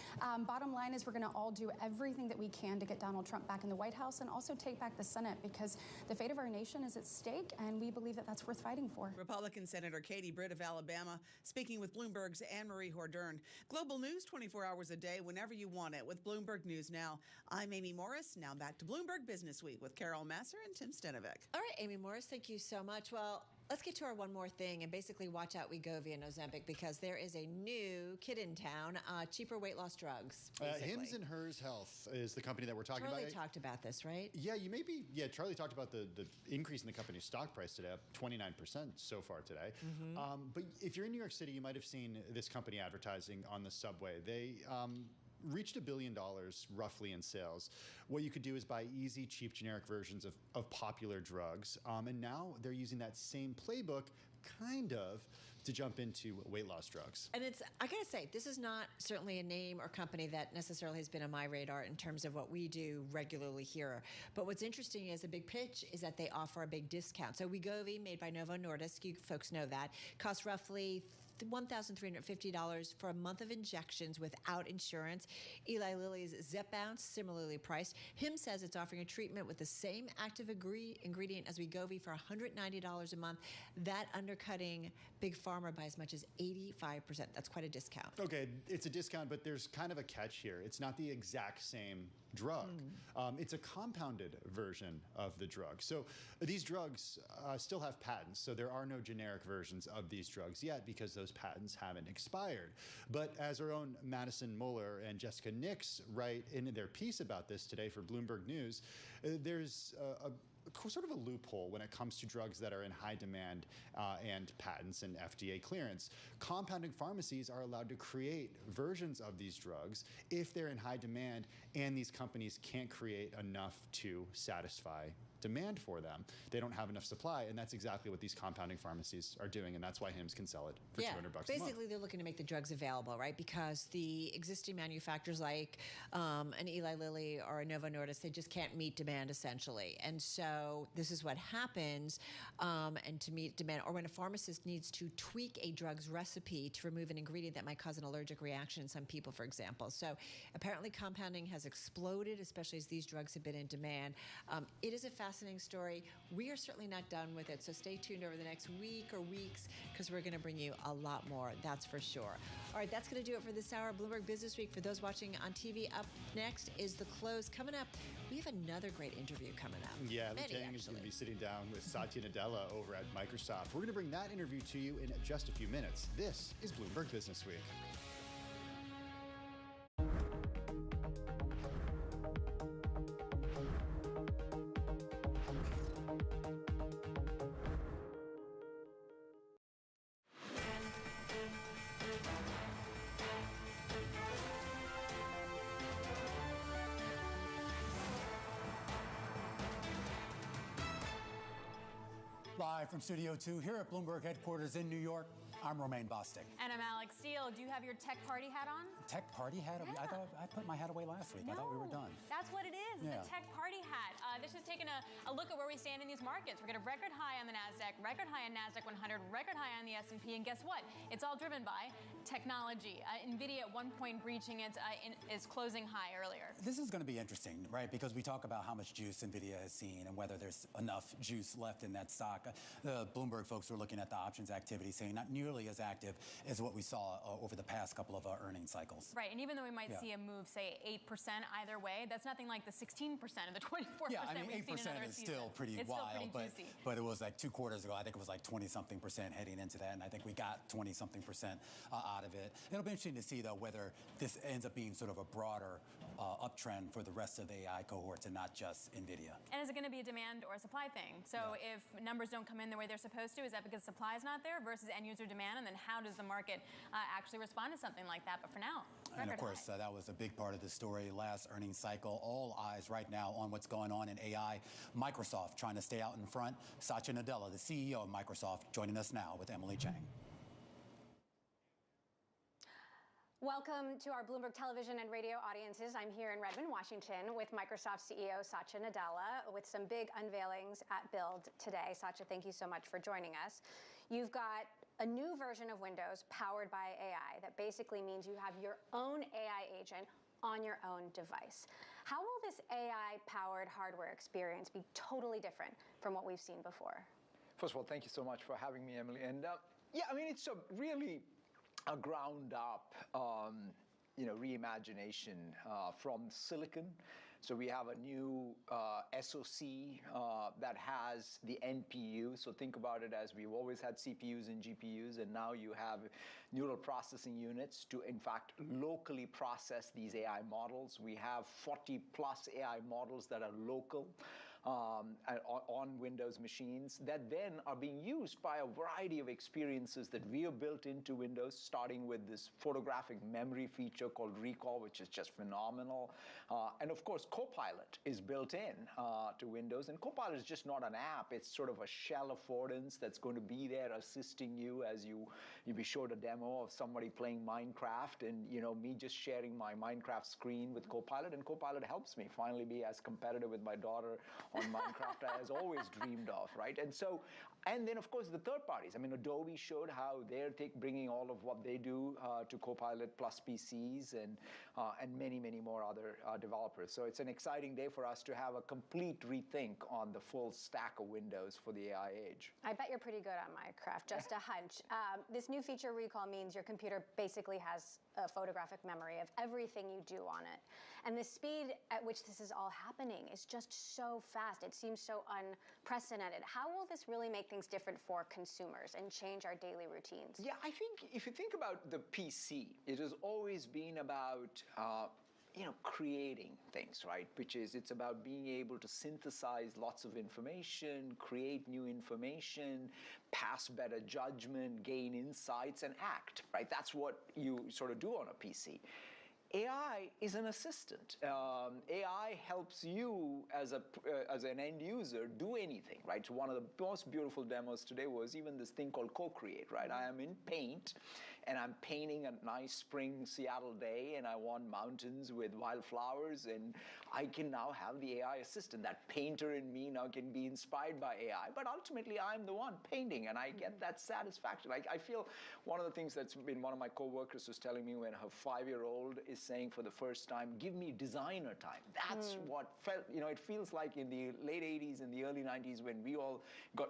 Bottom line is we're going to all do everything that we can to get Donald Trump back in the White House and also take back the Senate, because the fate of our nation is at stake, and we believe that that's worth fighting for. Republican Senator Katie Britt of Alabama speaking with Bloomberg's Anne-Marie Hordern. Global news 24 hours a day, whenever you want it, with Bloomberg News Now. I'm Amy Morris. Now back to Bloomberg Business Week with Carol Masser and Tim Stenevec. All right, Amy Morris, thank you so much. Well, let's get to our one more thing, and basically watch out Wegovy and Ozempic, because there is a new kid in town, cheaper weight loss drugs. Hims and Hers Health is the company that we're talking about. Charlie talked about this, right? Yeah, Charlie talked about the increase in the company's stock price today, up 29% so far today. But if you're in New York City, you might have seen this company advertising on the subway. They reached $1 billion roughly in sales. What you could do is buy easy, cheap, generic versions of popular drugs. And now they're using that same playbook, kind of, to jump into weight loss drugs. And I gotta say, this is not certainly a name or company that necessarily has been on my radar in terms of what we do regularly here. But what's interesting is a big pitch is that they offer a big discount. So Wegovy, made by Novo Nordisk, you folks know that, costs roughly $1,350 for a month of injections without insurance. Eli Lilly's Zepbound, similarly priced. Hims says it's offering a treatment with the same active ingredient as Wegovy for $190 a month. That undercutting Big Pharma by as much as 85%. That's quite a discount. Okay, it's a discount, but there's kind of a catch here. It's not the exact same drug. It's a compounded version of the drug. So these drugs still have patents, so there are no generic versions of these drugs yet because those patents haven't expired. But as our own Madison Mueller and Jessica Nix write in their piece about this today for Bloomberg News, there's sort of a loophole when it comes to drugs that are in high demand and patents and FDA clearance. Compounding pharmacies are allowed to create versions of these drugs if they're in high demand and these companies can't create enough to satisfy demand for them. They don't have enough supply, and that's exactly what these compounding pharmacies are doing, and that's why Hims can sell it for $200 a month. Basically, they're looking to make the drugs available, right? Because the existing manufacturers like an Eli Lilly or a Novo Nordisk, they just can't meet demand, essentially. And so this is what happens, and to meet demand, or when a pharmacist needs to tweak a drug's recipe to remove an ingredient that might cause an allergic reaction in some people, for example. So apparently compounding has exploded, especially as these drugs have been in demand. It is a fascinating story. We are certainly not done with it, so stay tuned over the next week or weeks because we're going to bring you a lot more, that's for sure. All right, that's going to do it for this hour of Bloomberg Business Week. For those watching on TV, up next is The Close. Coming up, we have another great interview coming up. Yeah, Li Tang is going to be sitting down with Satya Nadella over at Microsoft. We're going to bring that interview to you in just a few minutes. This is Bloomberg Business Week. Live from Studio 2 here at Bloomberg headquarters in New York, I'm Romaine Bostick. And I'm Alex Steele. Do you have your tech party hat on? Tech party hat? Yeah. I thought I put my hat away last week. No, I thought we were done. That's what it is. Yeah. It's a tech party hat. This is taking a look at where we stand in these markets. We're going to record high on the NASDAQ, record high on NASDAQ 100, record high on the S&P, and guess what? It's all driven by technology. NVIDIA at one point breaching its is closing high earlier. This is going to be interesting, right? Because we talk about how much juice NVIDIA has seen and whether there's enough juice left in that stock. The Bloomberg folks were looking at the options activity, saying not nearly as active as what we saw over the past couple of earnings cycles. Right, and even though we might see a move, say 8% either way, that's nothing like the 16% or the 24% Yeah, I mean, we've 8% seen in other is seasons. still pretty it's wild, still pretty juicy. but it was like 2 quarters ago. I think it was like 20-something% heading into that, and I think we got 20-something% out of it. It'll be interesting to see, though, whether this ends up being sort of a broader uptrend for the rest of the AI cohorts and not just NVIDIA. And is it going to be a demand or a supply thing? So if numbers don't come in the way they're supposed to, is that because supply is not there versus end user demand? And then how does the market actually respond to something like that? But for now, and of course, that was a big part of the story last earnings cycle. All eyes right now on what's going on in AI. Microsoft trying to stay out in front. Satya Nadella, the CEO of Microsoft, joining us now with Emily Chang. Welcome to our Bloomberg television and radio audiences. I'm here in Redmond, Washington with Microsoft CEO Satya Nadella with some big unveilings at Build today. Satya, thank you so much for joining us. You've got a new version of Windows powered by AI that basically means you have your own AI agent on your own device. How will this AI-powered hardware experience be totally different from what we've seen before? First of all, thank you so much for having me, Emily. And yeah, I mean, it's really a ground-up, reimagination from silicon. So we have a new SoC that has the NPU. So think about it as we've always had CPUs and GPUs, and now you have neural processing units to, in fact, locally process these AI models. We have 40+ AI models that are local on Windows machines that then are being used by a variety of experiences that we have built into Windows, starting with this photographic memory feature called Recall, which is just phenomenal. And of course, Copilot is built in to Windows. And Copilot is just not an app. It's sort of a shell affordance that's going to be there assisting you as you be showed a demo of somebody playing Minecraft and, me just sharing my Minecraft screen with Copilot. And Copilot helps me finally be as competitive with my daughter on Minecraft as always dreamed of, right? And then of course the third parties. I mean, Adobe showed how they're bringing all of what they do to Copilot plus PCs and many, many more other developers. So it's an exciting day for us to have a complete rethink on the full stack of Windows for the AI age. I bet you're pretty good on Minecraft, just a hunch. This new feature, Recall, means your computer basically has a photographic memory of everything you do on it. And the speed at which this is all happening is just so fast. It seems so unprecedented. How will this really make things different for consumers and change our daily routines? Yeah, I think if you think about the PC, it has always been about creating things, right? Which is, it's about being able to synthesize lots of information, create new information, pass better judgment, gain insights, and act, right? That's what you sort of do on a PC. AI is an assistant. AI helps you as an end user do anything, right? So one of the most beautiful demos today was even this thing called Co-Create, right? I am in Paint. and I'm painting a nice spring Seattle day, and I want mountains with wildflowers, and I can now have the AI assistant. That painter in me now can be inspired by AI, but ultimately I'm the one painting, and I get that satisfaction. I feel one of the things that's been one of my coworkers was telling me when her 5-year-old is saying for the first time, give me designer time. That's what felt, it feels like in the late 80s and the early 90s when we all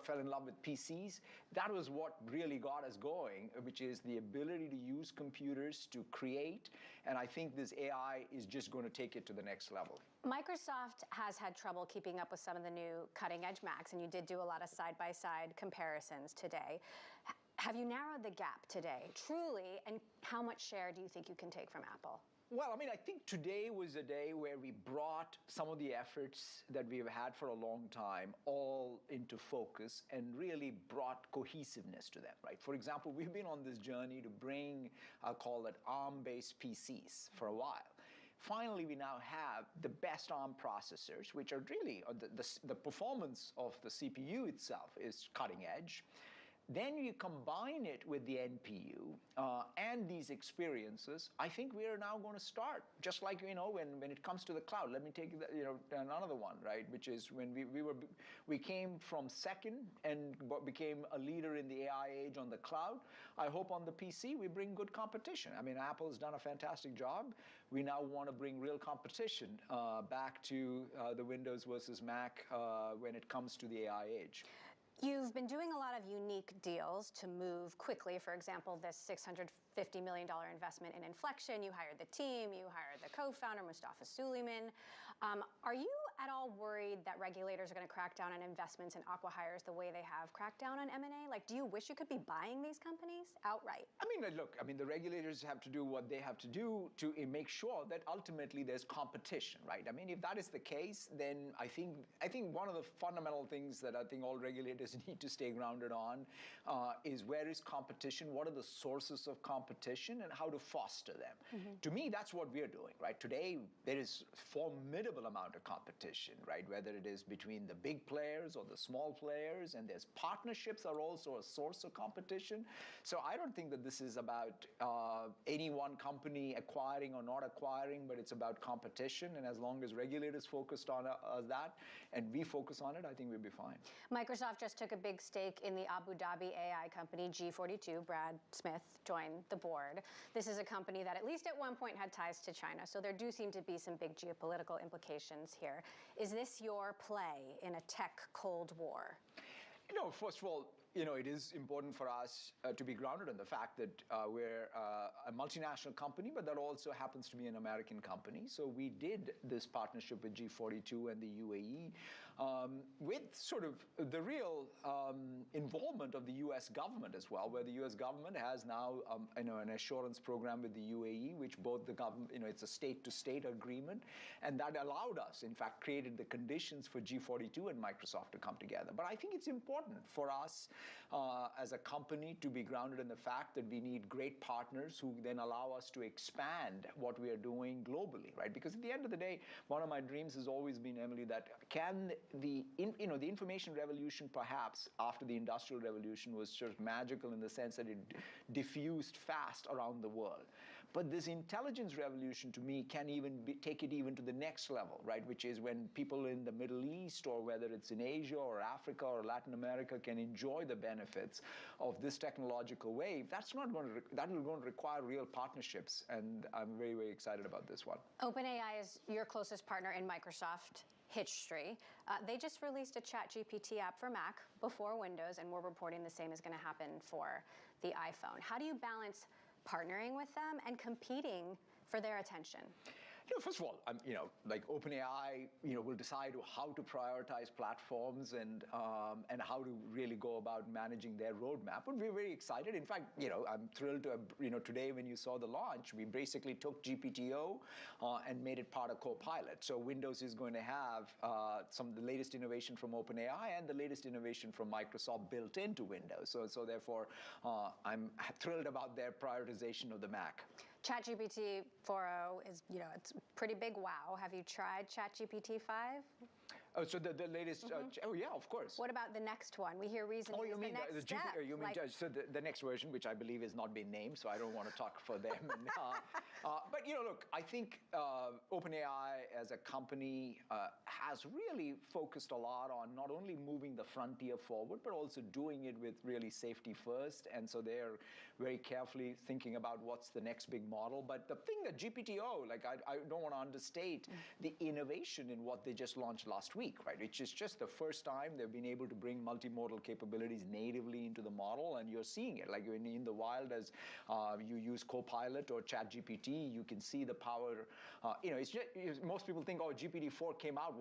fell in love with PCs. That was what really got us going, which is the ability to use computers to create. And I think this AI is just going to take it to the next level. Microsoft has had trouble keeping up with some of the new cutting-edge Macs, and you did do a lot of side-by-side comparisons today. Have you narrowed the gap today, truly, and how much share do you think you can take from Apple? Well, I mean, I think today was a day where we brought some of the efforts that we've had for a long time all into focus and really brought cohesiveness to them, right? For example, we've been on this journey to bring, I'll call it ARM-based PCs for a while. Finally, we now have the best ARM processors, which are really, the performance of the CPU itself is cutting edge. Then you combine it with the NPU and these experiences. I think we are now going to start, just like when it comes to the cloud. Let me take another one, right? Which is when we came from second and became a leader in the AI age on the cloud. I hope on the PC we bring good competition. I mean, Apple's done a fantastic job. We now want to bring real competition back to the Windows versus Mac when it comes to the AI age. You've been doing a lot of unique deals to move quickly. For example, this $650 million investment in Inflection. You hired the team, you hired the co-founder, Mustafa Suleyman. Are you at all worried that regulators are going to crack down on investments in acqui-hires the way they have cracked down on M&A? Like, do you wish you could be buying these companies outright? I mean, look, the regulators have to do what they have to do to make sure that ultimately there's competition, right? I mean, if that is the case, then I think one of the fundamental things that I think all regulators need to stay grounded on is where is competition, what are the sources of competition, and how to foster them. To me, that's what we're doing, right? Today, there is formidable amount of competition, right? Whether it is between the big players or the small players, and there's partnerships are also a source of competition. So I don't think that this is about any one company acquiring or not acquiring, but it's about competition. And as long as regulators focused on that and we focus on it, I think we'll be fine. Microsoft just took a big stake in the Abu Dhabi AI company G42. Brad Smith joined the board. This is a company that at least at one point had ties to China, so there do seem to be some big geopolitical implications here. Is this your play in a tech Cold War? First of all, it is important for us to be grounded in the fact that we're a multinational company, but that also happens to be an American company. So we did this partnership with G42 and the UAE with sort of the real involvement of the U.S. government as well, where the U.S. government has now an assurance program with the UAE, which both the government, it's a state-to-state agreement, and that allowed us, in fact, created the conditions for G42 and Microsoft to come together. But I think it's important for us as a company to be grounded in the fact that we need great partners who then allow us to expand what we are doing globally, right? Because at the end of the day, one of my dreams has always been, Emily, that can the information revolution, perhaps after the Industrial Revolution, was just magical in the sense that it diffused fast around the world. But this intelligence revolution, to me, can even take it even to the next level, right? Which is when people in the Middle East, or whether it's in Asia or Africa or Latin America, can enjoy the benefits of this technological wave. That will going to require real partnerships, and I'm very, very excited about this one. OpenAI is your closest partner in Microsoft history. They just released a ChatGPT app for Mac before Windows, and we're reporting the same is going to happen for the iPhone. How do you balance partnering with them and competing for their attention? First of all, like OpenAI, will decide how to prioritize platforms and how to really go about managing their roadmap. But we're very excited. In fact, I'm thrilled to, today when you saw the launch, we basically took GPT-O and made it part of Copilot. So Windows is going to have some of the latest innovation from OpenAI and the latest innovation from Microsoft built into Windows. So therefore, I'm thrilled about their prioritization of the Mac. ChatGPT 4.0 is, it's a pretty big wow. Have you tried ChatGPT 5? Oh, so the latest, oh yeah, of course. What about the next one? We hear reasoning is the next step. You mean so the next version, which I believe has not been named, so I don't want to talk for them. But look, I think OpenAI as a company has really focused a lot on not only moving the frontier forward, but also doing it with really safety first. And so they're very carefully thinking about what's the next big model. But the thing that GPT-O, like I don't want to understate the innovation in what they just launched last week, right? Which is just the first time they've been able to bring multimodal capabilities natively into the model, and you're seeing it. Like in the wild, as you use Copilot or ChatGPT, you can see the power. It's just, most people think, oh, GPT-4 came out,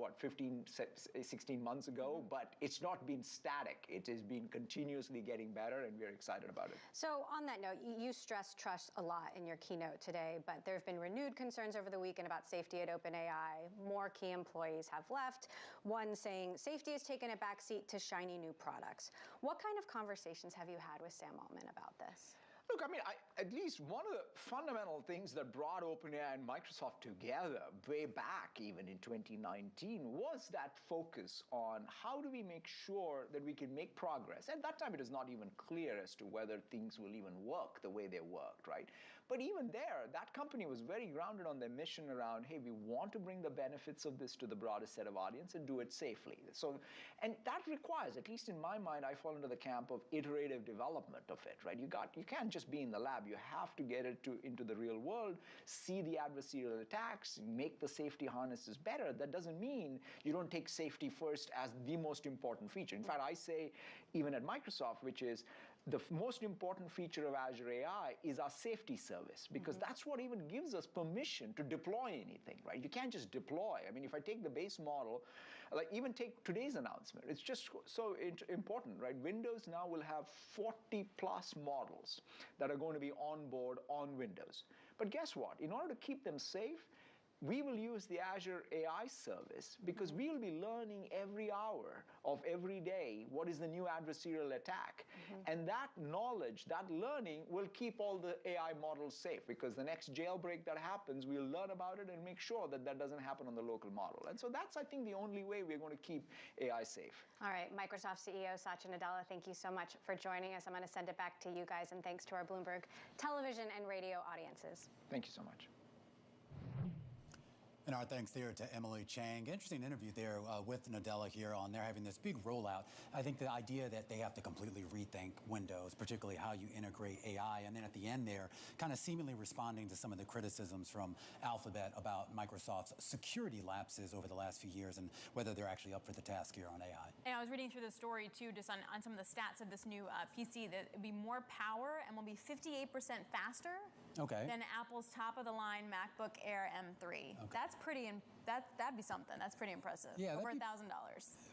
16 months ago, but it's not been static. It has been continuously getting better, and we're excited about it. So on that note, you stress trust a lot in your keynote today, but there have been renewed concerns over the weekend about safety at OpenAI. More key employees have left. One saying safety has taken a backseat to shiny new products. What kind of conversations have you had with Sam Altman about this? Look, I mean, at least one of the fundamental things that brought OpenAI and Microsoft together way back even in 2019 was that focus on how do we make sure that we can make progress. At that time, it was not even clear as to whether things will even work the way they worked, right? But even there, that company was very grounded on their mission around, hey, we want to bring the benefits of this to the broadest set of audience and do it safely. So, and that requires, at least in my mind, I fall into the camp of iterative development of it, right? You can't just be in the lab. You have to get it into the real world, see the adversarial attacks, make the safety harnesses better. That doesn't mean you don't take safety first as the most important feature. In fact, I say, even at Microsoft, which is, the most important feature of Azure AI is our safety service, because that's what even gives us permission to deploy anything, right? You can't just deploy. I mean, if I take the base model, like even take today's announcement, it's just so important, right? Windows now will have 40 plus models that are going to be on board on Windows. But guess what? In order to keep them safe, we will use the Azure AI service because we will be learning every hour of every day what is the new adversarial attack. And that knowledge, that learning will keep all the AI models safe, because the next jailbreak that happens, we'll learn about it and make sure that that doesn't happen on the local model. And so that's, I think, the only way we're going to keep AI safe. All right, Microsoft CEO Satya Nadella, thank you so much for joining us. I'm going to send it back to you guys, and thanks to our Bloomberg television and radio audiences. Thank you so much. And our thanks there to Emily Chang. Interesting interview there with Nadella here on they're having this big rollout. I think the idea that they have to completely rethink Windows, particularly how you integrate AI, and then at the end there, kind of seemingly responding to some of the criticisms from Alphabet about Microsoft's security lapses over the last few years and whether they're actually up for the task here on AI. And I was reading through the story too, just on some of the stats of this new PC, that it'll be more power and will be 58% faster than Apple's top-of-the-line MacBook Air M3. That's pretty, that'd be something. That's pretty impressive. Yeah, over $1,000.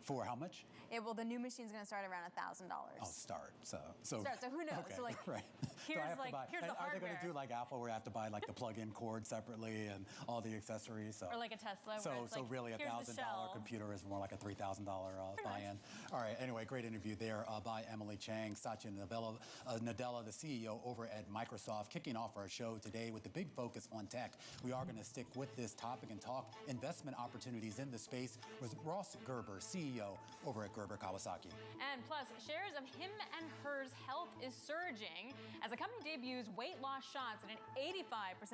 For how much? Well, the new machine's going to start around $1,000. Oh, start. So who knows? Okay, So like, right. here's so here's the hardware. Are they going to do like Apple, where I have to buy like the plug-in cord separately and all the accessories? So. Or like a Tesla. So, where it's like, really, $1,000 computer is more like a $3,000 buy-in. All right. Anyway, great interview there by Emily Chang. Satya Nadella, the CEO over at Microsoft, kicking off our show today with the big focus on tech. We are going to stick with this topic and talk investment opportunities in the space with Ross Gerber, CEO over at Gerber Kawasaki. And plus, shares of Him and Hers Health is surging as the company debuts weight loss shots at an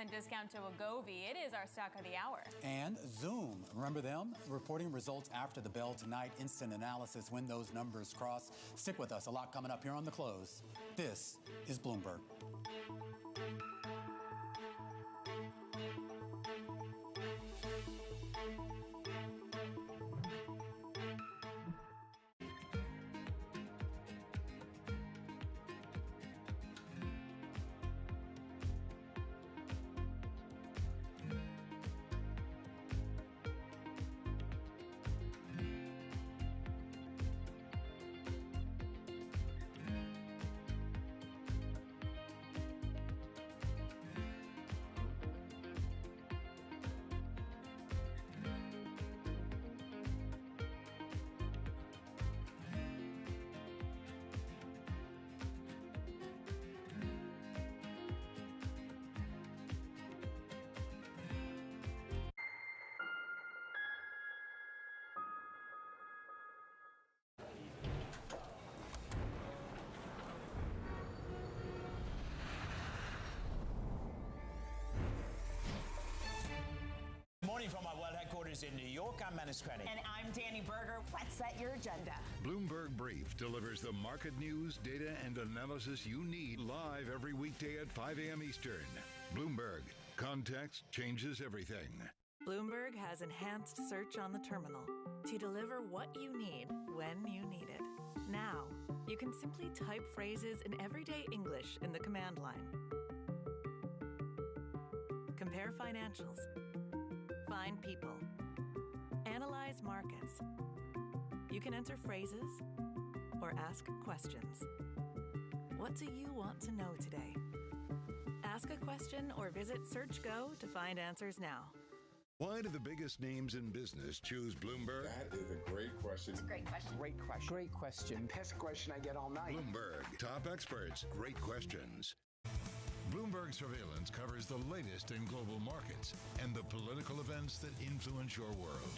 85% discount to Wegovy. It is our stock of the hour. And Zoom, remember them? Reporting results after the bell tonight. Instant analysis when those numbers cross. Stick with us. A lot coming up here on The Close. This is Bloomberg. Reporting from our world headquarters in New York, I'm Menace Credit. And I'm Danny Berger. Let's set your agenda. Bloomberg Brief delivers the market news, data, and analysis you need live every weekday at 5 a.m. Eastern. Bloomberg. Context changes everything. Bloomberg has enhanced search on the terminal to deliver what you need when you need it. Now, you can simply type phrases in everyday English in the command line. Compare financials. Find people. Analyze markets. You can enter phrases or ask questions. What do you want to know today? Ask a question or visit SearchGo to find answers now. Why do the biggest names in business choose Bloomberg? That is a great question. It's a great question. Great question. Great question. Best question I get all night. Bloomberg. Top experts. Great questions. Bloomberg Surveillance covers the latest in global markets and the political events that influence your world.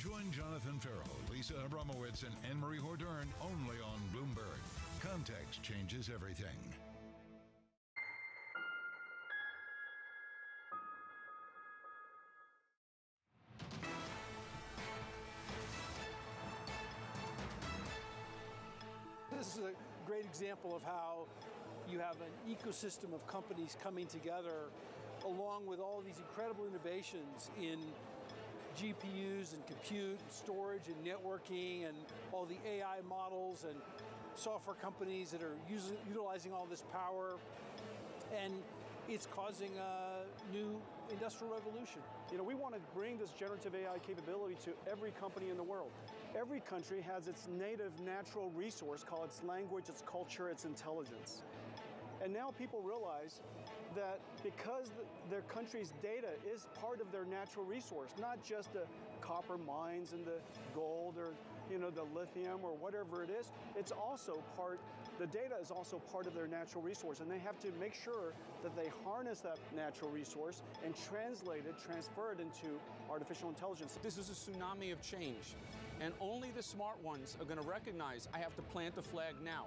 Join Jonathan Farrell, Lisa Abramowitz, and Anne-Marie Hordern only on Bloomberg. Context changes everything. This is a great example of how you have an ecosystem of companies coming together along with all these incredible innovations in GPUs and compute, and storage and networking, and all the AI models and software companies that are utilizing all this power. And it's causing a new industrial revolution. You know, we want to bring this generative AI capability to every company in the world. Every country has its native natural resource called its language, its culture, its intelligence. And now people realize that because their country's data is part of their natural resource, not just the copper mines and the gold or, you know, the lithium or whatever it is, it's also part, the data is also part of their natural resource, and they have to make sure that they harness that natural resource and translate it, transfer it into artificial intelligence. This is a tsunami of change, and only the smart ones are going to recognize I have to plant the flag now.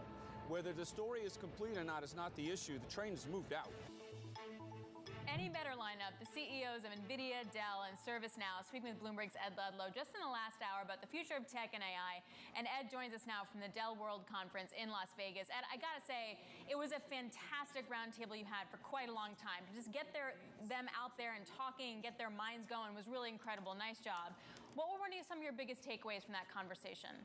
Whether the story is complete or not is not the issue. The train has moved out. Any better lineup, the CEOs of NVIDIA, Dell, and ServiceNow speaking with Bloomberg's Ed Ludlow just in the last hour about the future of tech and AI. And Ed joins us now from the Dell World Conference in Las Vegas. Ed, I gotta say, it was a fantastic roundtable you had for quite a long time. To just get them out there and talking and get their minds going was really incredible. Nice job. What were some of your biggest takeaways from that conversation?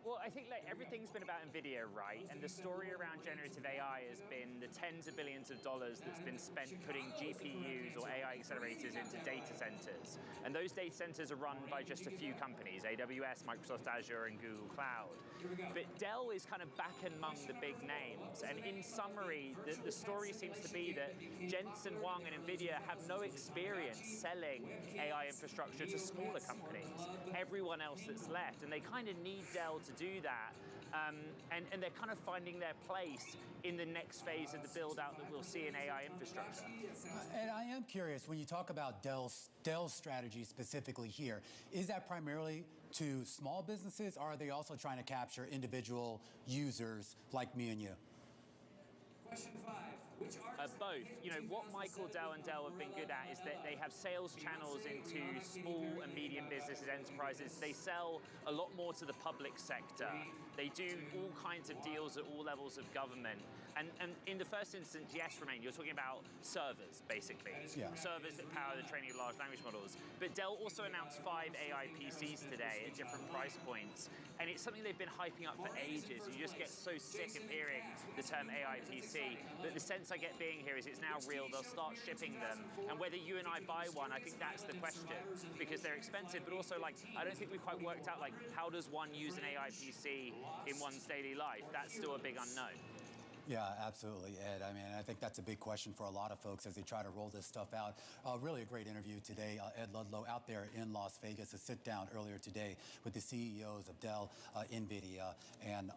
Well, I think everything's been about NVIDIA, right? And the story around generative AI has been the tens of billions of dollars that's been spent putting GPUs or AI accelerators into data centers. And those data centers are run by just a few companies, AWS, Microsoft Azure, and Google Cloud. But Dell is kind of back among the big names. And in summary, the story seems to be that Jensen Huang and NVIDIA have no experience selling AI infrastructure to smaller companies. Everyone else that's left. And they kind of need Dell to do that, and they're kind of finding their place in the next phase of the build-out that we'll see in AI infrastructure. And I am curious, when you talk about Dell's strategy specifically here, is that primarily to small businesses, or are they also trying to capture individual users like me and you? Question 5. Both. You know, what Michael Dell and Dell have been good at is that they have sales channels into small and medium businesses, enterprises. They sell a lot more to the public sector. They do all kinds of deals at all levels of government. And in the first instance, yes, Romain, you're talking about servers, basically. Yeah. Servers that power the training of large language models. But Dell also announced 5 AI PCs today at different price points. And it's something they've been hyping up for ages. You just get so sick of hearing the term AI PC. But the sense I get being here is it's now real. They'll start shipping them. And whether you and I buy one, I think that's the question. Because they're expensive, but also, like, I don't think we've quite worked out, like, how does one use an AI PC in one's daily life? That's still a big unknown. Yeah, absolutely, Ed. I mean, I think that's a big question for a lot of folks as they try to roll this stuff out. Really a great interview today. Ed Ludlow out there in Las Vegas, a sit down earlier today with the CEOs of Dell, NVIDIA, and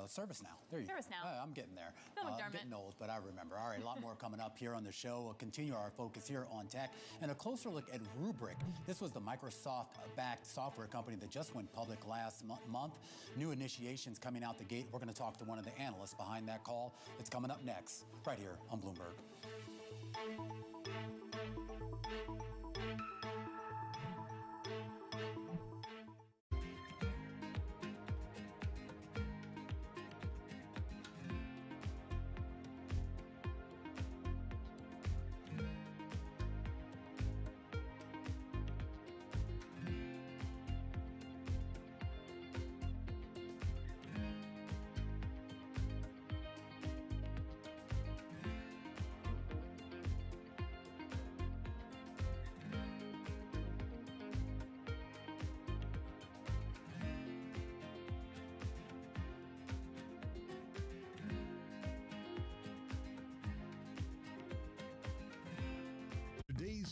ServiceNow. There you go. ServiceNow. I'm getting there. I'm getting old, but I remember. All right, a lot more coming up here on the show. We'll continue our focus here on tech and a closer look at Rubrik. This was the Microsoft-backed software company that just went public last month. New initiations coming out the gate. We're going to talk to one of the analysts behind that call. It's coming up next, right here on Bloomberg.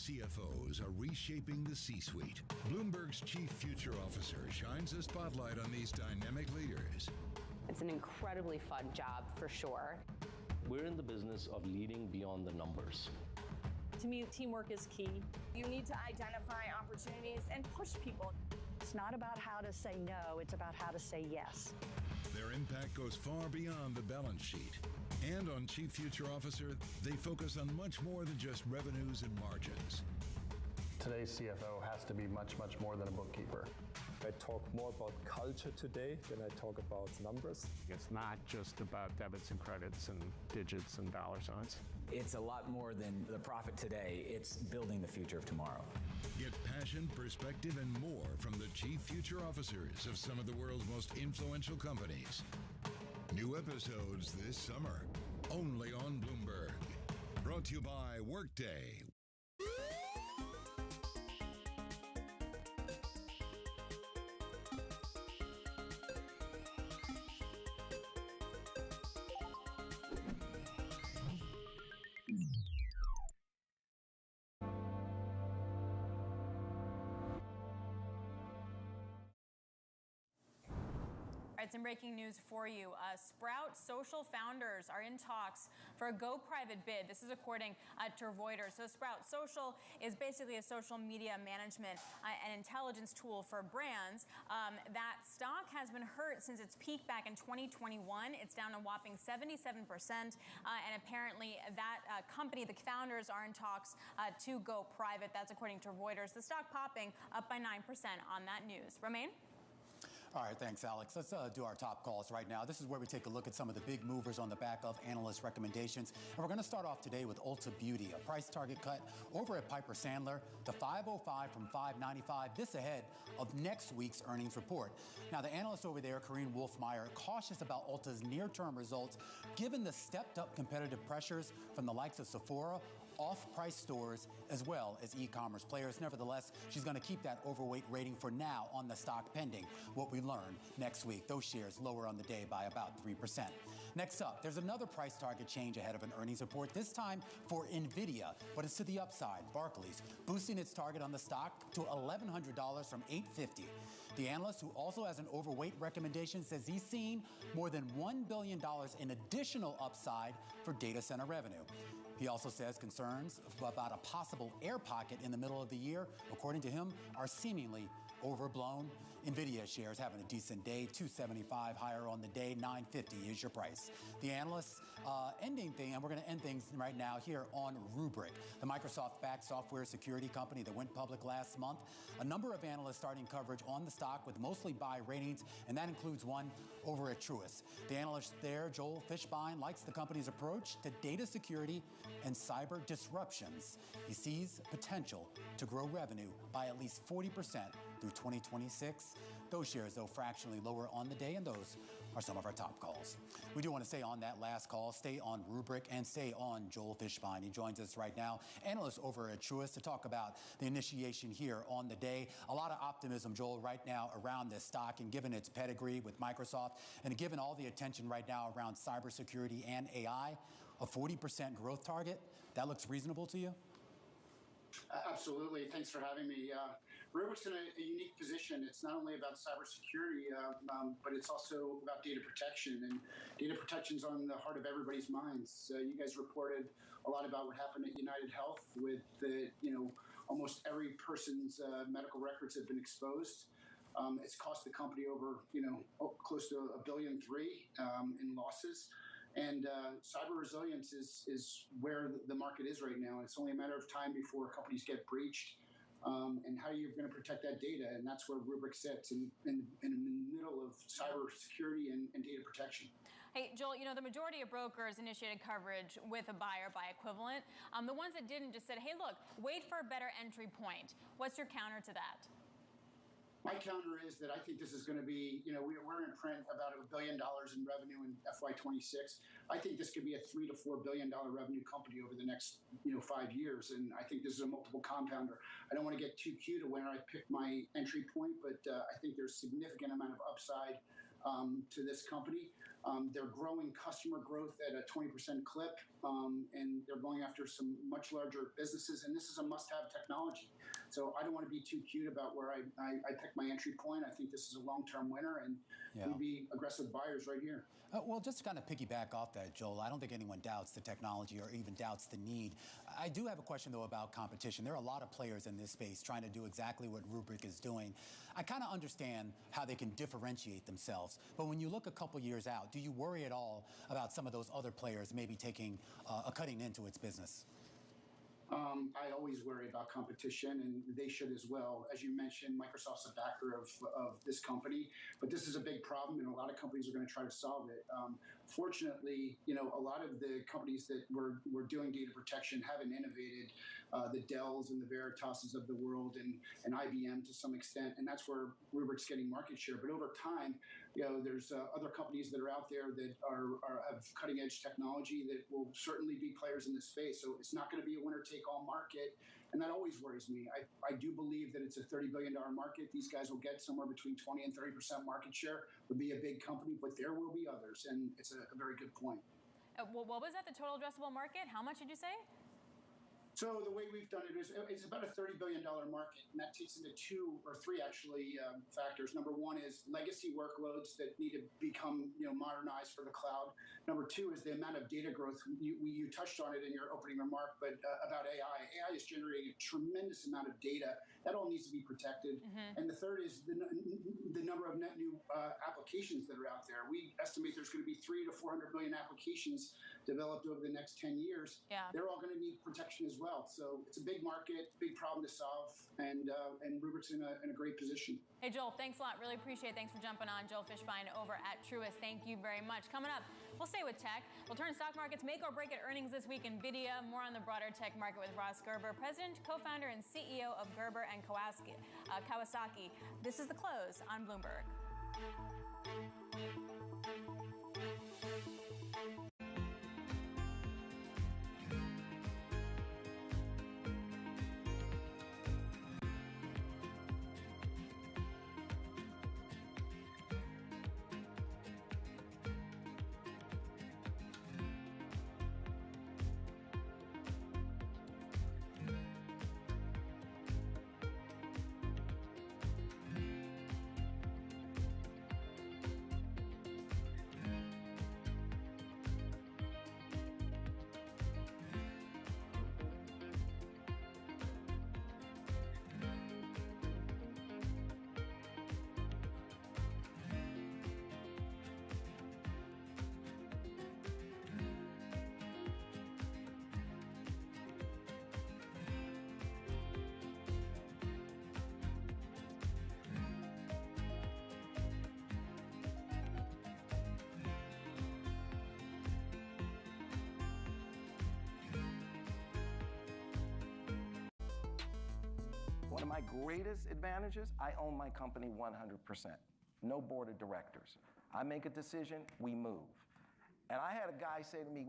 CFOs are reshaping the C-suite. Bloomberg's Chief Future Officer shines a spotlight on these dynamic leaders. It's an incredibly fun job, for sure. We're in the business of leading beyond the numbers. To me, teamwork is key. You need to identify opportunities and push people. It's not about how to say no, it's about how to say yes. Their impact goes far beyond the balance sheet. And on Chief Future Officer, they focus on much more than just revenues and margins. Today's CFO has to be much, much more than a bookkeeper. I talk more about culture today than I talk about numbers. It's not just about debits and credits and digits and dollar signs. It's a lot more than the profit today. It's building the future of tomorrow. Get passion, perspective, and more from the Chief Future Officers of some of the world's most influential companies. New episodes this summer, only on Bloomberg. Brought to you by Workday. All right, some breaking news for you. Sprout social founders are in talks for a go private bid. This is according to Reuters. So Sprout Social is basically a social media management and intelligence tool for brands. That stock has been hurt since its peak back in 2021. It's down a whopping 77%. And apparently that company, the founders, are in talks to go private. That's according to Reuters. The stock popping up by 9% on that news. Romain? All right, thanks, Alex. Let's do our top calls right now. This is where we take a look at some of the big movers on the back of analyst recommendations. And we're going to start off today with Ulta Beauty, a price target cut over at Piper Sandler to $505 from $595. This ahead of next week's earnings report. Now, the analyst over there, Corinne Wolfmeyer, cautious about Ulta's near-term results, given the stepped-up competitive pressures from the likes of Sephora, off-price stores, as well as e-commerce players. Nevertheless, she's going to keep that overweight rating for now on the stock pending what we learn next week. Those shares lower on the day by about 3%. Next up, there's another price target change ahead of an earnings report, this time for NVIDIA, but it's to the upside. Barclays boosting its target on the stock to $1,100 from $850. The analyst, who also has an overweight recommendation, says he's seen more than $1 billion in additional upside for data center revenue. He also says concerns about a possible air pocket in the middle of the year, according to him, are seemingly overblown. NVIDIA shares having a decent day, $275 higher on the day, $950 is your price. The analysts ending thing, and we're going to end things right now here on Rubrik, the Microsoft-backed software security company that went public last month. A number of analysts starting coverage on the stock with mostly buy ratings, and that includes one over at Truist. The analyst there, Joel Fishbein, likes the company's approach to data security and cyber disruptions. He sees potential to grow revenue by at least 40% through 2026. Those shares, though, fractionally lower on the day, and those are some of our top calls. We do want to stay on that last call, stay on Rubrik, and stay on Joel Fishbein. He joins us right now, analyst over at Truist, to talk about the initiation here on the day. A lot of optimism, Joel, right now around this stock, and given its pedigree with Microsoft, and given all the attention right now around cybersecurity and AI, a 40% growth target, that looks reasonable to you? Absolutely. Thanks for having me. Rubrik's in a unique position. It's not only about cybersecurity, but it's also about data protection. And data protection's on the heart of everybody's minds. You guys reported a lot about what happened at United Health with almost every person's medical records have been exposed. It's cost the company over, close to $1.3 billion in losses. And cyber resilience is where the market is right now. It's only a matter of time before companies get breached, and how you're going to protect that data. And that's where Rubrik sits in the middle of cyber security and data protection. Hey, Joel, the majority of brokers initiated coverage with a buy or buy equivalent. The ones that didn't just said, hey, look, wait for a better entry point. What's your counter to that? My counter is that I think this is going to be, we're in print about $1 billion in revenue in FY26. I think this could be a $3 to $4 billion revenue company over the next, 5 years. And I think this is a multiple compounder. I don't want to get too cute to when I pick my entry point, but I think there's significant amount of upside to this company. They're growing customer growth at a 20% clip, and they're going after some much larger businesses. And this is a must-have technology. So I don't want to be too cute about where I pick my entry point. I think this is a long-term winner, and we'd be aggressive buyers right here. Well, just to kind of piggyback off that, Joel, I don't think anyone doubts the technology or even doubts the need. I do have a question, though, about competition. There are a lot of players in this space trying to do exactly what Rubrik is doing. I kind of understand how they can differentiate themselves. But when you look a couple years out, do you worry at all about some of those other players maybe taking a cutting into its business? I always worry about competition, and they should as well. As you mentioned, Microsoft's a backer of this company, but this is a big problem, and a lot of companies are going to try to solve it. Fortunately, a lot of the companies that were doing data protection haven't innovated, the Dells and the Veritaases of the world, and IBM to some extent, and that's where Rubrik's getting market share. But over time, there's other companies that are out there that have cutting-edge technology that will certainly be players in this space. So it's not going to be a winner-take-all market, and that always worries me. I do believe that it's a $30 billion market. These guys will get somewhere between 20 and 30% market share. Would be a big company, but there will be others, and it's a very good point. What was that, the total addressable market? How much did you say? So the way we've done it is it's about a $30 billion market, and that takes into two or three actually factors. Number one is legacy workloads that need to become modernized for the cloud. Number two is the amount of data growth. You touched on it in your opening remark, but about AI. AI is generating a tremendous amount of data. That all needs to be protected. And the third is the number of net new applications that are out there. We estimate there's going to be 300 to 400 million applications developed over the next 10 years. They're all going to need protection as well. So it's a big market, big problem to solve, and Rubrik's in a great position. Hey, Joel, thanks a lot. Really appreciate it. Thanks for jumping on. Joel Fishbein over at Truist. Thank you very much. Coming up, we'll stay with tech. We'll turn stock markets make or break at earnings this week. NVIDIA, more on the broader tech market with Ross Gerber, president, co-founder, and CEO of Gerber and Kawasaki. This is The Close on Bloomberg. One of my greatest advantages, I own my company 100%. No board of directors. I make a decision, we move. And I had a guy say to me,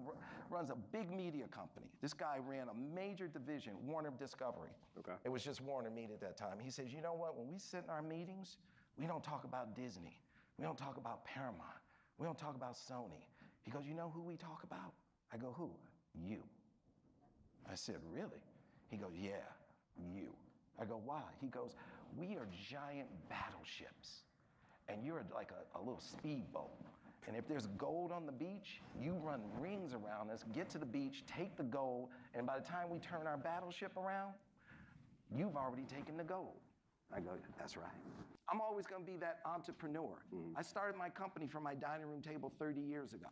runs a big media company. This guy ran a major division, Warner Discovery. Okay. It was just Warner Media at that time. He says, you know what, when we sit in our meetings, we don't talk about Disney. We don't talk about Paramount. We don't talk about Sony. He goes, you know who we talk about? I go, who? You. I said, really? He goes, yeah, you. I go, why? He goes, we are giant battleships, and you're like a little speedboat. And if there's gold on the beach, you run rings around us, get to the beach, take the gold, and by the time we turn our battleship around, you've already taken the gold. I go, that's right. I'm always going to be that entrepreneur. I started my company from my dining room table 30 years ago.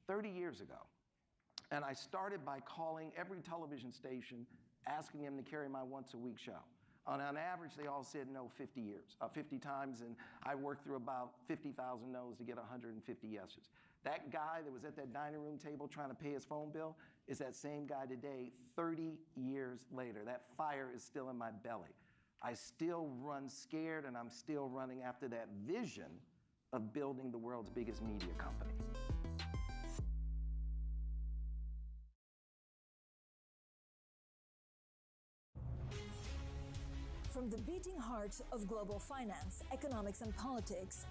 30 years ago. And I started by calling every television station, asking them to carry my once-a-week show. On average, they all said no 50 times, and I worked through about 50,000 no's to get 150 yeses. That guy that was at that dining room table trying to pay his phone bill is that same guy today, 30 years later. That fire is still in my belly. I still run scared, and I'm still running after that vision of building the world's biggest media company. From the beating heart of global finance, economics, and politics,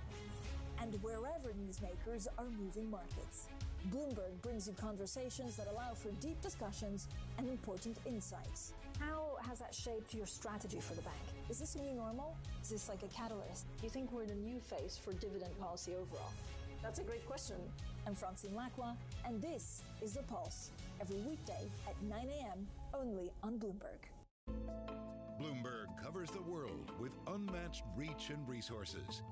and wherever newsmakers are moving markets. Bloomberg brings you conversations that allow for deep discussions and important insights. How has that shaped your strategy for the bank? Is this a new normal? Is this like a catalyst? Do you think we're in a new phase for dividend policy overall? That's a great question. I'm Francine Lacqua, and this is The Pulse, every weekday at 9 a.m. only on Bloomberg. Bloomberg covers the world with unmatched reach and resources.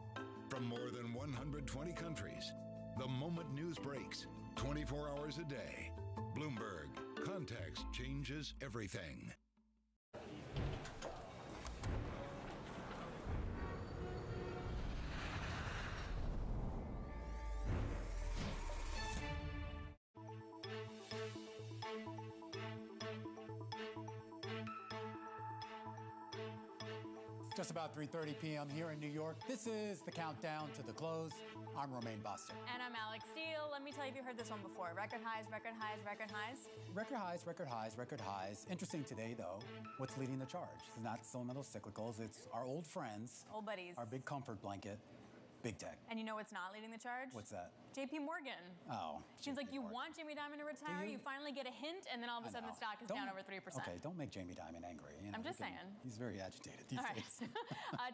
From more than 120 countries, the moment news breaks, 24 hours a day. Bloomberg, context changes everything. Just about 3:30 p.m. here in New York. This is the countdown to the close. I'm Romaine Boston. And I'm Alex Steele. Let me tell you if you heard this one before. Record highs, record highs, record highs. Record highs, record highs, record highs. Interesting today, though, what's leading the charge? It's not fundamental cyclicals. It's our old friends. Old buddies. Our big comfort blanket, big tech. And you know what's not leading the charge? What's that? JP Morgan. Oh. Seems like you want Jamie Dimon to retire. You finally get a hint, and then all of a sudden the stock is down over 3%. Okay, don't make Jamie Dimon angry. You know, I'm just saying. He's very agitated these days.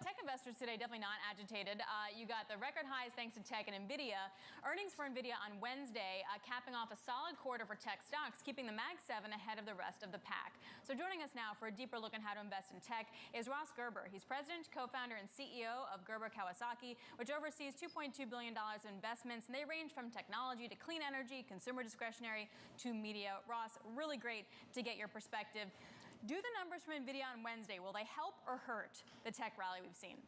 Tech investors today definitely not agitated. You got the record highs thanks to tech and NVIDIA. Earnings for NVIDIA on Wednesday, capping off a solid quarter for tech stocks, keeping the Mag 7 ahead of the rest of the pack. So joining us now for a deeper look at how to invest in tech is Ross Gerber. He's president, co-founder, and CEO of Gerber Kawasaki, which oversees $2.2 billion in investments, and they range from technology to clean energy, consumer discretionary, to media. Ross, really great to get your perspective. Do the numbers from NVIDIA on Wednesday, will they help or hurt the tech rally we've seen?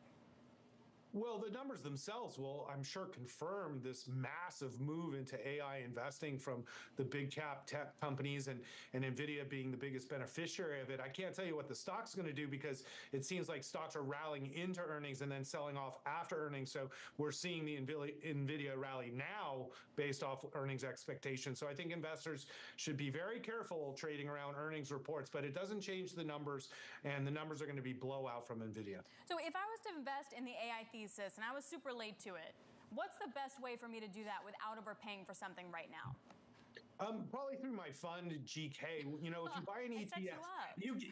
Well, the numbers themselves will, I'm sure, confirm this massive move into AI investing from the big cap tech companies and NVIDIA being the biggest beneficiary of it. I can't tell you what the stock's going to do because it seems like stocks are rallying into earnings and then selling off after earnings. So we're seeing the NVIDIA rally now based off earnings expectations. So I think investors should be very careful trading around earnings reports, but it doesn't change the numbers, and the numbers are going to be blowout from NVIDIA. So if I was to invest in the AI thesis and I was super late to it, what's the best way for me to do that without overpaying for something right now? Probably through my fund, GK. You know, if you buy an ETF,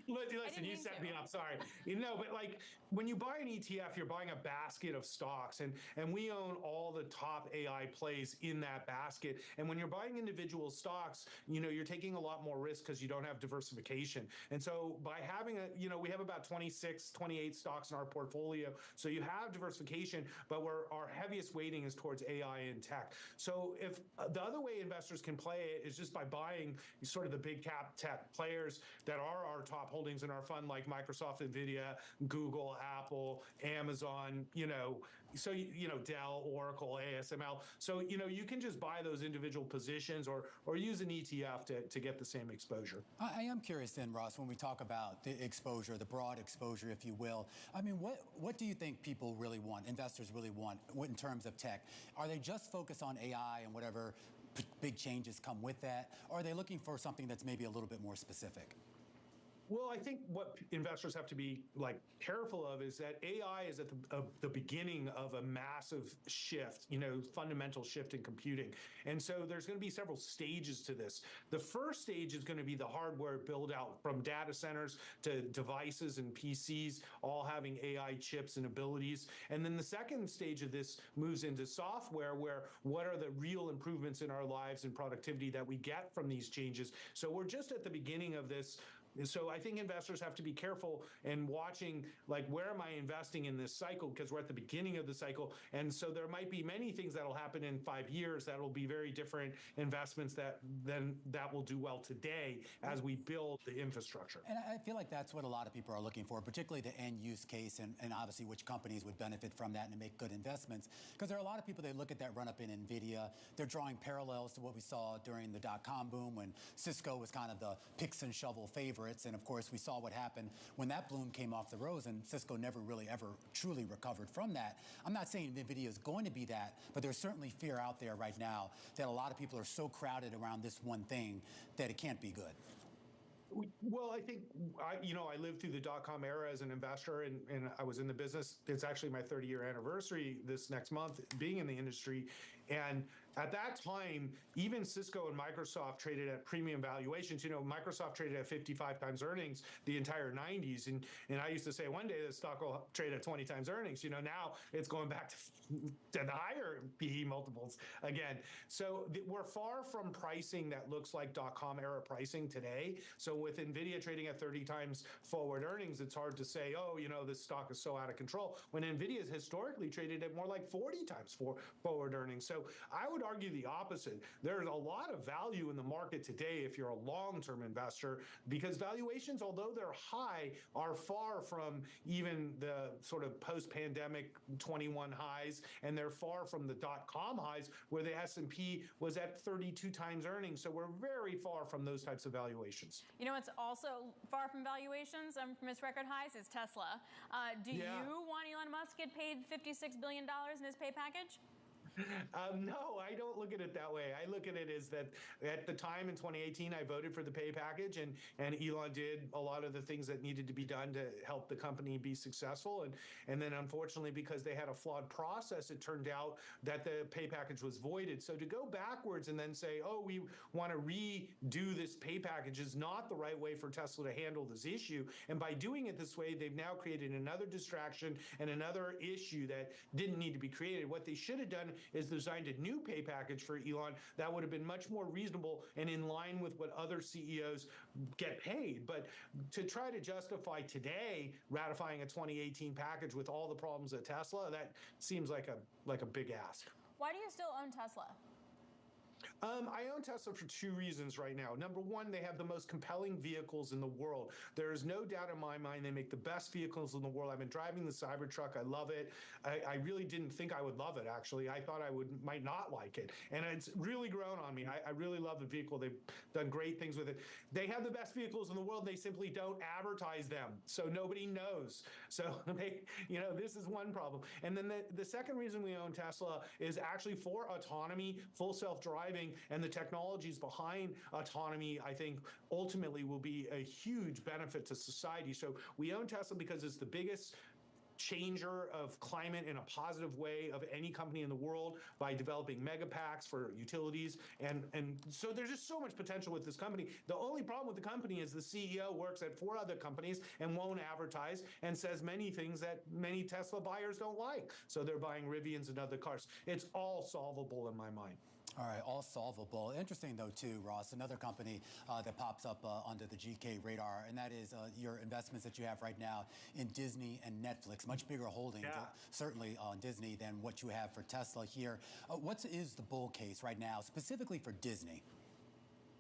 listen, you set me up. Sorry. You know, but like when you buy an ETF, you're buying a basket of stocks, and we own all the top AI plays in that basket. And when you're buying individual stocks, you know, you're taking a lot more risk because you don't have diversification. And so by having we have about 26, 28 stocks in our portfolio. So you have diversification, but our heaviest weighting is towards AI and tech. So if the other way investors can play it is just by buying sort of the big cap tech players that are our top holdings in our fund, like Microsoft, NVIDIA, Google, Apple, Amazon, Dell, Oracle, ASML. So, you can just buy those individual positions or use an ETF to get the same exposure. I am curious then, Ross, when we talk about the exposure, the broad exposure, if you will, I mean, what do you think people really want, investors really want in terms of tech? Are they just focused on AI and whatever big changes come with that? Or are they looking for something that's maybe a little bit more specific? Well, I think what investors have to be careful of is that AI is at the beginning of a massive shift, fundamental shift in computing. And so there's going to be several stages to this. The first stage is going to be the hardware build out from data centers to devices and PCs, all having AI chips and abilities. And then the second stage of this moves into software, where what are the real improvements in our lives and productivity that we get from these changes. So we're just at the beginning of this. So I think investors have to be careful in watching, where am I investing in this cycle? Because we're at the beginning of the cycle. And so there might be many things that will happen in 5 years that will be very different investments that will do well today as we build the infrastructure. And I feel like that's what a lot of people are looking for, particularly the end use case and obviously which companies would benefit from that and make good investments. Because there are a lot of people that look at that run up in NVIDIA. They're drawing parallels to what we saw during the dot-com boom when Cisco was kind of the picks and shovel favorite. And of course, we saw what happened when that bloom came off the rose, and Cisco never really ever truly recovered from that. I'm not saying NVIDIA is going to be that, but there's certainly fear out there right now that a lot of people are so crowded around this one thing that it can't be good. Well, I think, I lived through the dot-com era as an investor, and I was in the business. It's actually my 30-year anniversary this next month being in the industry. And at that time, even Cisco and Microsoft traded at premium valuations. Microsoft traded at 55 times earnings the entire 90s. And I used to say one day the stock will trade at 20 times earnings. Now it's going back to the higher PE multiples again. So we're far from pricing that looks like dot-com era pricing today. So with NVIDIA trading at 30 times forward earnings, it's hard to say, this stock is so out of control, when NVIDIA has historically traded at more like 40 times forward earnings. So I would argue the opposite. There's a lot of value in the market today if you're a long-term investor, because valuations, although they're high, are far from even the sort of post-pandemic 21 highs, and they're far from the dot-com highs where the S&P was at 32 times earnings. So we're very far from those types of valuations. What's also far from valuations from its record highs is Tesla. Do you want Elon Musk to get paid $56 billion in his pay package? No, I don't look at it that way. I look at it as that at the time in 2018, I voted for the pay package, and Elon did a lot of the things that needed to be done to help the company be successful. And then unfortunately, because they had a flawed process, it turned out that the pay package was voided. So to go backwards and then say, we want to redo this pay package is not the right way for Tesla to handle this issue. And by doing it this way, they've now created another distraction and another issue that didn't need to be created. What they should have done is designed a new pay package for Elon that would have been much more reasonable and in line with what other CEOs get paid. But to try to justify today ratifying a 2018 package with all the problems at Tesla, that seems like a big ask. Why do you still own Tesla? I own Tesla for two reasons right now. Number one, they have the most compelling vehicles in the world. There is no doubt in my mind they make the best vehicles in the world. I've been driving the Cybertruck. I love it. I really didn't think I would love it, actually. I thought I might not like it. And it's really grown on me. I really love the vehicle. They've done great things with it. They have the best vehicles in the world. They simply don't advertise them. So nobody knows. So this is one problem. And then the second reason we own Tesla is actually for autonomy, full self-driving, and the technologies behind autonomy, I think, ultimately will be a huge benefit to society. So we own Tesla because it's the biggest changer of climate in a positive way of any company in the world by developing mega packs for utilities. And so there's just so much potential with this company. The only problem with the company is the CEO works at 4 other companies and won't advertise and says many things that many Tesla buyers don't like. So they're buying Rivians and other cars. It's all solvable in my mind. All right, all solvable. Interesting, though, too, Ross, another company that pops up under the GK radar, and that is your investments that you have right now in Disney and Netflix. Much bigger holdings, certainly on Disney, than what you have for Tesla here. What is the bull case right now, specifically for Disney?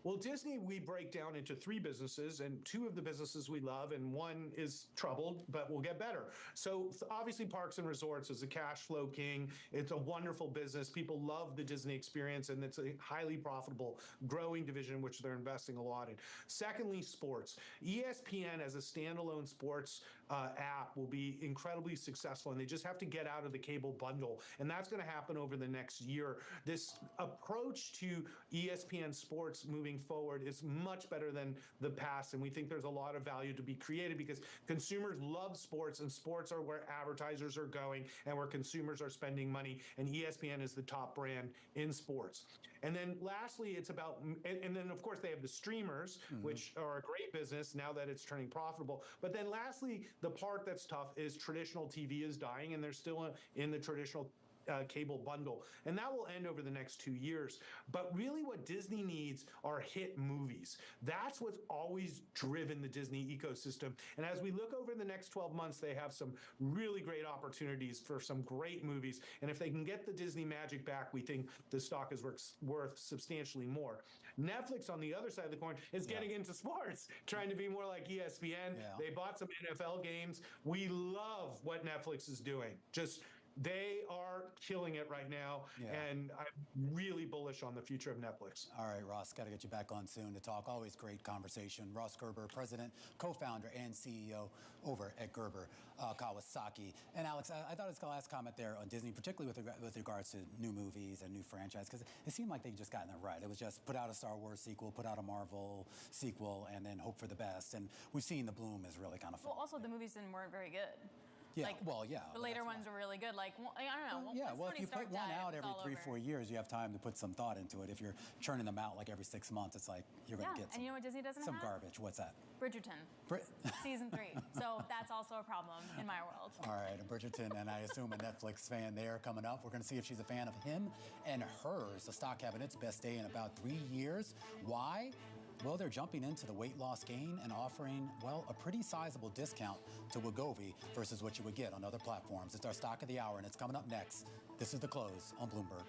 Well, Disney, we break down into 3 businesses, and 2 of the businesses we love, and 1 is troubled, but will get better. So obviously, Parks and Resorts is a cash flow king. It's a wonderful business. People love the Disney experience, and it's a highly profitable, growing division, which they're investing a lot in. Secondly, sports. ESPN as a standalone sports app will be incredibly successful, and they just have to get out of the cable bundle, and that's going to happen over the next year. This approach to ESPN sports moving forward is much better than the past, and we think there's a lot of value to be created because consumers love sports, and sports are where advertisers are going and where consumers are spending money, and ESPN is the top brand in sports. And then lastly, it's about, and then of course they have the streamers, which are a great business now that it's turning profitable. But then lastly, the part that's tough is traditional TV is dying, and they're still in the traditional cable bundle. And that will end over the next 2 years. But really what Disney needs are hit movies. That's what's always driven the Disney ecosystem. And as we look over the next 12 months, they have some really great opportunities for some great movies. And if they can get the Disney magic back, we think the stock is worth substantially more. Netflix, on the other side of the coin, is getting into sports, trying to be more like ESPN. They bought some NFL games. We love what Netflix is doing. Just They are killing it right now, and I'm really bullish on the future of Netflix. All right, Ross, got to get you back on soon to talk. Always great conversation. Ross Gerber, president, co-founder, and CEO over at Gerber Kawasaki. And Alex, I thought his last comment there on Disney, particularly with regards to new movies and new franchise, because it seemed like they'd just gotten it right. It was just put out a Star Wars sequel, put out a Marvel sequel, and then hope for the best. And we've seen the bloom is really kind of fun. Well, also the movies weren't very good. Yeah, like, the later ones were really good. Like, I don't know. Well, if you put one out every 3-4 years, you have time to put some thought into it. If you're churning them out like every 6 months, it's like you're going to get and you know what Disney doesn't some have? garbage. What's that? Bridgerton. Season 3. So that's also a problem in my world. All right, Bridgerton, and I assume a Netflix fan there coming up. We're going to see if she's a fan of him and hers. The stock having its best day in about 3 years. Why? Well, they're jumping into the weight loss gain and offering, well, a pretty sizable discount to Wegovy versus what you would get on other platforms. It's our stock of the hour, and it's coming up next. This is The Close on Bloomberg.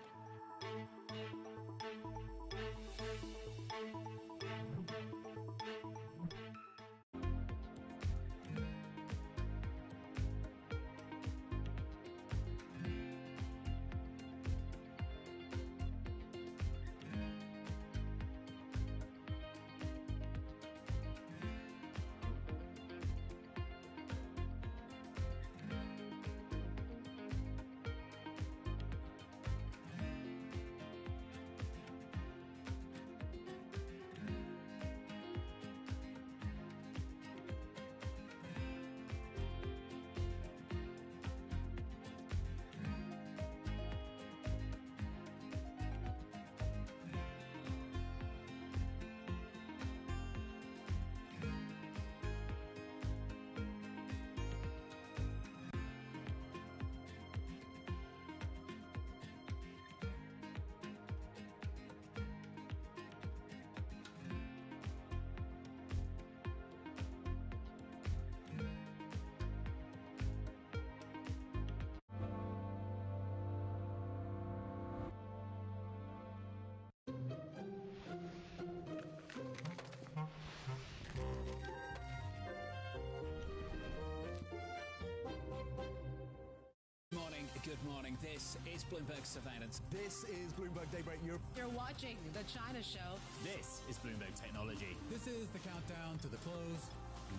Good morning. This is Bloomberg Surveillance. This is Bloomberg Daybreak Europe. You're watching The China Show. This is Bloomberg Technology. This is the countdown to the close.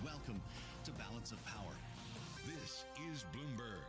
Welcome to Balance of Power. This is Bloomberg.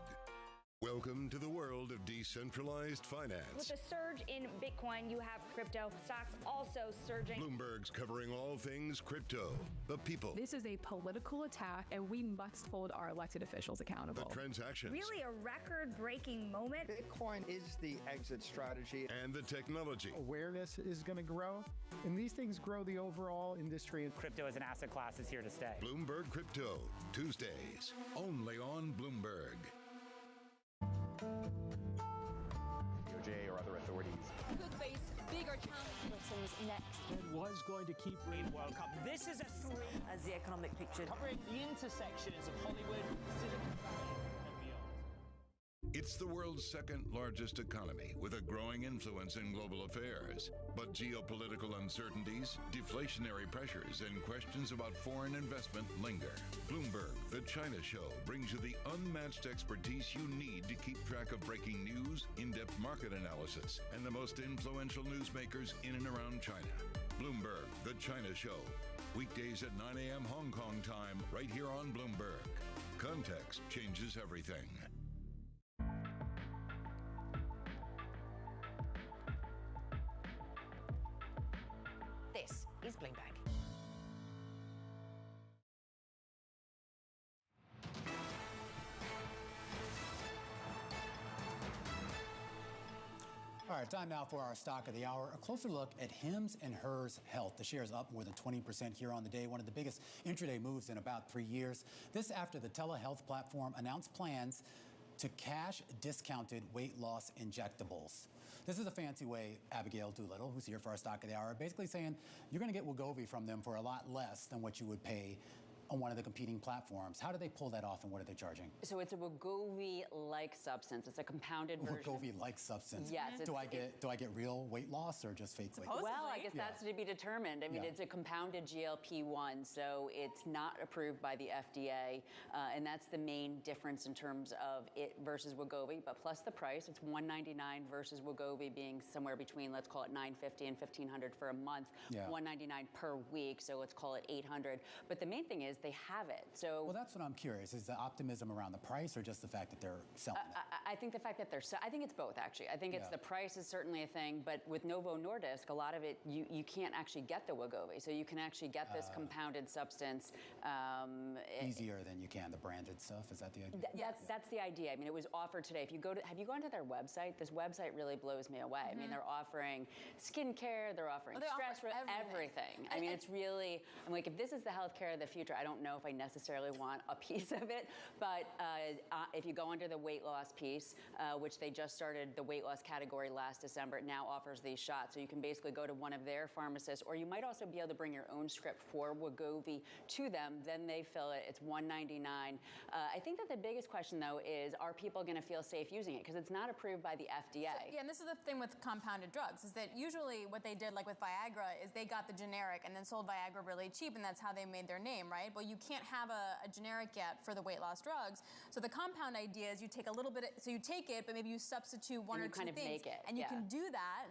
Welcome to the world of decentralized finance. With a surge in Bitcoin, you have crypto stocks also surging. Bloomberg's covering all things crypto, the people. This is a political attack, and we must hold our elected officials accountable. The transactions. Really a record-breaking moment. Bitcoin is the exit strategy. And the technology. Awareness is going to grow, and these things grow the overall industry. Crypto as an asset class is here to stay. Bloomberg Crypto, Tuesdays, only on Bloomberg. DOJ or other authorities could face bigger challenges next. It was going to keep rain World Cup. This is a 3 as the economic picture, covering the intersections of Hollywood, Silicon Valley, and beyond. It's the world's second largest economy with a growing influence in global affairs. But geopolitical uncertainties, deflationary pressures, and questions about foreign investment linger. Bloomberg, The China Show, brings you the unmatched expertise you need to keep track of breaking news, in-depth market analysis, and the most influential newsmakers in and around China. Bloomberg, The China Show. Weekdays at 9 a.m. Hong Kong time, right here on Bloomberg. Context changes everything. This is Bloomberg. All right, time now for our stock of the hour. A closer look at Hims and Hers Health. The share is up more than 20% here on the day, one of the biggest intraday moves in about 3 years. This after the telehealth platform announced plans to cash discounted weight loss injectables. This is a fancy way, Abigail Doolittle, who's here for our stock of the hour, basically saying you're going to get Wegovy from them for a lot less than what you would pay on one of the competing platforms. How do they pull that off, and what are they charging? So it's a Wegovy-like substance. It's a compounded version. Wegovy-like substance. Yes. Do I get real weight loss or just fake weight loss? Well, I guess that's to be determined. I mean, it's a compounded GLP-1, so it's not approved by the FDA, and that's the main difference in terms of it versus Wegovy. But plus the price, it's $199 versus Wegovy being somewhere between, let's call it $950 and $1,500 for a month, $199 per week. So let's call it $800. But the main thing is they have it. So well, that's what I'm curious. Is the optimism around the price, or just the fact that they're selling it? I think the fact that I think it's both, actually. I think it's the price is certainly a thing, but with Novo Nordisk, a lot of it, you can't actually get the Wegovy. So you can actually get this compounded substance. Easier than you can the branded stuff. Is that the idea? That's the idea. I mean, it was offered today. If you have you gone to their website? This website really blows me away. I mean, they're offering skincare, they're offering stress, everything. I mean, it's really, I'm like, if this is the healthcare of the future, I don't know if I necessarily want a piece of it. But if you go under the weight loss piece, which they just started the weight loss category last December, it now offers these shots. So you can basically go to one of their pharmacists, or you might also be able to bring your own script for Wegovy to them. Then they fill it. It's $199. I think that the biggest question, though, is are people going to feel safe using it? Because it's not approved by the FDA. So, and this is the thing with compounded drugs, is that usually what they did, like with Viagra, is they got the generic and then sold Viagra really cheap, and that's how they made their name, right? Well, you can't have a generic yet for the weight loss drugs. So the compound idea is you take a little bit, so you take it, but maybe you substitute one or two things. Make it. And you can do that.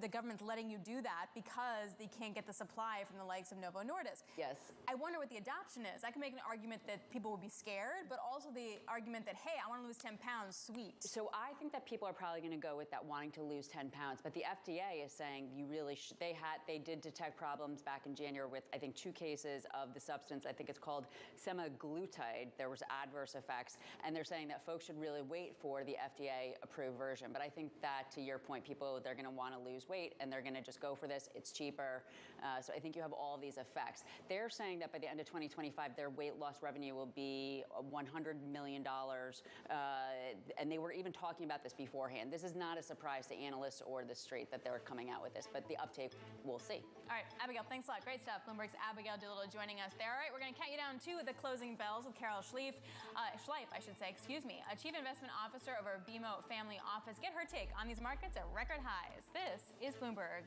The government's letting you do that because they can't get the supply from the likes of Novo Nordisk. Yes. I wonder what the adoption is. I can make an argument that people will be scared, but also the argument that, hey, I want to lose 10 pounds, sweet. So I think that people are probably going to go with that wanting to lose 10 pounds, but the FDA is saying you really should. They did detect problems back in January with, I think, 2 cases of the substance. I think it's called semaglutide. There was adverse effects, and they're saying that folks should really wait for the FDA-approved version. But I think that, to your point, they're going to want to lose weight, and they're going to just go for this. It's cheaper. So I think you have all these effects. They're saying that by the end of 2025, their weight loss revenue will be $100 million. And they were even talking about this beforehand. This is not a surprise to analysts or the street that they're coming out with this, but the uptake, we'll see. All right, Abigail, thanks a lot. Great stuff. Bloomberg's Abigail Doolittle joining us there. All right, we're going to count you down to the closing bells with Carol Schleif, a Chief Investment Officer over BMO Family Office. Get her take on these markets at record highs. This is Bloomberg.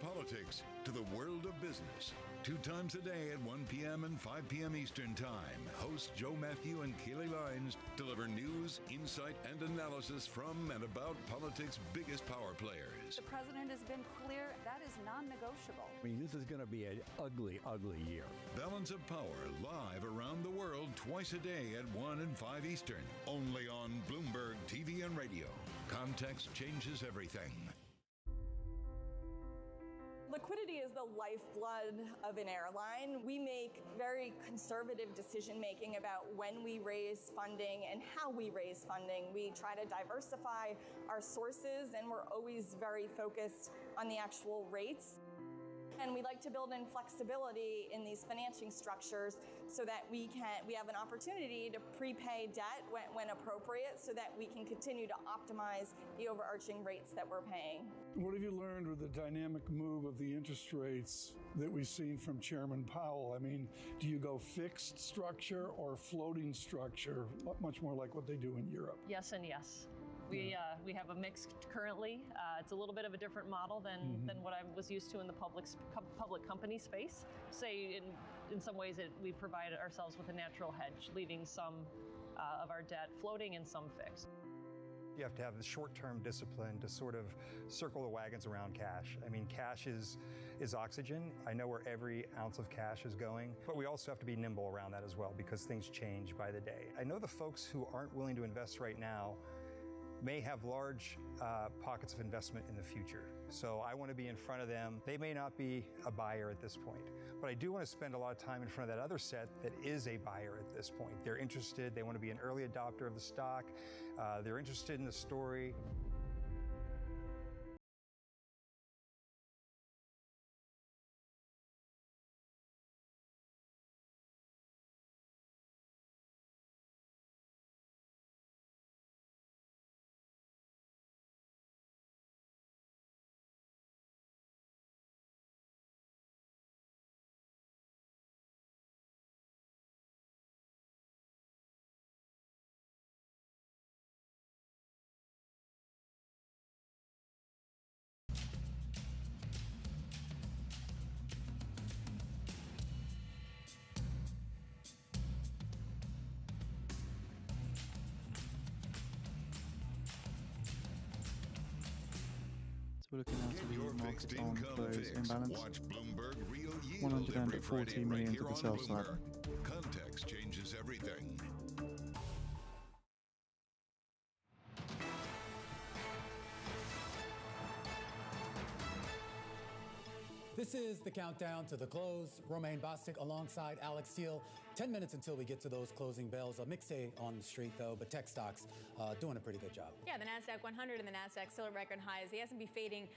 Politics to the world of business. 2 times a day at 1 p.m. and 5 p.m. Eastern Time, hosts Joe Matthew and Keely Lines deliver news, insight, and analysis from and about politics' biggest power players. The president has been clear that is non-negotiable. I mean, this is going to be an ugly, ugly year. Balance of Power, live around the world twice a day at 1 and 5 Eastern. Only on Bloomberg TV and radio. Context changes everything. Liquidity is the lifeblood of an airline. We make very conservative decision-making about when we raise funding and how we raise funding. We try to diversify our sources, and we're always very focused on the actual rates. And we like to build in flexibility in these financing structures so that we have an opportunity to prepay debt when appropriate, so that we can continue to optimize the overarching rates that we're paying. What have you learned with the dynamic move of the interest rates that we've seen from Chairman Powell? I mean, do you go fixed structure or floating structure, much more like what they do in Europe? Yes and yes. We have a mix currently. It's a little bit of a different model than what I was used to in the public company space. Say in some ways we provide ourselves with a natural hedge, leaving some of our debt floating and some fixed. You have to have the short-term discipline to sort of circle the wagons around cash. I mean, cash is oxygen. I know where every ounce of cash is going, but we also have to be nimble around that as well because things change by the day. I know the folks who aren't willing to invest right now may have large pockets of investment in the future. So I want to be in front of them. They may not be a buyer at this point, but I do want to spend a lot of time in front of that other set that is a buyer at this point. They're interested. They want to be an early adopter of the stock. They're interested in the story. We're looking at the market on close imbalance. 140 million to the sell side. Context changes everything. This is the countdown to the close. Romaine Bostic alongside Alex Steele. 10 minutes until we get to those closing bells. A mixed day on the street, though, but tech stocks doing a pretty good job. Yeah, the NASDAQ 100 and the NASDAQ still at record highs. The S&P fading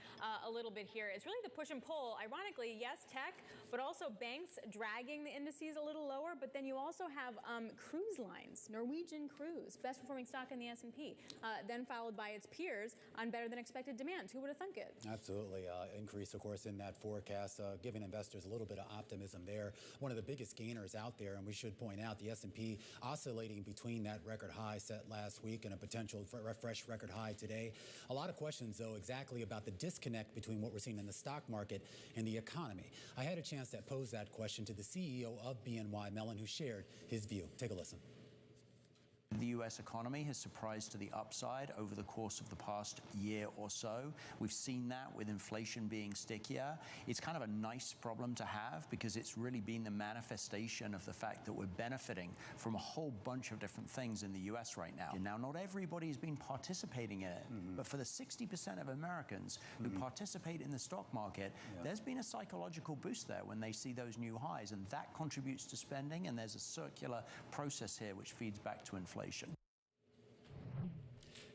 a little bit here. It's really the push and pull. Ironically, yes, tech, but also banks dragging the indices a little lower. But then you also have cruise lines, Norwegian Cruise, best performing stock in the S&P, then followed by its peers on better than expected demand. Who would have thunk it? Absolutely. Increase, of course, in that forecast, giving investors a little bit of optimism there. One of the biggest gainers out there, and we should point out the S&P oscillating between that record high set last week and a potential fresh record high today. A lot of questions, though, exactly about the disconnect between what we're seeing in the stock market and the economy. I had a chance to pose that question to the CEO of BNY Mellon, who shared his view. Take a listen. The U.S. economy has surprised to the upside over the course of the past year or so. We've seen that with inflation being stickier. It's kind of a nice problem to have because it's really been the manifestation of the fact that we're benefiting from a whole bunch of different things in the U.S. right now. And now, not everybody's been participating in it, but for the 60% of Americans who participate in the stock market, there's been a psychological boost there when they see those new highs, and that contributes to spending, and there's a circular process here which feeds back to inflation.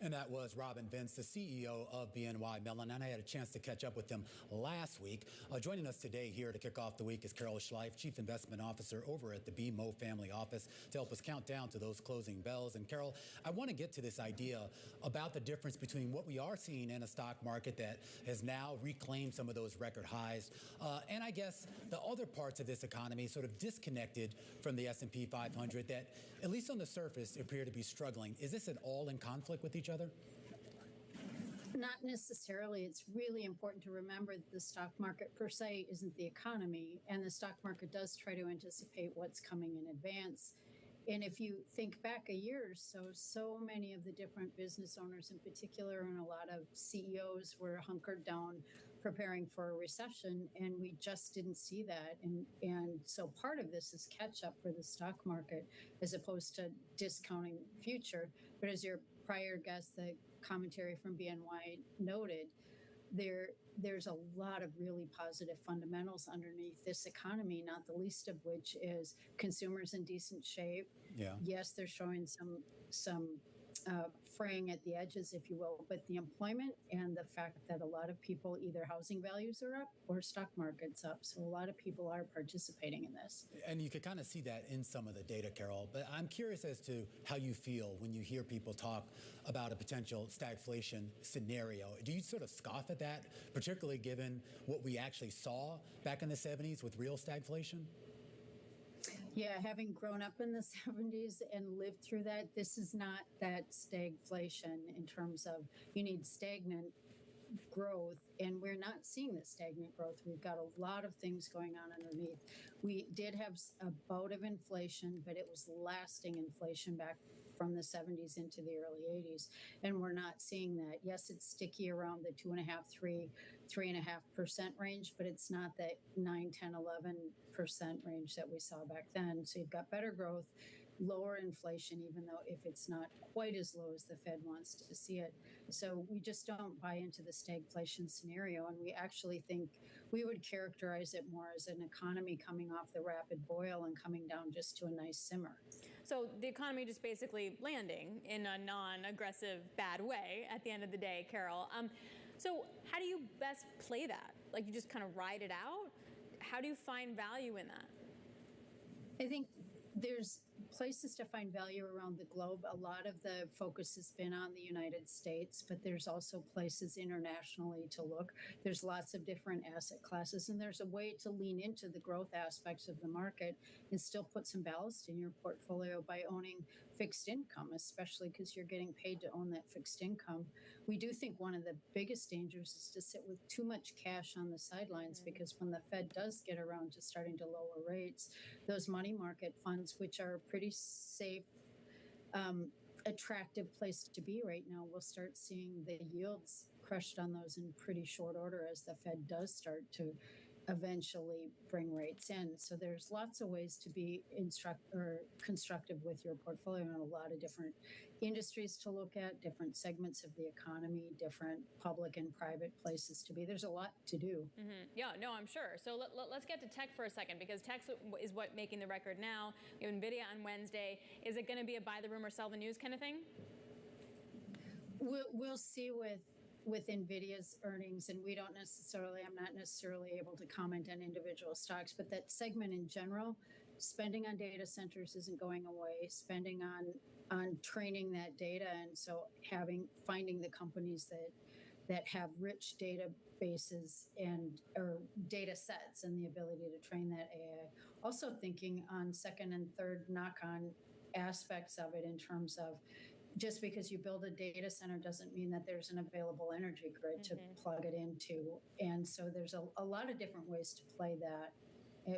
And that was Robin Vince, the CEO of BNY Mellon, and I had a chance to catch up with them last week. Joining us today here to kick off the week is Carol Schleif, Chief Investment Officer over at the BMO Family Office, to help us count down to those closing bells. And Carol, I want to get to this idea about the difference between what we are seeing in a stock market that has now reclaimed some of those record highs, and I guess the other parts of this economy sort of disconnected from the S&P 500 that, at least on the surface, appear to be struggling. Is this at all in conflict with each other? Not necessarily. It's really important to remember that the stock market per se isn't the economy, and the stock market does try to anticipate what's coming in advance. And if you think back a year or so many of the different business owners in particular and a lot of CEOs were hunkered down preparing for a recession, and we just didn't see that. And so part of this is catch up for the stock market as opposed to discounting the future. But as your prior guest, the commentary from BNY noted, there's a lot of really positive fundamentals underneath this economy, not the least of which is consumers in decent shape. Yeah. Yes, they're showing some fraying at the edges, if you will, but the employment and the fact that a lot of people, either housing values are up or stock market's up. So a lot of people are participating in this. And you can kind of see that in some of the data, Carol, but I'm curious as to how you feel when you hear people talk about a potential stagflation scenario. Do you sort of scoff at that, particularly given what we actually saw back in the 70s with real stagflation? Yeah, having grown up in the 70s and lived through that, this is not that stagflation in terms of you need stagnant growth, and we're not seeing the stagnant growth. We've got a lot of things going on underneath. We did have a bout of inflation, but it was lasting inflation back from the 70s into the early 80s, and we're not seeing that. Yes, it's sticky around the 3.5% range, but it's not that 9, 10, 11% range that we saw back then. So you've got better growth, lower inflation, even though if it's not quite as low as the Fed wants to see it. So we just don't buy into the stagflation scenario, and we actually think we would characterize it more as an economy coming off the rapid boil and coming down just to a nice simmer. So the economy just basically landing in a non-aggressive, bad way at the end of the day, Carol. So how do you best play that? Like, you just kind of ride it out? How do you find value in that? I think there's places to find value around the globe. A lot of the focus has been on the United States, but there's also places internationally to look. There's lots of different asset classes, and there's a way to lean into the growth aspects of the market and still put some ballast in your portfolio by owning fixed income, especially because you're getting paid to own that fixed income. We do think one of the biggest dangers is to sit with too much cash on the sidelines, because when the Fed does get around to starting to lower rates, those money market funds, which are a pretty safe, attractive place to be right now, we'll start seeing the yields crushed on those in pretty short order as the Fed does start to eventually bring rates in. So there's lots of ways to be constructive with your portfolio, and a lot of different industries to look at, different segments of the economy, different public and private places to be. There's a lot to do. Yeah, no, I'm sure. So let's get to tech for a second, because tech is what making the record now. We have NVIDIA on Wednesday. Is it going to be a buy the rumor, sell the news kind of thing? We'll see with NVIDIA's earnings, and I'm not necessarily able to comment on individual stocks, but that segment in general, spending on data centers isn't going away, spending on training that data, and so finding the companies that have rich databases or data sets and the ability to train that AI. Also thinking on second and third knock-on aspects of it, in terms of just because you build a data center doesn't mean that there's an available energy grid to plug it into. And so there's a lot of different ways to play that,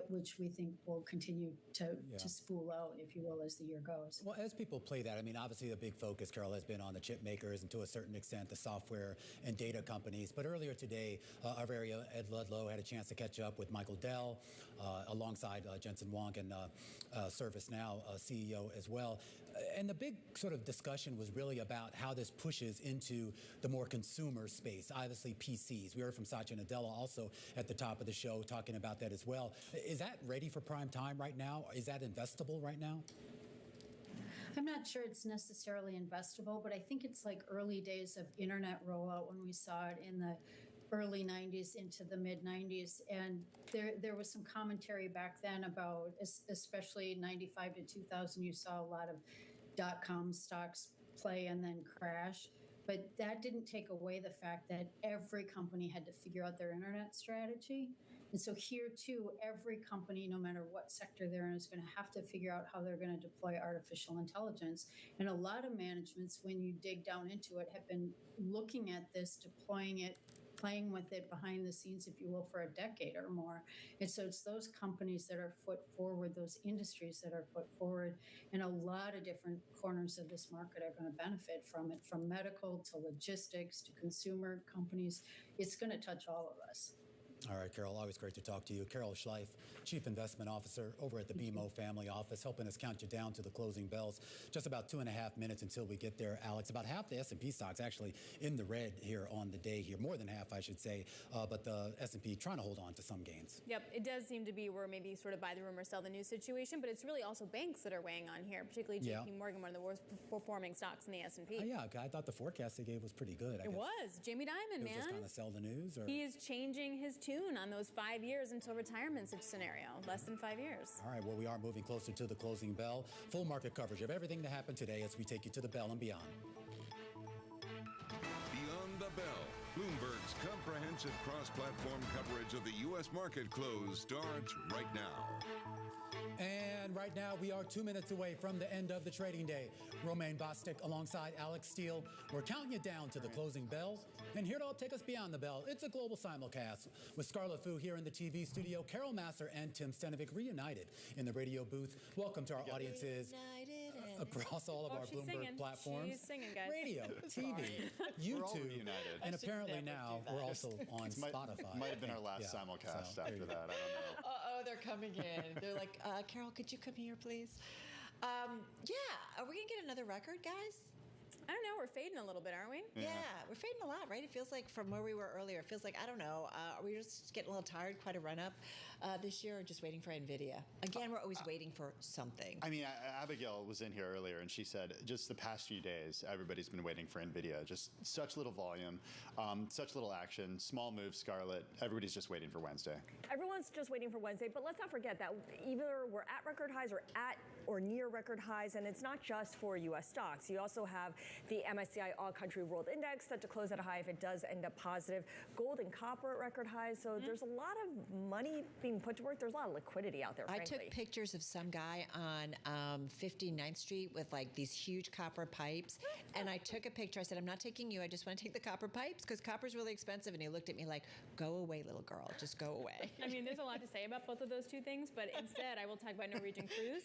which we think will continue to spool out, if you will, as the year goes. Well, as people play that, I mean, obviously the big focus, Carol, has been on the chip makers and to a certain extent the software and data companies. But earlier today, our very Ed Ludlow had a chance to catch up with Michael Dell alongside Jensen Huang and ServiceNow CEO as well. And the big sort of discussion was really about how this pushes into the more consumer space, obviously PCs. We heard from Satya Nadella also at the top of the show talking about that as well. Is that ready for prime time right now? Is that investable right now? I'm not sure it's necessarily investable, but I think it's like early days of internet rollout when we saw it in the early 90s into the mid 90s. And there was some commentary back then about, especially 95 to 2000, you saw a lot of .com stocks play and then crash. But that didn't take away the fact that every company had to figure out their internet strategy. And so here, too, every company, no matter what sector they're in, is going to have to figure out how they're going to deploy artificial intelligence. And a lot of managements, when you dig down into it, have been looking at this, deploying it, playing with it behind the scenes, if you will, for a decade or more. And so it's those companies that are foot forward, those industries that are foot forward, and a lot of different corners of this market are going to benefit from it, from medical to logistics to consumer companies. It's going to touch all of us. All right, Carol, always great to talk to you. Carol Schleif, Chief Investment Officer over at the BMO Family Office, helping us count you down to the closing bells. Just about 2.5 minutes until we get there, Alex. About half the S&P stocks actually in the red here on the day here, more than half, I should say, but the S&P trying to hold on to some gains. Yep, it does seem to be where maybe sort of buy the rumor, sell the news situation, but it's really also banks that are weighing on here, particularly JP Morgan, one of the worst performing stocks in the S&P. Yeah, I thought the forecast they gave was pretty good. It was. Jamie Dimon, man. Just kind of sell the news? Or? He is changing his tune on those 5 years until retirement scenario, less than 5 years. All right, well, we are moving closer to the closing bell. Full market coverage of everything that happened today as we take you to the bell and beyond. Beyond the bell, Bloomberg's comprehensive cross-platform coverage of the U.S. market close starts right now. And right now we are 2 minutes away from the end of the trading day. Romaine Bostick alongside Alex Steele. We're counting you down to the closing bell. And here to help take us beyond the bell, it's a global simulcast with Scarlett Fu here in the TV studio, Carol Masser and Tim Stenovic reunited in the radio booth. Welcome to our audiences across all of our Bloomberg platforms. She's singing, guys. Radio, TV, YouTube, and apparently now we're also on Spotify. Might have been our last simulcast after that. I don't know. Oh, they're coming in. They're like, Carol, could you come here, please? Yeah, are we going to get another record, guys? I don't know. We're fading a little bit, aren't we? Yeah, we're fading a lot, right? It feels like from where we were earlier, it feels like, I don't know, are we just getting a little tired, quite a run-up this year, or just waiting for NVIDIA? Again, we're always waiting for something. I mean, Abigail was in here earlier, and she said just the past few days, everybody's been waiting for NVIDIA. Just such little volume, such little action, small moves, Scarlett. Everybody's just waiting for Wednesday. Everyone's just waiting for Wednesday, but let's not forget that either we're at record highs or at or near record highs, and it's not just for U.S. stocks. You also have the MSCI All Country World Index set to close at a high if it does end up positive. Gold and copper at record highs, so there's a lot of money being put to work. There's a lot of liquidity out there, frankly. I took pictures of some guy on 59th Street with like these huge copper pipes, and I took a picture. I said, I'm not taking you. I just want to take the copper pipes because copper's really expensive. And he looked at me like, go away, little girl. Just go away. I mean, there's a lot to say about both of those two things, but instead I will talk about Norwegian Cruise.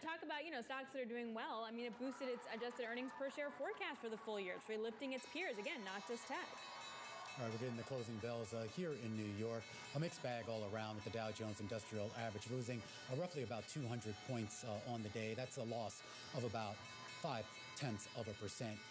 Talk about, stocks that are doing well. I mean, it boosted its adjusted earnings per share forecast for the full year. It's relifting its peers. Again, not just tech. All right, we're getting the closing bells here in New York. A mixed bag all around with the Dow Jones Industrial Average losing roughly about 200 points on the day. That's a loss of about 0.5%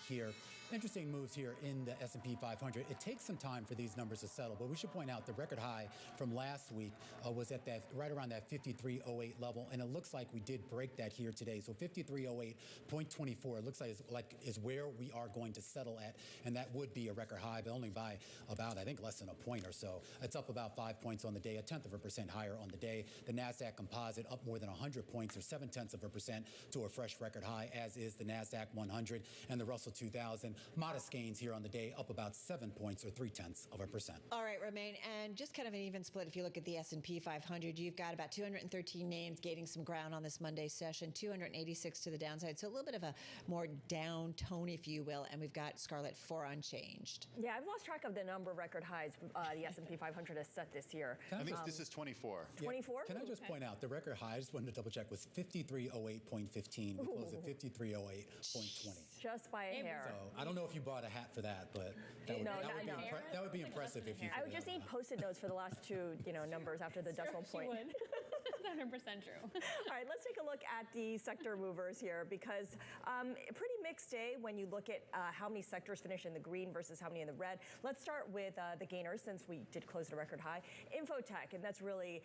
here. Interesting moves here in the S&P 500. It takes some time for these numbers to settle, but we should point out the record high from last week was at that right around that 53.08 level, and it looks like we did break that here today. So 53.08.24 it looks like is where we are going to settle at, and that would be a record high, but only by about, I think, less than a point or so. It's up about 5 points on the day, 0.1% higher on the day. The NASDAQ Composite up more than 100 points, or 0.7% to a fresh record high, as is the NASDAQ 100 and the Russell 2000. Modest gains here on the day, up about 7 points, or 0.3%. All right, Romaine, and just kind of an even split. If you look at the S&P 500, you've got about 213 names gaining some ground on this Monday session, 286 to the downside. So a little bit of a more down tone, if you will. And we've got Scarlett 4 unchanged. Yeah, I've lost track of the number of record highs the S&P 500 has set this year. I think this is 24. 24? Can I just point out the record high? I just wanted to double check was 53.08.15. We closed at 53.08.20. Just by a hair. So I don't know if you bought a hat for that, but that would be impressive if you. I would just need Post-it notes for the last two, numbers after the decimal point. She would. That's 100% true. All right, let's take a look at the sector movers here, because a pretty mixed day when you look at how many sectors finish in the green versus how many in the red. Let's start with the gainers, since we did close at a record high. Infotech, and that's really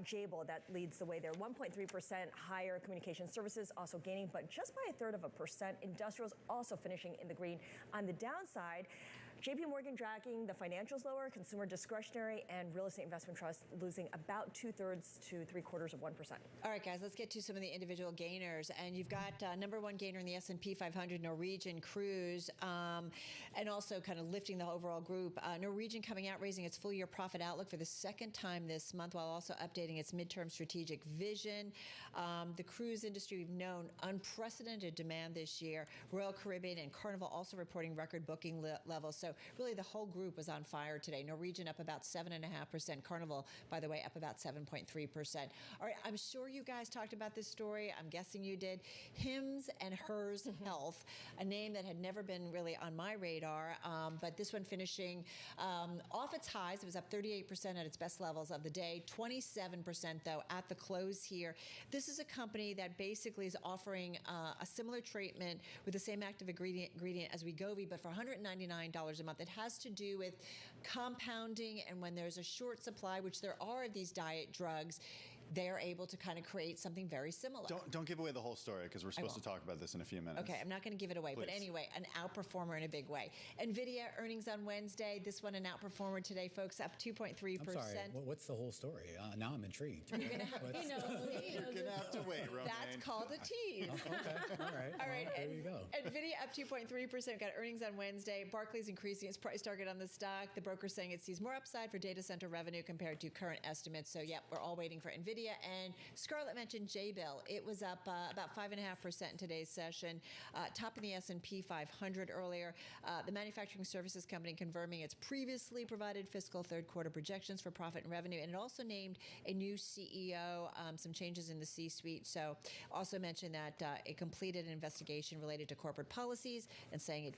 Jabil that leads the way there. 1.3% higher. Communication services also gaining, but just by 1/3%. Industrials also finishing in the green. On the downside, JP Morgan dragging the financials lower, consumer discretionary, and real estate investment trust losing about 2/3 to 3/4%. All right, guys, let's get to some of the individual gainers. And you've got number one gainer in the S&P 500, Norwegian Cruise, and also kind of lifting the overall group. Norwegian coming out, raising its full-year profit outlook for the second time this month, while also updating its midterm strategic vision. The cruise industry, we've known unprecedented demand this year. Royal Caribbean and Carnival also reporting record booking levels. So really the whole group was on fire today. Norwegian up about 7.5%. Carnival, by the way, up about 7.3%. All right, I'm sure you guys talked about this story. I'm guessing you did. Hims and Hers Health, a name that had never been really on my radar, but this one finishing off its highs. It was up 38% at its best levels of the day, 27% though at the close here. This is a company that basically is offering a similar treatment with the same active ingredient as Wegovy, but for $199 a month. It has to do with compounding, and when there's a short supply, which there are of these diet drugs, they're able to kind of create something very similar. Don't give away the whole story, because we're supposed to talk about this in a few minutes. Okay, I'm not going to give it away. Please. But anyway, an outperformer in a big way. NVIDIA earnings on Wednesday. This one an outperformer today, folks, up 2.3%. I'm sorry, what's the whole story? Now I'm intrigued. You're going to have to wait, Romaine. That's called a tease. Okay, all right. All right, there you go. NVIDIA up 2.3%. Got earnings on Wednesday. Barclays increasing its price target on the stock. The broker saying it sees more upside for data center revenue compared to current estimates. So, yep, we're all waiting for NVIDIA. NVIDIA. And Scarlett mentioned J-Bill. It was up about 5.5% in today's session, top in the S&P 500 earlier. The manufacturing services company confirming its previously provided fiscal third quarter projections for profit and revenue, and it also named a new CEO, some changes in the C-suite. So also mentioned that it completed an investigation related to corporate policies and saying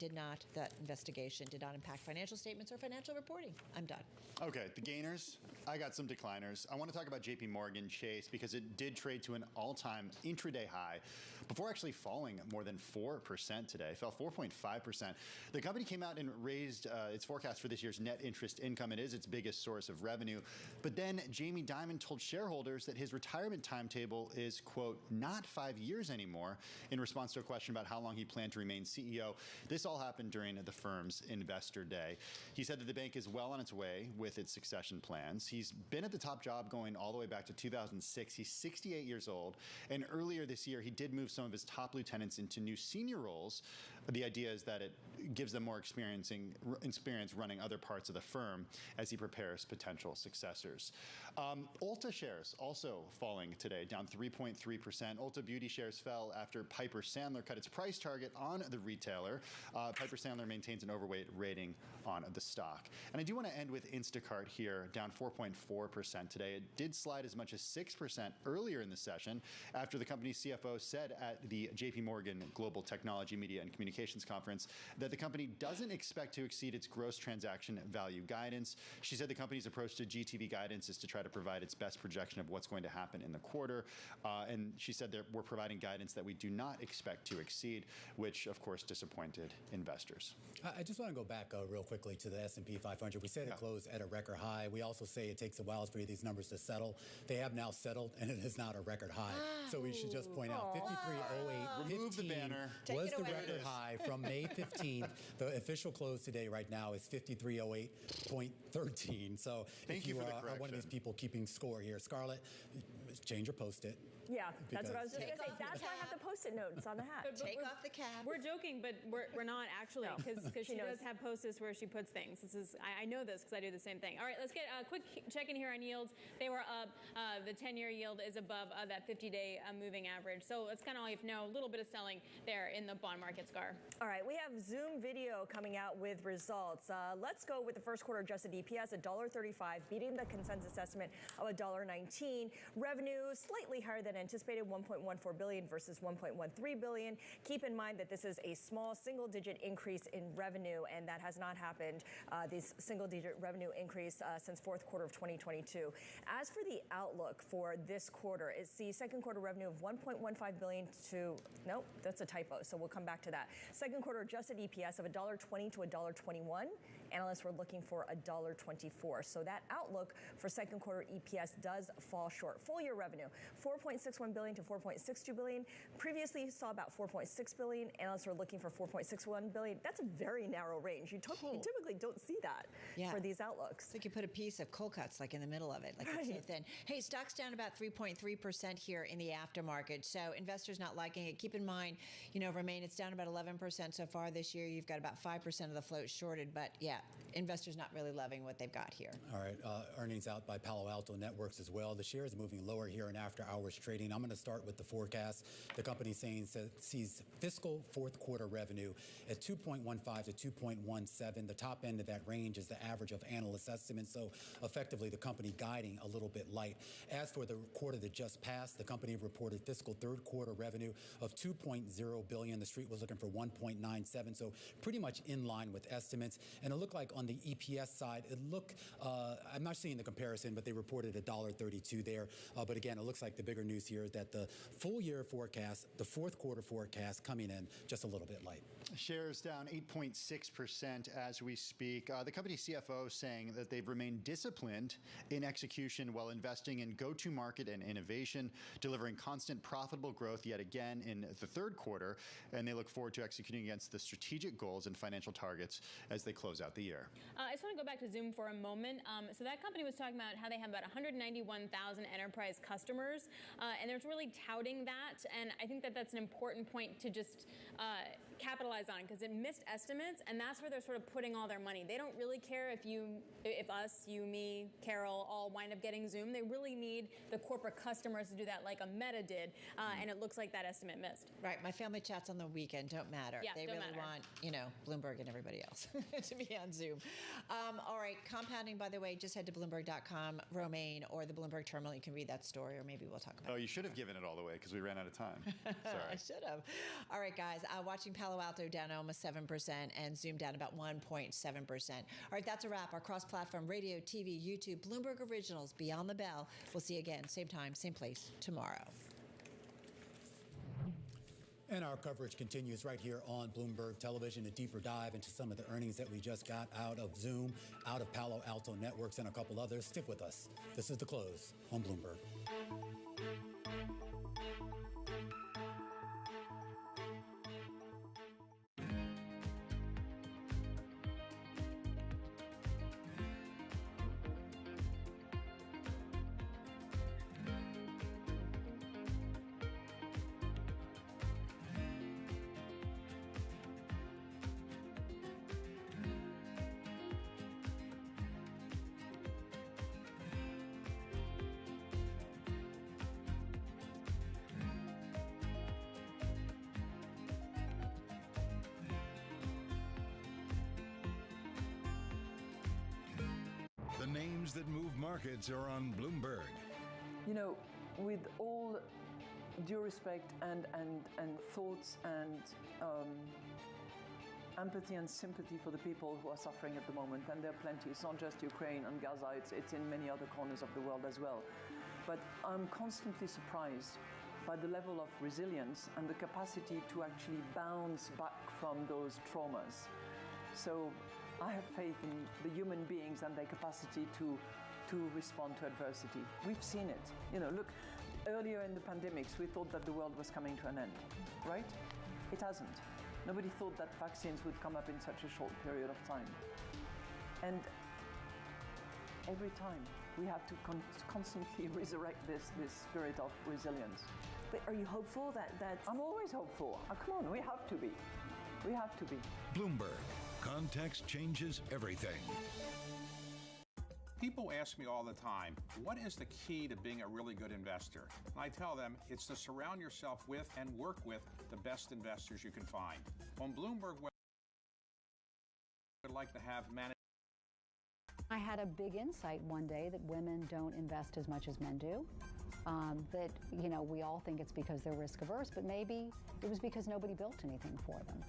that investigation did not impact financial statements or financial reporting. I'm done. Okay, the gainers. I got some decliners. I want to talk about JP Morgan Chase because it did trade to an all-time intraday high before actually falling more than 4% today. It fell 4.5%. The company came out and raised its forecast for this year's net interest income. It is its biggest source of revenue. But then Jamie Dimon told shareholders that his retirement timetable is, quote, not 5 years anymore, in response to a question about how long he planned to remain CEO. This all happened during the firm's investor day. He said that the bank is well on its way with its succession plans. He's been at the top job going all the way back to 2006. He's 68 years old. And earlier this year, he did move some of his top lieutenants into new senior roles. The idea is that it gives them more experience running other parts of the firm as he prepares potential successors. Ulta shares also falling today, down 3.3%. Ulta Beauty shares fell after Piper Sandler cut its price target on the retailer. Piper Sandler maintains an overweight rating on the stock. And I do want to end with Instacart here, down 4.4% today. It did slide as much as 6% earlier in the session after the company's CFO said at the JP Morgan Global Technology, Media, and Communications Conference that the company doesn't expect to exceed its gross transaction value guidance. She said the company's approach to GTV guidance is to try to provide its best projection of what's going to happen in the quarter. And she said that we're providing guidance that we do not expect to exceed, which, of course, disappointed investors. I just want to go back real quickly to the S&P 500. We said it closed at a record high. We also say it takes a while for these numbers to settle. They have now settled, and it is not a record high. So we should just point out 53.08. Remove the banner. Was the record high from May 15th. The official close today right now is 53.08.13. So if you are one of these people keeping score here, Scarlett, change your Post-it. Yeah, that's what I was just going to say. That's why I have the Post-it notes on the hat. Take off the cap. We're joking, but we're not actually, because she does have Post-its where she puts things. I know this because I do the same thing. All right, let's get a quick check-in here on yields. They were up. The 10-year yield is above that 50-day moving average. So that's kind of all you have to know. A little bit of selling there in the bond market, Scar. All right, we have Zoom Video coming out with results. Let's go with the first quarter adjusted EPS, $1.35, beating the consensus estimate of $1.19. Revenue slightly higher than anticipated, $1.14 billion versus $1.13 billion. Keep in mind that this is a small single-digit increase in revenue, and that has not happened, this single-digit revenue increase since fourth quarter of 2022. As for the outlook for this quarter, it's the second quarter revenue of $1.15 billion to, nope, that's a typo, so we'll come back to that. Second quarter adjusted EPS of $1.20 to $1.21. Analysts were looking for $1.24. So that outlook for second quarter EPS does fall short. Full year revenue, $4.61 billion to $4.62 billion. Previously saw about $4.6 billion. Analysts were looking for $4.61 billion. That's a very narrow range. You typically don't see that for these outlooks. It's like you put a piece of cold cuts like in the middle of it, like it's so thin. Hey, stock's down about 3.3% here in the aftermarket. So investors not liking it. Keep in mind, Remain, it's down about 11% so far this year. You've got about 5% of the float shorted, but yeah, investors not really loving what they've got here. All right, earnings out by Palo Alto Networks as well. The share is moving lower here in after hours trading. I'm going to start with the forecast. The company sees fiscal fourth quarter revenue at 2.15 to 2.17. The top end of that range is the average of analyst estimates. So effectively, the company guiding a little bit light. As for the quarter that just passed, the company reported fiscal third quarter revenue of $2.0 billion. The street was looking for 1.97. So pretty much in line with estimates. And it looked like on the EPS side, I'm not seeing the comparison, but they reported $1.32 there. But again, it looks like the bigger news here is that the full year forecast, the fourth quarter forecast coming in just a little bit light. Shares down 8.6% as we speak. The company CFO saying that they've remained disciplined in execution while investing in go-to-market and innovation, delivering constant profitable growth yet again in the third quarter, and they look forward to executing against the strategic goals and financial targets as they close out the year. I just want to go back to Zoom for a moment. So that company was talking about how they have about 191,000 enterprise customers, and they're really touting that. And I think that that's an important point to just capitalize on because it missed estimates, and that's where they're sort of putting all their money. They don't really care if us, you, me, Carol, all wind up getting Zoom. They really need the corporate customers to do that like a Meta did, and it looks like that estimate missed. Right. My family chats on the weekend don't matter. Yeah, they don't really matter. want, Bloomberg and everybody else to be on Zoom. All right. Compounding, by the way, just head to Bloomberg.com, Romaine, or the Bloomberg terminal. You can read that story, or maybe we'll talk about it. Oh, you should have given it all the way because we ran out of time. Sorry. I should have. All right, guys. Watching Palo Alto down almost 7% and Zoom down about 1.7%. All right, that's a wrap. Our cross-platform radio, TV, YouTube, Bloomberg Originals, Beyond the Bell. We'll see you again, same time, same place, tomorrow. And our coverage continues right here on Bloomberg Television, a deeper dive into some of the earnings that we just got out of Zoom, out of Palo Alto Networks, and a couple others. Stick with us. This is The Close on Bloomberg. The names that move markets are on Bloomberg. With all due respect and thoughts and empathy and sympathy for the people who are suffering at the moment, and there are plenty. It's not just Ukraine and Gaza, it's in many other corners of the world as well. But I'm constantly surprised by the level of resilience and the capacity to actually bounce back from those traumas. So I have faith in the human beings and their capacity to respond to adversity. We've seen it. Look, earlier in the pandemics, we thought that the world was coming to an end, right? It hasn't. Nobody thought that vaccines would come up in such a short period of time. And every time, we have to constantly resurrect this spirit of resilience. But are you hopeful that... I'm always hopeful. Come on, we have to be. We have to be. Bloomberg. Context changes everything. People ask me all the time, what is the key to being a really good investor? And I tell them it's to surround yourself with and work with the best investors you can find. On Bloomberg, we would like to have managed. I had a big insight one day that women don't invest as much as men do. That, we all think it's because they're risk averse, but maybe it was because nobody built anything for them.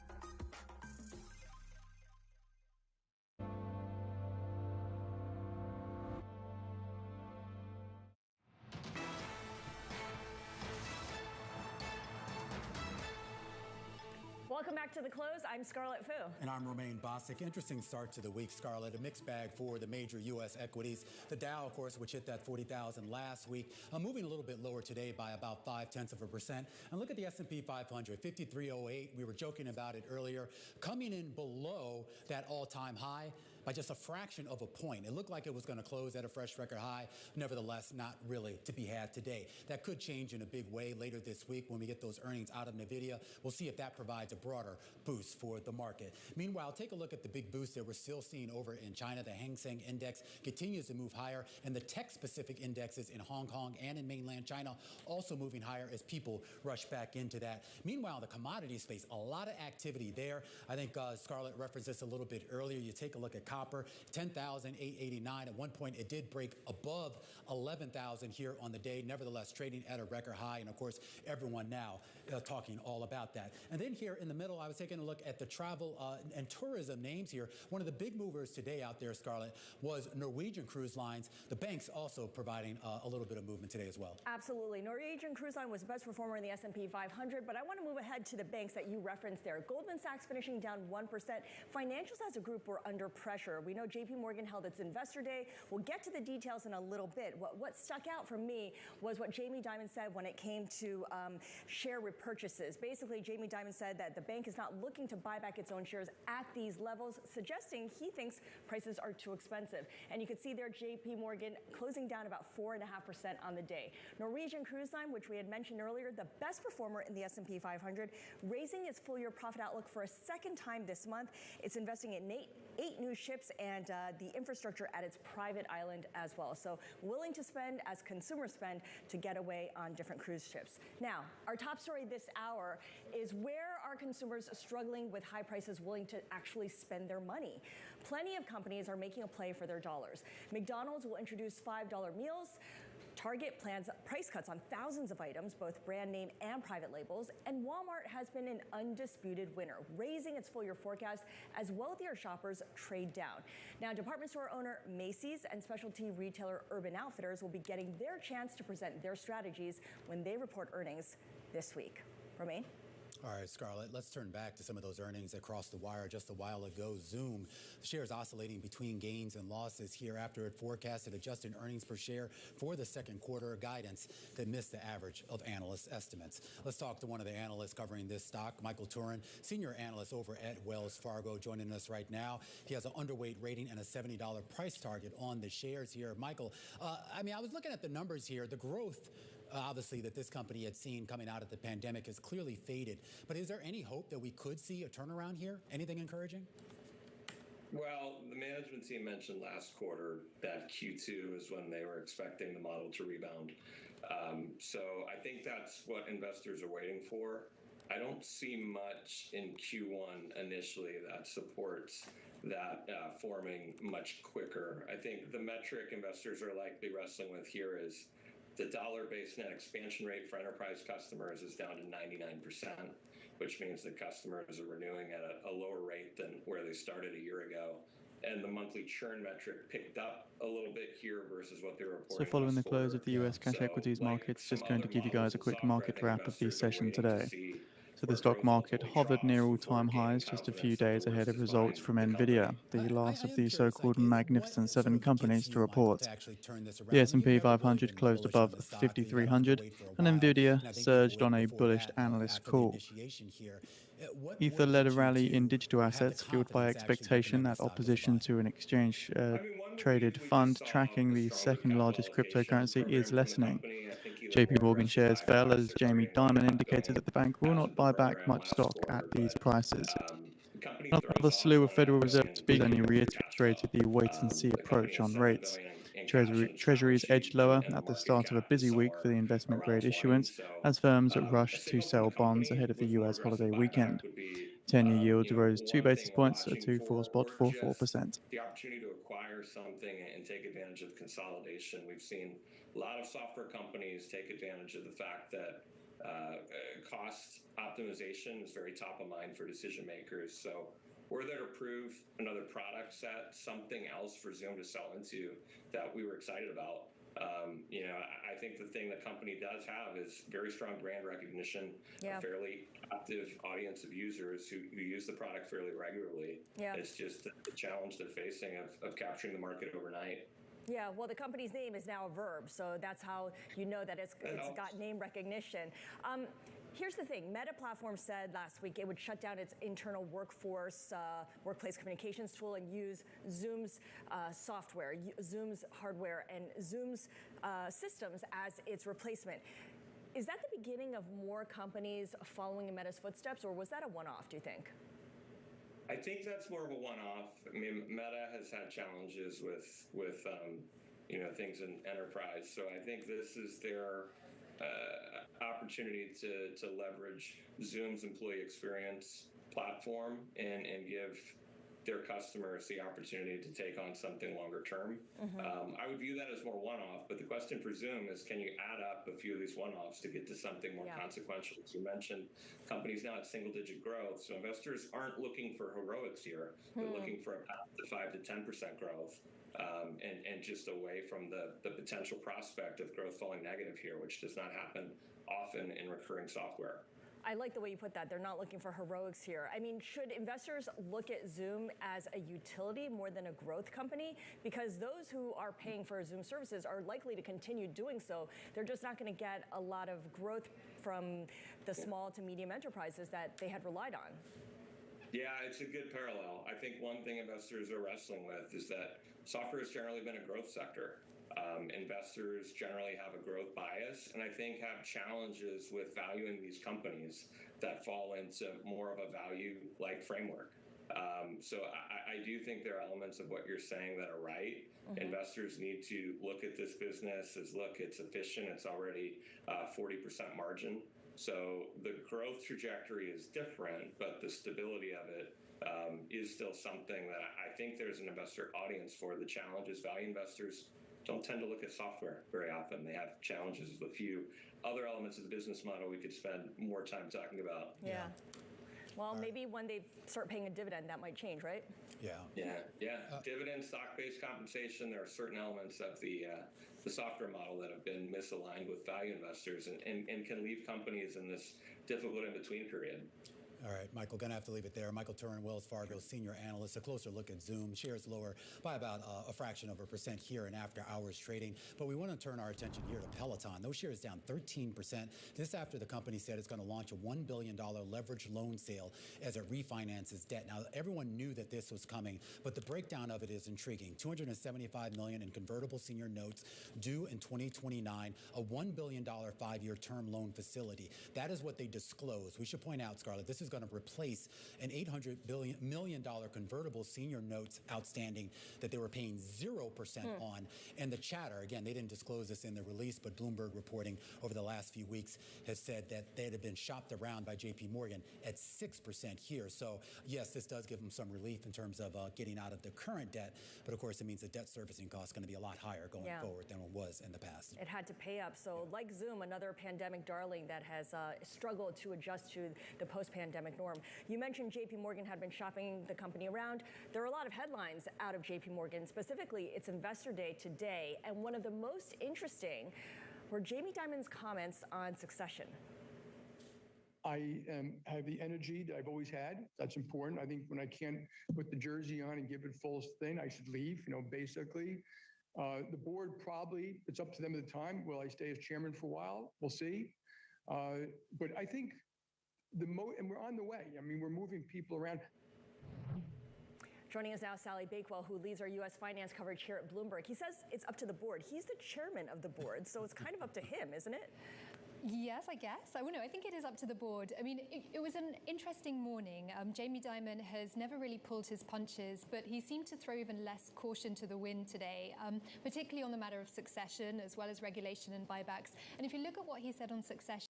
Welcome back to The Close. I'm Scarlett Fu. And I'm Romaine Bostic. Interesting start to the week, Scarlett. A mixed bag for the major U.S. equities. The Dow, of course, which hit that 40,000 last week, moving a little bit lower today by about 0.5%. And look at the S&P 500, 5308. We were joking about it earlier, coming in below that all-time high by just a fraction of a point. It looked like it was going to close at a fresh record high. Nevertheless, not really to be had today. That could change in a big way later this week when we get those earnings out of NVIDIA. We'll see if that provides a broader boost for the market. Meanwhile, take a look at the big boost that we're still seeing over in China. The Hang Seng Index continues to move higher, and the tech-specific indexes in Hong Kong and in mainland China also moving higher as people rush back into that. Meanwhile, the commodity space, a lot of activity there. I think Scarlett referenced this a little bit earlier. You take a look at copper, 10,889. At one point, it did break above 11,000 here on the day. Nevertheless, trading at a record high. And of course, everyone now talking all about that. And then here in the middle, I was taking a look at the travel and tourism names here. One of the big movers today out there, Scarlett, was Norwegian Cruise Lines. The banks also providing a little bit of movement today as well. Absolutely. Norwegian Cruise Line was the best performer in the S&P 500, but I want to move ahead to the banks that you referenced there. Goldman Sachs finishing down 1%. Financials as a group were under pressure pressure. We know JP Morgan held its investor day. We'll get to the details in a little bit. What stuck out for me was what Jamie Dimon said when it came to share repurchases. Basically, Jamie Dimon said that the bank is not looking to buy back its own shares at these levels, suggesting he thinks prices are too expensive. And you can see there JP Morgan closing down about 4.5% on the day. Norwegian Cruise Line, which we had mentioned earlier, the best performer in the S&P 500, raising its full-year profit outlook for a second time this month. It's investing in eight new ships and the infrastructure at its private island as well. So willing to spend as consumers spend to get away on different cruise ships. Now, our top story this hour is where are consumers struggling with high prices willing to actually spend their money? Plenty of companies are making a play for their dollars. McDonald's will introduce $5 meals. Target plans price cuts on thousands of items, both brand name and private labels, and Walmart has been an undisputed winner, raising its full-year forecast as wealthier shoppers trade down. Now, department store owner Macy's and specialty retailer Urban Outfitters will be getting their chance to present their strategies when they report earnings this week. Romain? All right, Scarlett, let's turn back to some of those earnings that crossed the wire just a while ago. Zoom, the share is oscillating between gains and losses here after it forecasted adjusted earnings per share for the second quarter, guidance that missed the average of analyst estimates. Let's talk to one of the analysts covering this stock, Michael Turin, senior analyst over at Wells Fargo, joining us right now. He has an underweight rating and a $70 price target on the shares here. Michael, I was looking at the numbers here. The growth obviously that this company had seen coming out of the pandemic has clearly faded. But is there any hope that we could see a turnaround here? Anything encouraging? Well, the management team mentioned last quarter that Q2 is when they were expecting the model to rebound. So I think that's what investors are waiting for. I don't see much in Q1 initially that supports that forming much quicker. I think the metric investors are likely wrestling with here is the dollar-based net expansion rate for enterprise customers is down to 99%, which means that customers are renewing at a lower rate than where they started a year ago. And the monthly churn metric picked up a little bit here versus what they were reporting. So following the close of the US cash equities markets, just going to give you guys a quick market wrap of the session today. So the stock market hovered near all-time highs just a few days ahead of results from NVIDIA, the last of the so-called Magnificent Seven companies to report. The S&P 500 closed above 5,300, and NVIDIA surged on a bullish analyst call. Ether led a rally in digital assets, fueled by expectation that opposition to an exchange-traded fund tracking the second-largest cryptocurrency is lessening. JP Morgan shares fell as Jamie Dimon indicated that the bank will not buy back much stock at these prices. Another slew of Federal Reserve speakers only reiterated the wait-and-see approach on rates. Treasuries edged lower at the start of a busy week for the investment-grade issuance as firms rushed to sell bonds ahead of the U.S. holiday weekend. 10-year yields rose 2 basis points to 4.44%. The opportunity to acquire something and take advantage of consolidation. We've seen a lot of software companies take advantage of the fact that cost optimization is very top of mind for decision makers. So were there to prove another product set, something else for Zoom to sell into that we were excited about. I think the thing the company does have is very strong brand recognition, a fairly active audience of users who use the product fairly regularly. It's just the challenge they're facing of capturing the market overnight. Yeah, well, the company's name is now a verb, so that's how you know that it's got name recognition. Here's the thing. Meta Platforms said last week it would shut down its internal workforce workplace communications tool and use Zoom's software, Zoom's hardware, and Zoom's systems as its replacement. Is that the beginning of more companies following in Meta's footsteps, or was that a one-off, do you think? I think that's more of a one-off. I mean, Meta has had challenges with things in enterprise. So I think this is their opportunity to leverage Zoom's employee experience platform and give their customers the opportunity to take on something longer term. I would view that as more one-off, but the question for Zoom is, can you add up a few of these one-offs to get to something more consequential? As you mentioned, companies now at single-digit growth, so investors aren't looking for heroics here. They're looking for a path to 5 to 10% growth, and just away from the potential prospect of growth falling negative here, which does not happen often in recurring software. I like the way you put that. They're not looking for heroics here. I mean, should investors look at Zoom as a utility more than a growth company? Because those who are paying for Zoom services are likely to continue doing so. They're just not going to get a lot of growth from the small to medium enterprises that they had relied on. Yeah, it's a good parallel. I think one thing investors are wrestling with is that software has generally been a growth sector. Investors generally have a growth bias, and I think have challenges with valuing these companies that fall into more of a value-like framework. So I do think there are elements of what you're saying that are right. Investors need to look at this business as, look, it's efficient. It's already 40% margin. So the growth trajectory is different, but the stability of it is still something that I think there's an investor audience for. The challenge is value investors don't tend to look at software very often. They have challenges with a few other elements of the business model we could spend more time talking about. Yeah. Well, maybe when they start paying a dividend, that might change, right? Yeah. Dividend, stock-based compensation, there are certain elements of the software model that have been misaligned with value investors and can leave companies in this difficult in-between period. All right, Michael, going to have to leave it there. Michael Turin, Wells Fargo senior analyst. A closer look at Zoom. Shares lower by about a fraction of a percent here and after hours trading. But we want to turn our attention here to Peloton. Those shares down 13%. This after the company said it's going to launch a $1 billion leveraged loan sale as it refinances debt. Now, everyone knew that this was coming, but the breakdown of it is intriguing. $275 million in convertible senior notes due in 2029, a $1 billion 5-year term loan facility. That is what they disclosed. We should point out, Scarlett, this is going to replace an $800 million convertible senior notes outstanding that they were paying 0% on. And the chatter, again, they didn't disclose this in the release, but Bloomberg reporting over the last few weeks has said that they had been shopped around by JP Morgan at 6% here. So yes, this does give them some relief in terms of getting out of the current debt. But of course, it means the debt servicing cost is going to be a lot higher going forward than it was in the past. It had to pay up. So like Zoom, another pandemic darling that has struggled to adjust to the post-pandemic norm. You mentioned JP Morgan had been shopping the company around. There are a lot of headlines out of JP Morgan, specifically its investor day today. And one of the most interesting were Jamie Dimon's comments on succession. I have the energy that I've always had. That's important. I think when I can't put the jersey on and give it full thing, I should leave, basically. The board probably, it's up to them at the time. Will I stay as chairman for a while? We'll see. But I think and we're on the way. I mean, we're moving people around. Joining us now, Sally Bakewell, who leads our U.S. finance coverage here at Bloomberg. He says it's up to the board. He's the chairman of the board, so it's kind of up to him, isn't it? Yes, I guess. I don't know. I think it is up to the board. I mean, it was an interesting morning. Jamie Dimon has never really pulled his punches, but he seemed to throw even less caution to the wind today, particularly on the matter of succession as well as regulation and buybacks. And if you look at what he said on succession,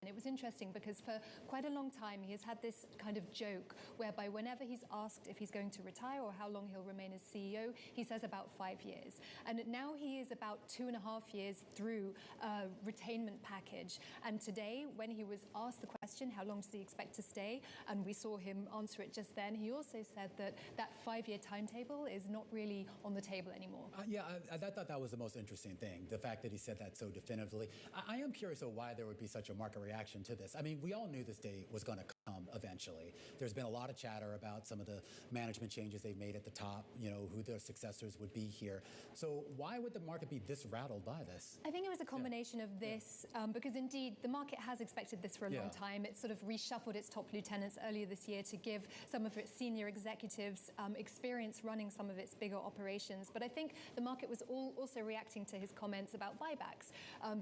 it was interesting because for quite a long time he has had this kind of joke whereby whenever he's asked if he's going to retire or how long he'll remain as CEO, he says about 5 years. And now he is about 2.5 years through a retainment package. And today, when he was asked the question, how long does he expect to stay? And we saw him answer it just then. He also said that that 5-year timetable is not really on the table anymore. I thought that was the most interesting thing, the fact that he said that so definitively. I am curious of why there would be such a market reaction to this. I mean, we all knew this day was going to come eventually. There's been a lot of chatter about some of the management changes they've made at the top, who their successors would be here. So why would the market be this rattled by this? I think it was a combination of this, because indeed the market has expected this for a long time. It sort of reshuffled its top lieutenants earlier this year to give some of its senior executives experience running some of its bigger operations. But I think the market was also reacting to his comments about buybacks,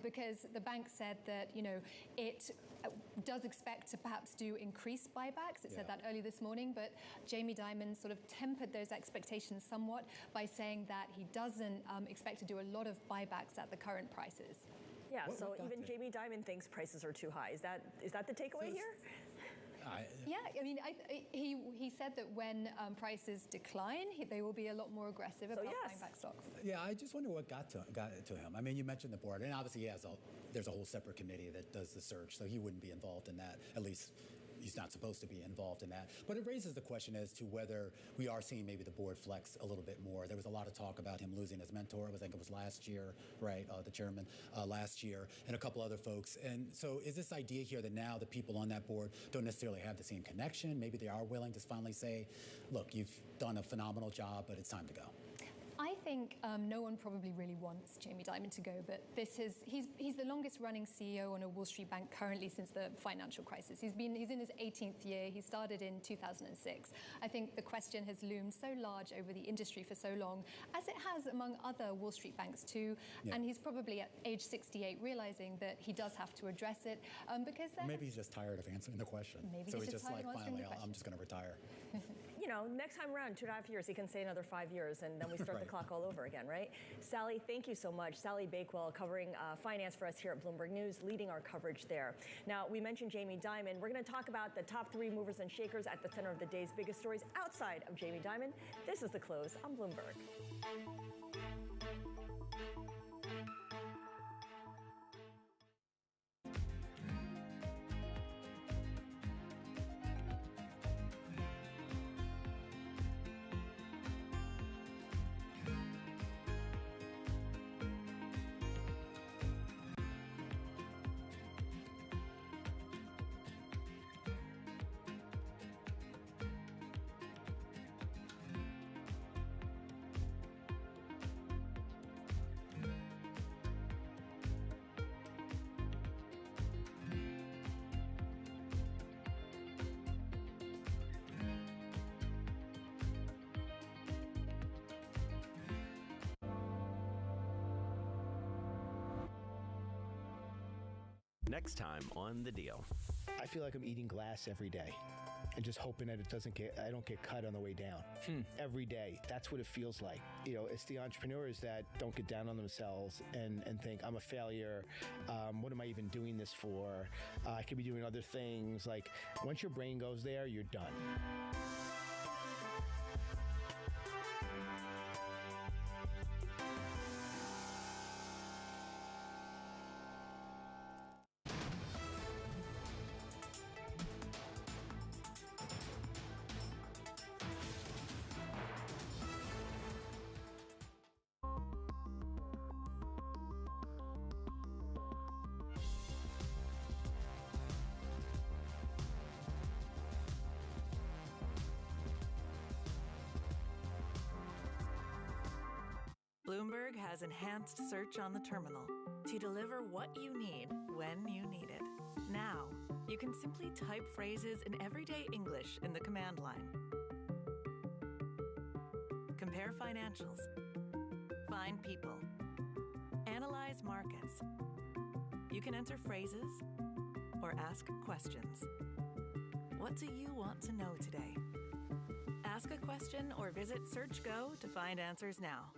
because the bank said that, it does expect to perhaps do increased buybacks. It said that early this morning, but Jamie Dimon sort of tempered those expectations somewhat by saying that he doesn't expect to do a lot of buybacks at the current prices. Yeah, so even Jamie Dimon thinks prices are too high. Is that the takeaway here? Yeah, I mean, he said that when prices decline, they will be a lot more aggressive about buying back stock. Yeah, I just wonder what got to him. I mean, you mentioned the board, and obviously there's a whole separate committee that does the search, so he wouldn't be involved in that, at least he's not supposed to be involved in that. But it raises the question as to whether we are seeing maybe the board flex a little bit more. There was a lot of talk about him losing his mentor. I think it was last year, right? The chairman last year, and a couple other folks. And so is this idea here that now the people on that board don't necessarily have the same connection? Maybe they are willing to finally say, look, you've done a phenomenal job, but it's time to go. I think no one probably really wants Jamie Dimon to go, but he's the longest running CEO on a Wall Street bank currently since the financial crisis. He's in his 18th year. He started in 2006. I think the question has loomed so large over the industry for so long, as it has among other Wall Street banks too. Yeah. And he's probably at age 68 realizing that he does have to address it because maybe he's just tired of answering the question. Maybe so he's just like, finally, I'm just going to retire. You know, next time around, 2.5 years, he can say another 5 years, and then we start the clock all over again, right? Sally, thank you so much. Sally Bakewell covering finance for us here at Bloomberg News, leading our coverage there. Now, we mentioned Jamie Dimon. We're going to talk about the top 3 movers and shakers at the center of the day's biggest stories outside of Jamie Dimon. This is The Close on Bloomberg. Next time on The Deal. I feel like I'm eating glass every day and just hoping that I don't get cut on the way down. Every day. That's what it feels like. You know, it's the entrepreneurs that don't get down on themselves and think, I'm a failure. What am I even doing this for? I could be doing other things. Like, once your brain goes there, you're done. Bloomberg has enhanced search on the terminal to deliver what you need when you need it. Now, you can simply type phrases in everyday English in the command line. Compare financials. Find people. Analyze markets. You can enter phrases or ask questions. What do you want to know today? Ask a question or visit SearchGo to find answers now.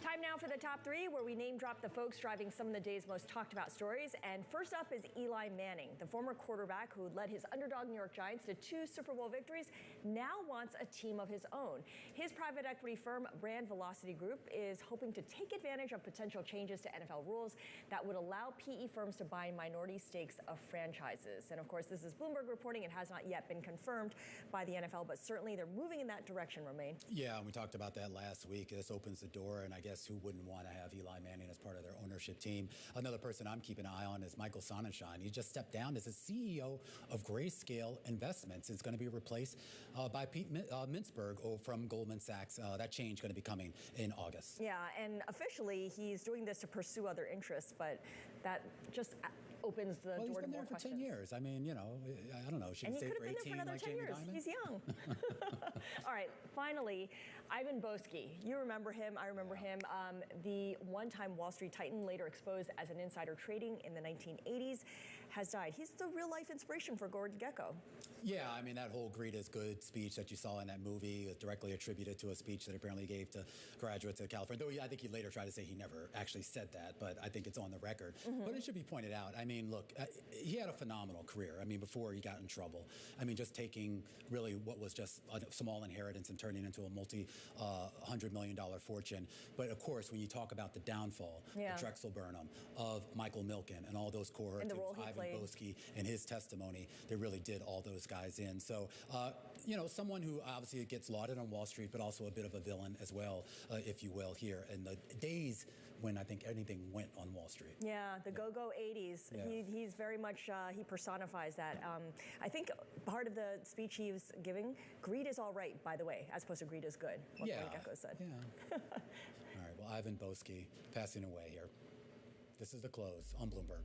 Time now for the top 3, where we name drop the folks driving some of the day's most talked about stories. And first up is Eli Manning, the former quarterback who led his underdog New York Giants to 2 Super Bowl victories, now wants a team of his own. His private equity firm, Brand Velocity Group, is hoping to take advantage of potential changes to NFL rules that would allow PE firms to buy minority stakes of franchises. And of course, this is Bloomberg reporting. It has not yet been confirmed by the NFL, but certainly they're moving in that direction, Romain. Yeah, and we talked about that last week. This opens the door, and I guess who wouldn't want to have Eli Manning as part of their ownership team? Another person I'm keeping an eye on is Michael Sonnenschein. He just stepped down as the CEO of Grayscale Investments. It's going to be replaced by Pete Mintzberg from Goldman Sachs. That change going to be coming in August. Yeah, and officially he's doing this to pursue other interests, but that just opens the door to more questions. He's been there for 10 years. I mean, you know, I don't know. Should he stay for 18 like Jamie Dimon? He's young. All right, finally, Ivan Boesky. You remember him. I remember him. The one-time Wall Street titan, later exposed as an insider trading in the 1980s. has died. He's the real-life inspiration for Gordon Gekko. Yeah, I mean, that whole greed is good speech that you saw in that movie is directly attributed to a speech that apparently he gave to graduates of California. Though I think he later tried to say he never actually said that, but I think it's on the record. But it should be pointed out, I mean, look, he had a phenomenal career. I mean, before he got in trouble. I mean, just taking really what was just a small inheritance and turning it into a multi-$100 million fortune. But of course, when you talk about the downfall of Drexel Burnham, of Michael Milken, and all those cohorts, and the role Ivan Boesky and his testimony, they really did all those guys in. So, you know, someone who obviously gets lauded on Wall Street, but also a bit of a villain as well, if you will, here in the days when I think anything went on Wall Street. Yeah, the go-go 80s. Yeah. He's very much, he personifies that. I think part of the speech he was giving, greed is all right, by the way, as opposed to greed is good, what Gordon Gekko said. Yeah. All right, well, Ivan Boesky passing away here. This is the close on Bloomberg.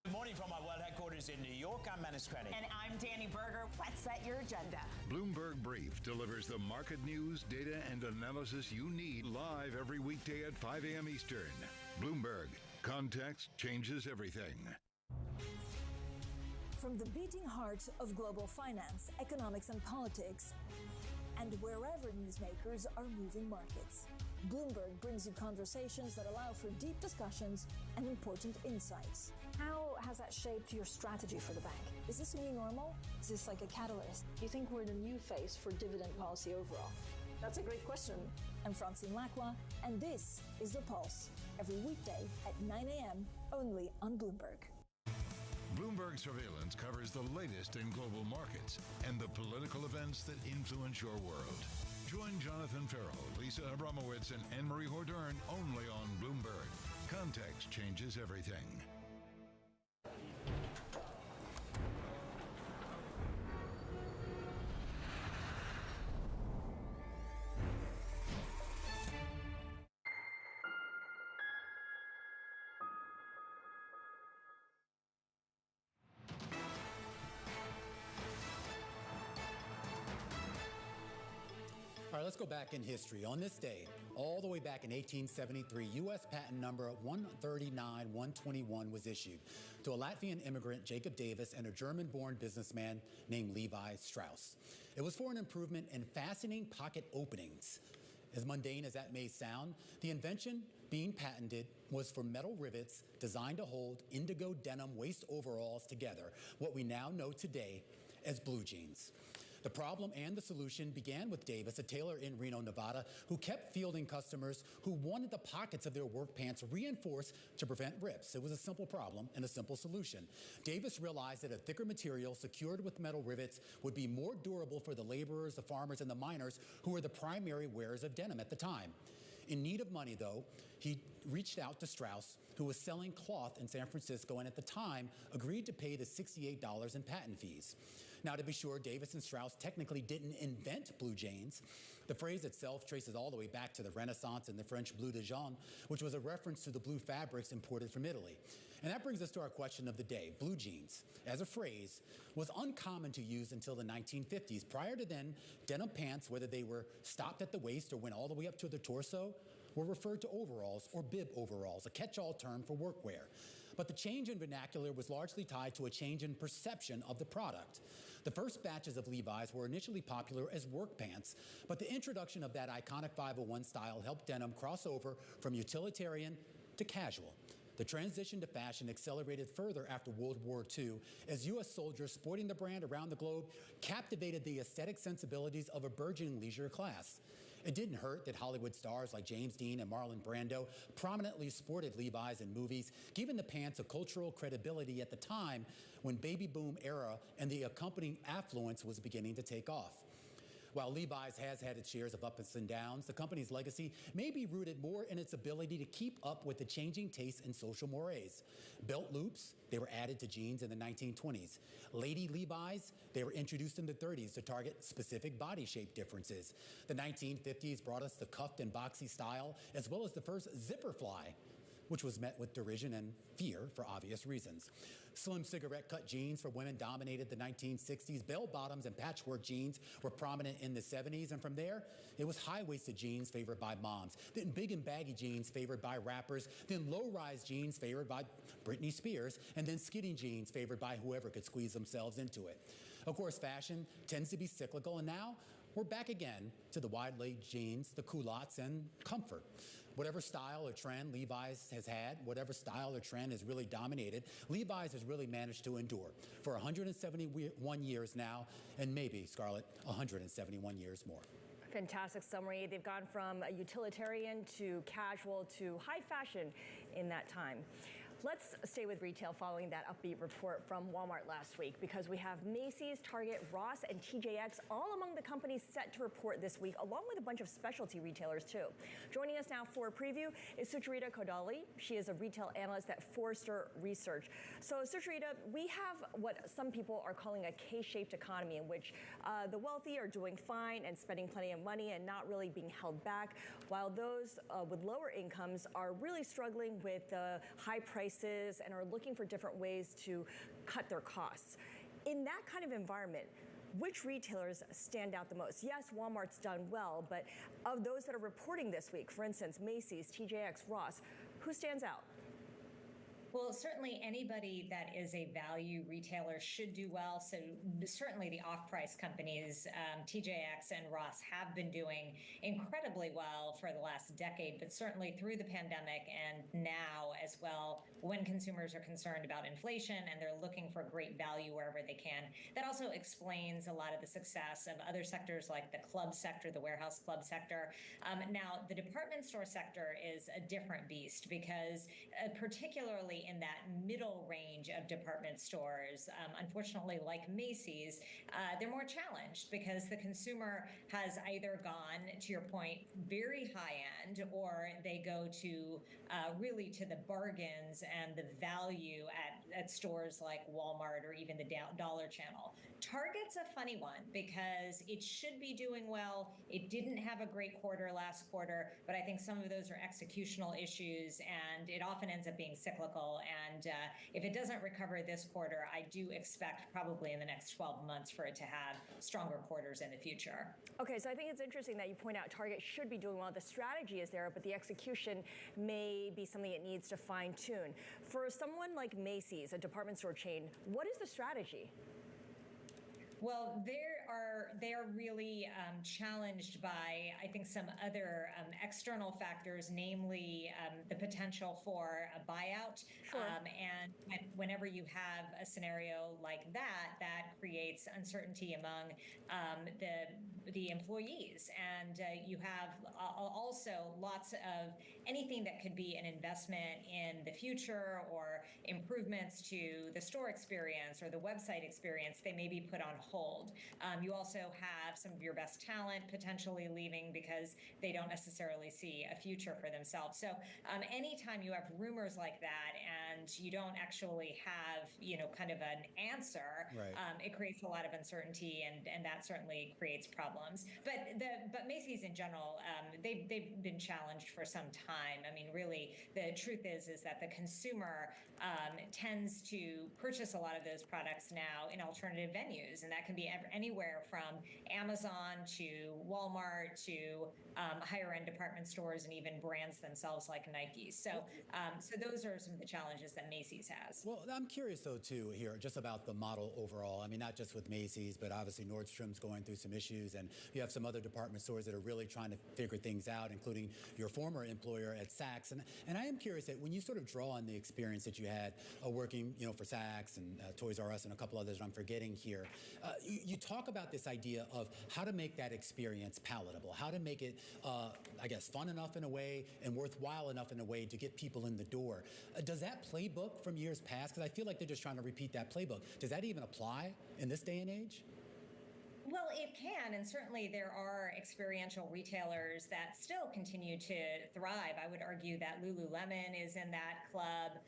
Good morning from our world headquarters in New York. I'm Manus Krennic. And I'm Danny Berger. Let's set your agenda. Bloomberg Brief delivers the market news, data, and analysis you need live every weekday at 5 a.m. Eastern. Bloomberg. Context changes everything. From the beating heart of global finance, economics, and politics, and wherever newsmakers are moving markets, Bloomberg brings you conversations that allow for deep discussions and important insights. How has that shaped your strategy for the bank? Is this a new normal? Is this like a catalyst? Do you think we're in a new phase for dividend policy overall? That's a great question. I'm Francine Lacroix, and this is The Pulse, every weekday at 9 a.m. only on Bloomberg. Bloomberg Surveillance covers the latest in global markets and the political events that influence your world. Join Jonathan Farrell, Lisa Abramowitz, and Anne-Marie Hordern only on Bloomberg. Context changes everything. All right, let's go back in history. On this day, all the way back in 1873, U.S. patent number 139-121 was issued to a Latvian immigrant, Jacob Davis, and a German-born businessman named Levi Strauss. It was for an improvement in fastening pocket openings. As mundane as that may sound, the invention being patented was for metal rivets designed to hold indigo denim waist overalls together, what we now know today as blue jeans. The problem and the solution began with Davis, a tailor in Reno, Nevada, who kept fielding customers who wanted the pockets of their work pants reinforced to prevent rips. It was a simple problem and a simple solution. Davis realized that a thicker material secured with metal rivets would be more durable for the laborers, the farmers, and the miners who were the primary wearers of denim at the time. In need of money, though, he reached out to Strauss, who was selling cloth in San Francisco and at the time agreed to pay the $68 in patent fees. Now, to be sure, Davis and Strauss technically didn't invent blue jeans. The phrase itself traces all the way back to the Renaissance and the French bleu de jaune, which was a reference to the blue fabrics imported from Italy. And that brings us to our question of the day. Blue jeans, as a phrase, was uncommon to use until the 1950s. Prior to then, denim pants, whether they were stopped at the waist or went all the way up to the torso, were referred to overalls or bib overalls, a catch-all term for workwear. But the change in vernacular was largely tied to a change in perception of the product. The first batches of Levi's were initially popular as work pants, but the introduction of that iconic 501 style helped denim cross over from utilitarian to casual. The transition to fashion accelerated further after World War II as U.S. soldiers sporting the brand around the globe captivated the aesthetic sensibilities of a burgeoning leisure class. It didn't hurt that Hollywood stars like James Dean and Marlon Brando prominently sported Levi's in movies, giving the pants a cultural credibility at the time when baby boom era and the accompanying affluence was beginning to take off. While Levi's has had its shares of ups and downs, the company's legacy may be rooted more in its ability to keep up with the changing tastes and social mores. Belt loops, they were added to jeans in the 1920s. Lady Levi's, they were introduced in the 30s to target specific body shape differences. The 1950s brought us the cuffed and boxy style, as well as the first zipper fly, which was met with derision and fear for obvious reasons. Slim cigarette-cut jeans for women dominated the 1960s. Bell-bottoms and patchwork jeans were prominent in the 70s, and from there, it was high-waisted jeans favored by moms, then big and baggy jeans favored by rappers, then low-rise jeans favored by Britney Spears, and then skinny jeans favored by whoever could squeeze themselves into it. Of course, fashion tends to be cyclical, and now we're back again to the wide-leg jeans, the culottes, and comfort. Whatever style or trend Levi's has had, whatever style or trend has really dominated, Levi's has really managed to endure for 171 years now, and maybe, Scarlett, 171 years more. Fantastic summary. They've gone from a utilitarian to casual to high fashion in that time. Let's stay with retail following that upbeat report from Walmart last week, because we have Macy's, Target, Ross, and TJX all among the companies set to report this week, along with a bunch of specialty retailers too. Joining us now for a preview is Sucharita Kodali. She is a retail analyst at Forrester Research. So Sucharita, we have what some people are calling a K-shaped economy, in which the wealthy are doing fine and spending plenty of money and not really being held back, while those with lower incomes are really struggling with high prices and are looking for different ways to cut their costs. In that kind of environment, which retailers stand out the most? Yes, Walmart's done well, but of those that are reporting this week, for instance, Macy's, TJX, Ross, who stands out? Well, certainly anybody that is a value retailer should do well. So certainly the off-price companies, TJX and Ross, have been doing incredibly well for the last decade, but certainly through the pandemic and now as well, when consumers are concerned about inflation and they're looking for great value wherever they can. That also explains a lot of the success of other sectors like the club sector, the warehouse club sector. Now, the department store sector is a different beast because particularly in that middle range of department stores, unfortunately, like Macy's, they're more challenged because the consumer has either gone, to your point, very high end, or they go to really to the bargains and the value at stores like Walmart or even the Dollar Channel. Target's a funny one because it should be doing well. It didn't have a great quarter last quarter, but I think some of those are executional issues, and it often ends up being cyclical. And if it doesn't recover this quarter, I do expect probably in the next 12 months for it to have stronger quarters in the future. Okay, so I think it's interesting that you point out Target should be doing well. The strategy is there, but the execution may be something it needs to fine tune. For someone like Macy's, a department store chain, what is the strategy? Well, they are really challenged by, I think, some other external factors, namely the potential for a buyout. Sure. And whenever you have a scenario like that, that creates uncertainty among the employees. And you have also lots of anything that could be an investment in the future or improvements to the store experience or the website experience, they may be put on hold. You also have some of your best talent potentially leaving because they don't necessarily see a future for themselves. So anytime you have rumors like that and you don't actually have, kind of an answer, right. It creates a lot of uncertainty, and that certainly creates problems. But Macy's in general, they've been challenged for some time. I mean, really, the truth is that the consumer tends to purchase a lot of those products now in alternative venues, and that can be anywhere from Amazon to Walmart to higher end department stores and even brands themselves like Nike. So those are some of the challenges advantages that Macy's has. Well, I'm curious, though, too, here, just about the model overall. I mean, not just with Macy's, but obviously Nordstrom's going through some issues, and you have some other department stores that are really trying to figure things out, including your former employer at Saks. And I am curious that when you sort of draw on the experience that you had working, for Saks and Toys R Us and a couple others I'm forgetting here, you talk about this idea of how to make that experience palatable, how to make it, I guess, fun enough in a way and worthwhile enough in a way to get people in the door. Does that playbook from years past, because I feel like they're just trying to repeat that playbook, does that even apply in this day and age? Well, it can, and certainly there are experiential retailers that still continue to thrive. I would argue that Lululemon is in that club.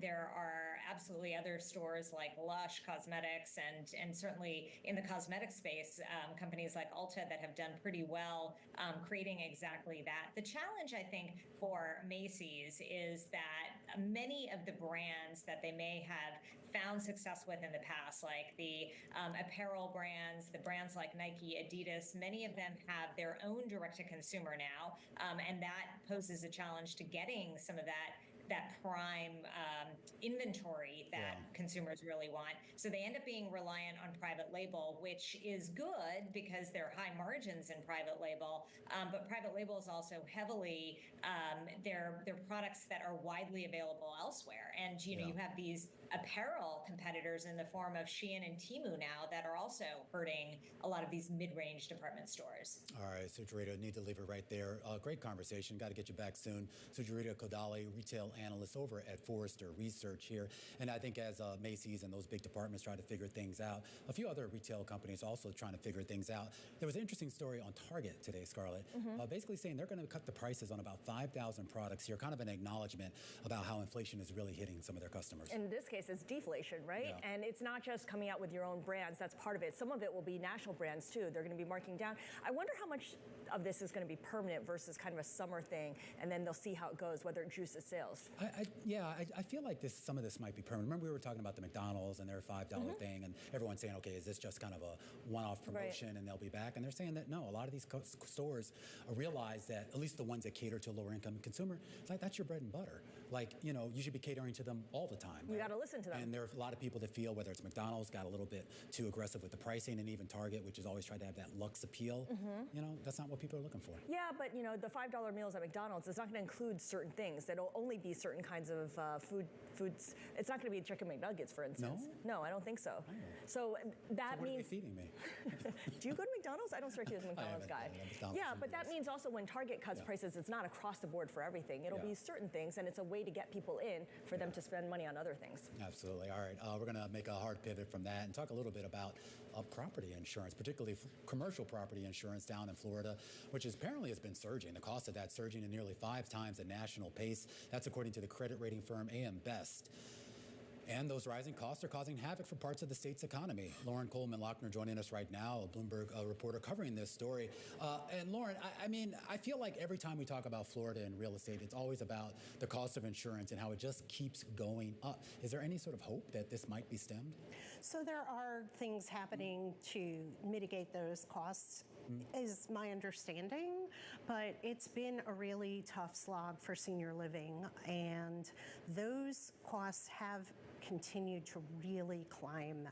There are absolutely other stores like Lush Cosmetics, and certainly in the cosmetic space, companies like Ulta that have done pretty well creating exactly that. The challenge, I think, for Macy's is that many of the brands that they may have found success with in the past, like the apparel brands, the brands like Nike, Adidas, many of them have their own direct-to-consumer now, and that poses a challenge to getting some of that prime inventory that consumers really want. So they end up being reliant on private label, which is good because there are high margins in private label, but private label is also heavily, they're products that are widely available elsewhere. And, you have these apparel competitors in the form of Shein and Temu now that are also hurting a lot of these mid-range department stores. All right, Sucharita, need to leave it right there. Great conversation. Got to get you back soon. Sucharita Kodali, retail analyst over at Forrester Research here. And I think as Macy's and those big departments try to figure things out, a few other retail companies also trying to figure things out. There was an interesting story on Target today, Scarlett, basically saying they're going to cut the prices on about 5,000 products here, kind of an acknowledgement about how inflation is really hitting some of their customers. In this case, it's deflation, right? Yeah. And it's not just coming out with your own brands. That's part of it. Some of it will be national brands, too. They're going to be marking down. I wonder how much of this is going to be permanent versus kind of a summer thing, and then they'll see how it goes, whether it juices sales. I feel like some of this might be permanent. Remember we were talking about the McDonald's and their $5 thing, and everyone's saying, okay, is this just kind of a one-off promotion and they'll be back? And they're saying that no, a lot of these stores realize that, at least the ones that cater to a lower income consumer, it's like that's your bread and butter. Like, you should be catering to them all the time. You got to listen to them. And there are a lot of people that feel, whether it's McDonald's got a little bit too aggressive with the pricing, and even Target, which has always tried to have that luxe appeal. That's not what people are looking for. Yeah, but the $5 meals at McDonald's is not going to include certain things. It'll only be certain kinds of foods. It's not going to be chicken McNuggets, for instance. No, I don't think so. So that means. What are they feeding me? Do you go to McDonald's? I don't strike you as a McDonald's guy. Yeah, but that means also when Target cuts prices, it's not across the board for everything. It'll be certain things, and it's a way to get people in for them to spend money on other things. Absolutely. All right, we're going to make a hard pivot from that and talk a little bit about property insurance, particularly commercial property insurance down in Florida, which apparently has been surging. The cost of that surging to nearly 5 times the national pace. That's according to the credit rating firm AM Best. And those rising costs are causing havoc for parts of the state's economy. Lauren Coleman-Lochner joining us right now, a Bloomberg reporter covering this story. And Lauren, I feel like every time we talk about Florida and real estate, it's always about the cost of insurance and how it just keeps going up. Is there any sort of hope that this might be stemmed? So there are things happening to mitigate those costs, is my understanding, but it's been a really tough slog for senior living, and those costs have continued to really climb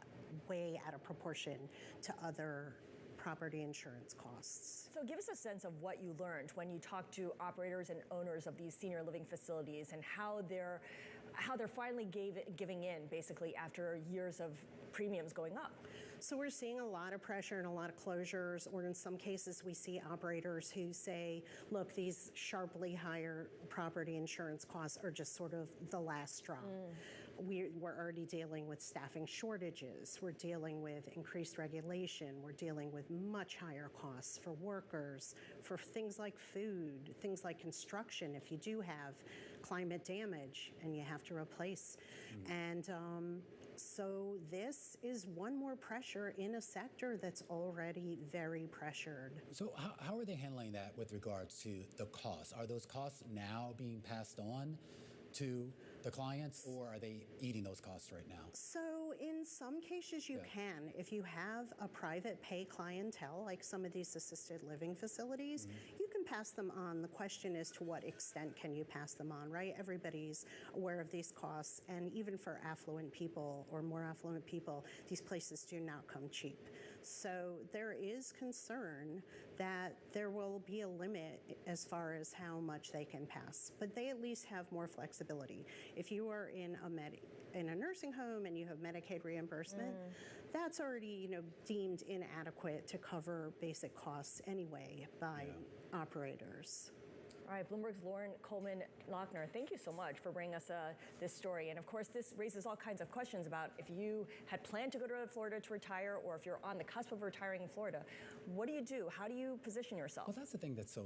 way out of proportion to other property insurance costs. So give us a sense of what you learned when you talked to operators and owners of these senior living facilities, and how they're finally giving in, basically, after years of premiums going up. So we're seeing a lot of pressure and a lot of closures, or in some cases we see operators who say, look, these sharply higher property insurance costs are just sort of the last straw. We're already dealing with staffing shortages. We're dealing with increased regulation. We're dealing with much higher costs for workers, for things like food, things like construction, if you do have climate damage and you have to replace. And so this is one more pressure in a sector that's already very pressured. So how are they handling that with regards to the costs? Are those costs now being passed on to the clients, or are they eating those costs right now? So in some cases you can. If you have a private pay clientele, like some of these assisted living facilities, you can can pass them on. The question is to what extent can you pass them on, right? Everybody's aware of these costs, and even for affluent people or more affluent people, these places do not come cheap. So there is concern that there will be a limit as far as how much they can pass, but they at least have more flexibility. If you are in a nursing home and you have Medicaid reimbursement, that's already deemed inadequate to cover basic costs anyway by operators. All right, Bloomberg's Lauren Coleman-Lochner, thank you so much for bringing us this story. And of course, this raises all kinds of questions about if you had planned to go to Florida to retire, or if you're on the cusp of retiring in Florida. What do you do? How do you position yourself? Well, that's the thing that's so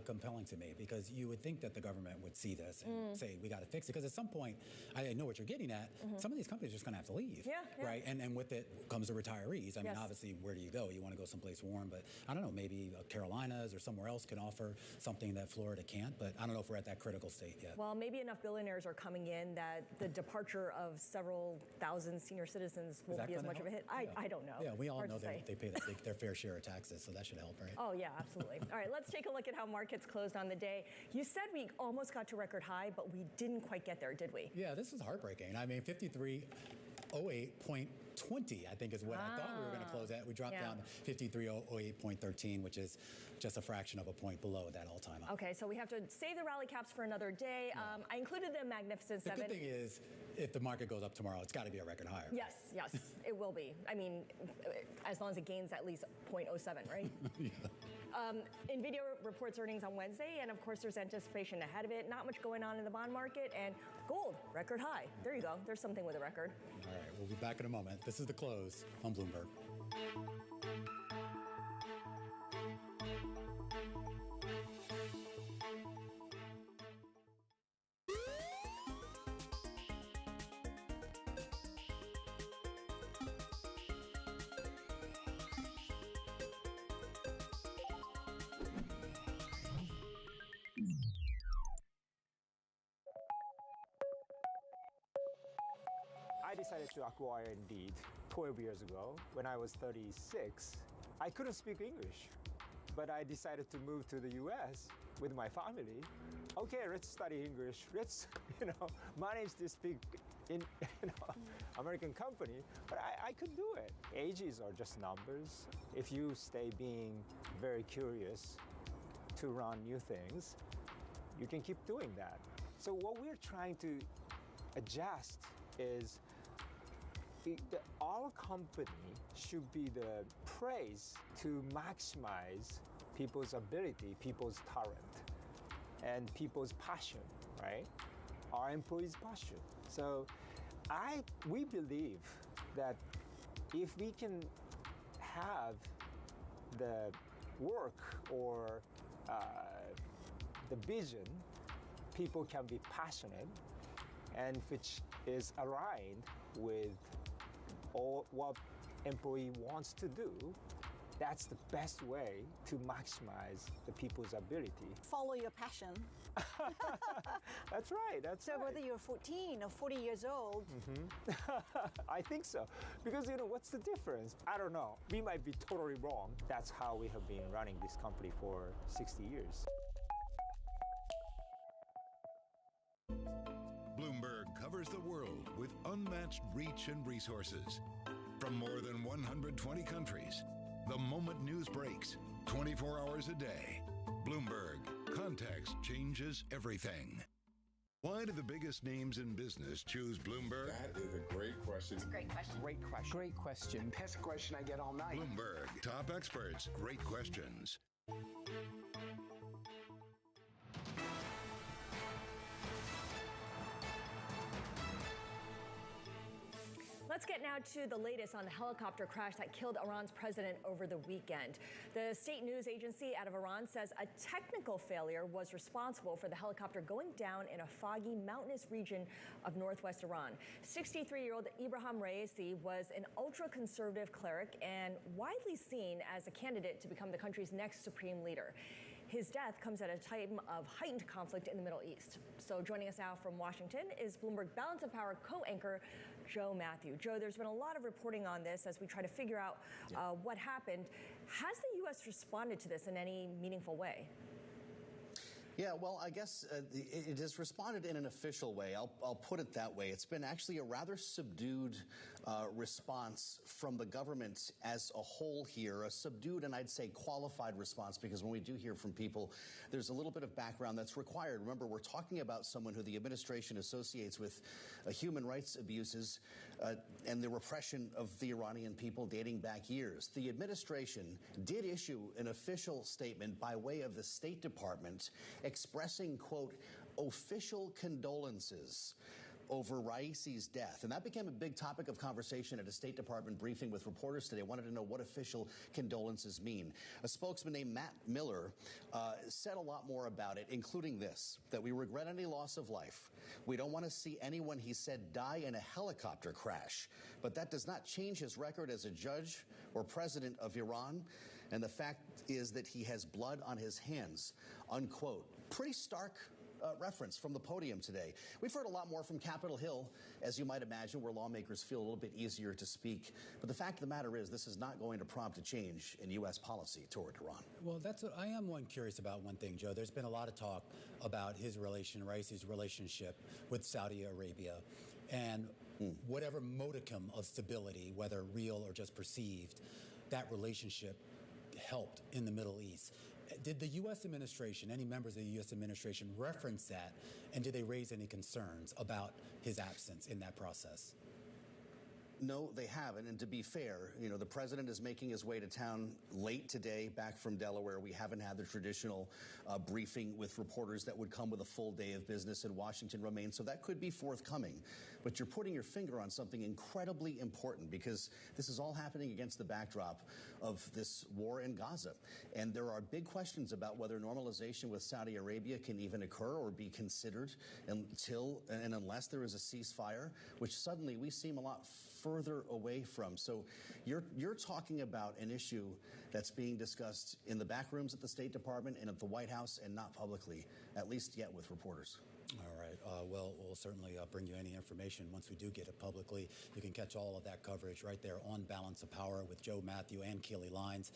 compelling to me, because you would think that the government would see this and say, we got to fix it. Because at some point, I know what you're getting at, some of these companies are just going to have to leave. Right? And with it comes the retirees. I mean, obviously, where do you go? You want to go someplace warm, but I don't know, maybe Carolinas or somewhere else can offer something that Florida can't, but I don't know if we're at that critical state yet. Well, maybe enough billionaires are coming in that the departure of several thousand senior citizens won't be as much of a hit. I don't know. Yeah, we all know they pay their fair share of taxes, so that should help, right? Oh, yeah, absolutely. All right, let's take a look at how markets closed on the day. You said we almost got to record high, but we didn't quite get there, did we? Yeah, this is heartbreaking. I mean, 53.08.20, I think is what I thought we were going to close at. We dropped down to 53.08.13, which is just a fraction of a point below that all-time high. Okay, so we have to save the rally caps for another day. I included the Magnificent Seven. The good thing is, if the market goes up tomorrow, it's got to be a record higher. Yes, it will be. I mean, as long as it gains at least 0.07, right? NVIDIA reports earnings on Wednesday, and of course there's anticipation ahead of it. Not much going on in the bond market, and gold, record high. There you go. There's something with a record. All right, we'll be back in a moment. This is The Close on Bloomberg. I decided to acquire Indeed 12 years ago when I was 36. I couldn't speak English, but I decided to move to the US with my family. Okay, let's study English. Let's, manage this big American company. But I could do it. Ages are just numbers. If you stay being very curious to run new things, you can keep doing that. So what we're trying to adjust is our company should be the place to maximize people's ability, people's talent, and people's passion, right? Our employees' passion. So we believe that if we can have the work or the vision, people can be passionate, and which is aligned with all what employee wants to do, that's the best way to maximize the people's ability. Follow your passion. That's right. So whether you're 14 or 40 years old. I think so. Because, what's the difference? I don't know. We might be totally wrong. That's how we have been running this company for 60 years. Bloomberg covers the world with unmatched reach and resources. From more than 120 countries, the moment news breaks, 24 hours a day. Bloomberg, context changes everything. Why do the biggest names in business choose Bloomberg? That is a great question. It's a great question. Great question. Great question. Best question I get all night. Bloomberg, top experts, great questions. Let's get now to the latest on the helicopter crash that killed Iran's president over the weekend. The state news agency out of Iran says a technical failure was responsible for the helicopter going down in a foggy, mountainous region of northwest Iran. 63-year-old Ibrahim Raisi was an ultra-conservative cleric and widely seen as a candidate to become the country's next supreme leader. His death comes at a time of heightened conflict in the Middle East. So joining us now from Washington is Bloomberg Balance of Power co-anchor Joe Matthew. Joe, there's been a lot of reporting on this as we try to figure out what happened. Has the U.S. responded to this in any meaningful way? Yeah, well, I guess it has responded in an official way. I'll put it that way. It's been actually a rather subdued response from the government as a whole here, a subdued and I'd say qualified response, because when we do hear from people, there's a little bit of background that's required. Remember, we're talking about someone who the administration associates with human rights abuses and the repression of the Iranian people dating back years. The administration did issue an official statement by way of the State Department expressing, quote, official condolences over Raisi's death. And that became a big topic of conversation at a State Department briefing with reporters today. Wanted to know what official condolences mean. A spokesman named Matt Miller said a lot more about it, including this, that we regret any loss of life. We don't want to see anyone, he said, die in a helicopter crash. But that does not change his record as a judge or president of Iran. And the fact is that he has blood on his hands, unquote. Pretty stark reference from the podium today. We've heard a lot more from Capitol Hill, as you might imagine, where lawmakers feel a little bit easier to speak. But the fact of the matter is, this is not going to prompt a change in U.S. policy toward Iran. Well, I am curious about one thing, Joe. There's been a lot of talk about Raisi's relationship with Saudi Arabia. And whatever modicum of stability, whether real or just perceived, that relationship helped in the Middle East. Did the U.S. administration, any members of the U.S. administration, reference that, and did they raise any concerns about his absence in that process? No, they haven't. And to be fair, the president is making his way to town late today, back from Delaware. We haven't had the traditional briefing with reporters that would come with a full day of business in Washington remain. So that could be forthcoming. But you're putting your finger on something incredibly important, because this is all happening against the backdrop of this war in Gaza. And there are big questions about whether normalization with Saudi Arabia can even occur or be considered until and unless there is a ceasefire, which suddenly we seem a lot further away from. So you're talking about an issue that's being discussed in the back rooms at the State Department and at the White House, and not publicly, at least yet with reporters. All right. Well, we'll certainly bring you any information once we do get it publicly. You can catch all of that coverage right there on Balance of Power with Joe Matthew and Keely Lines.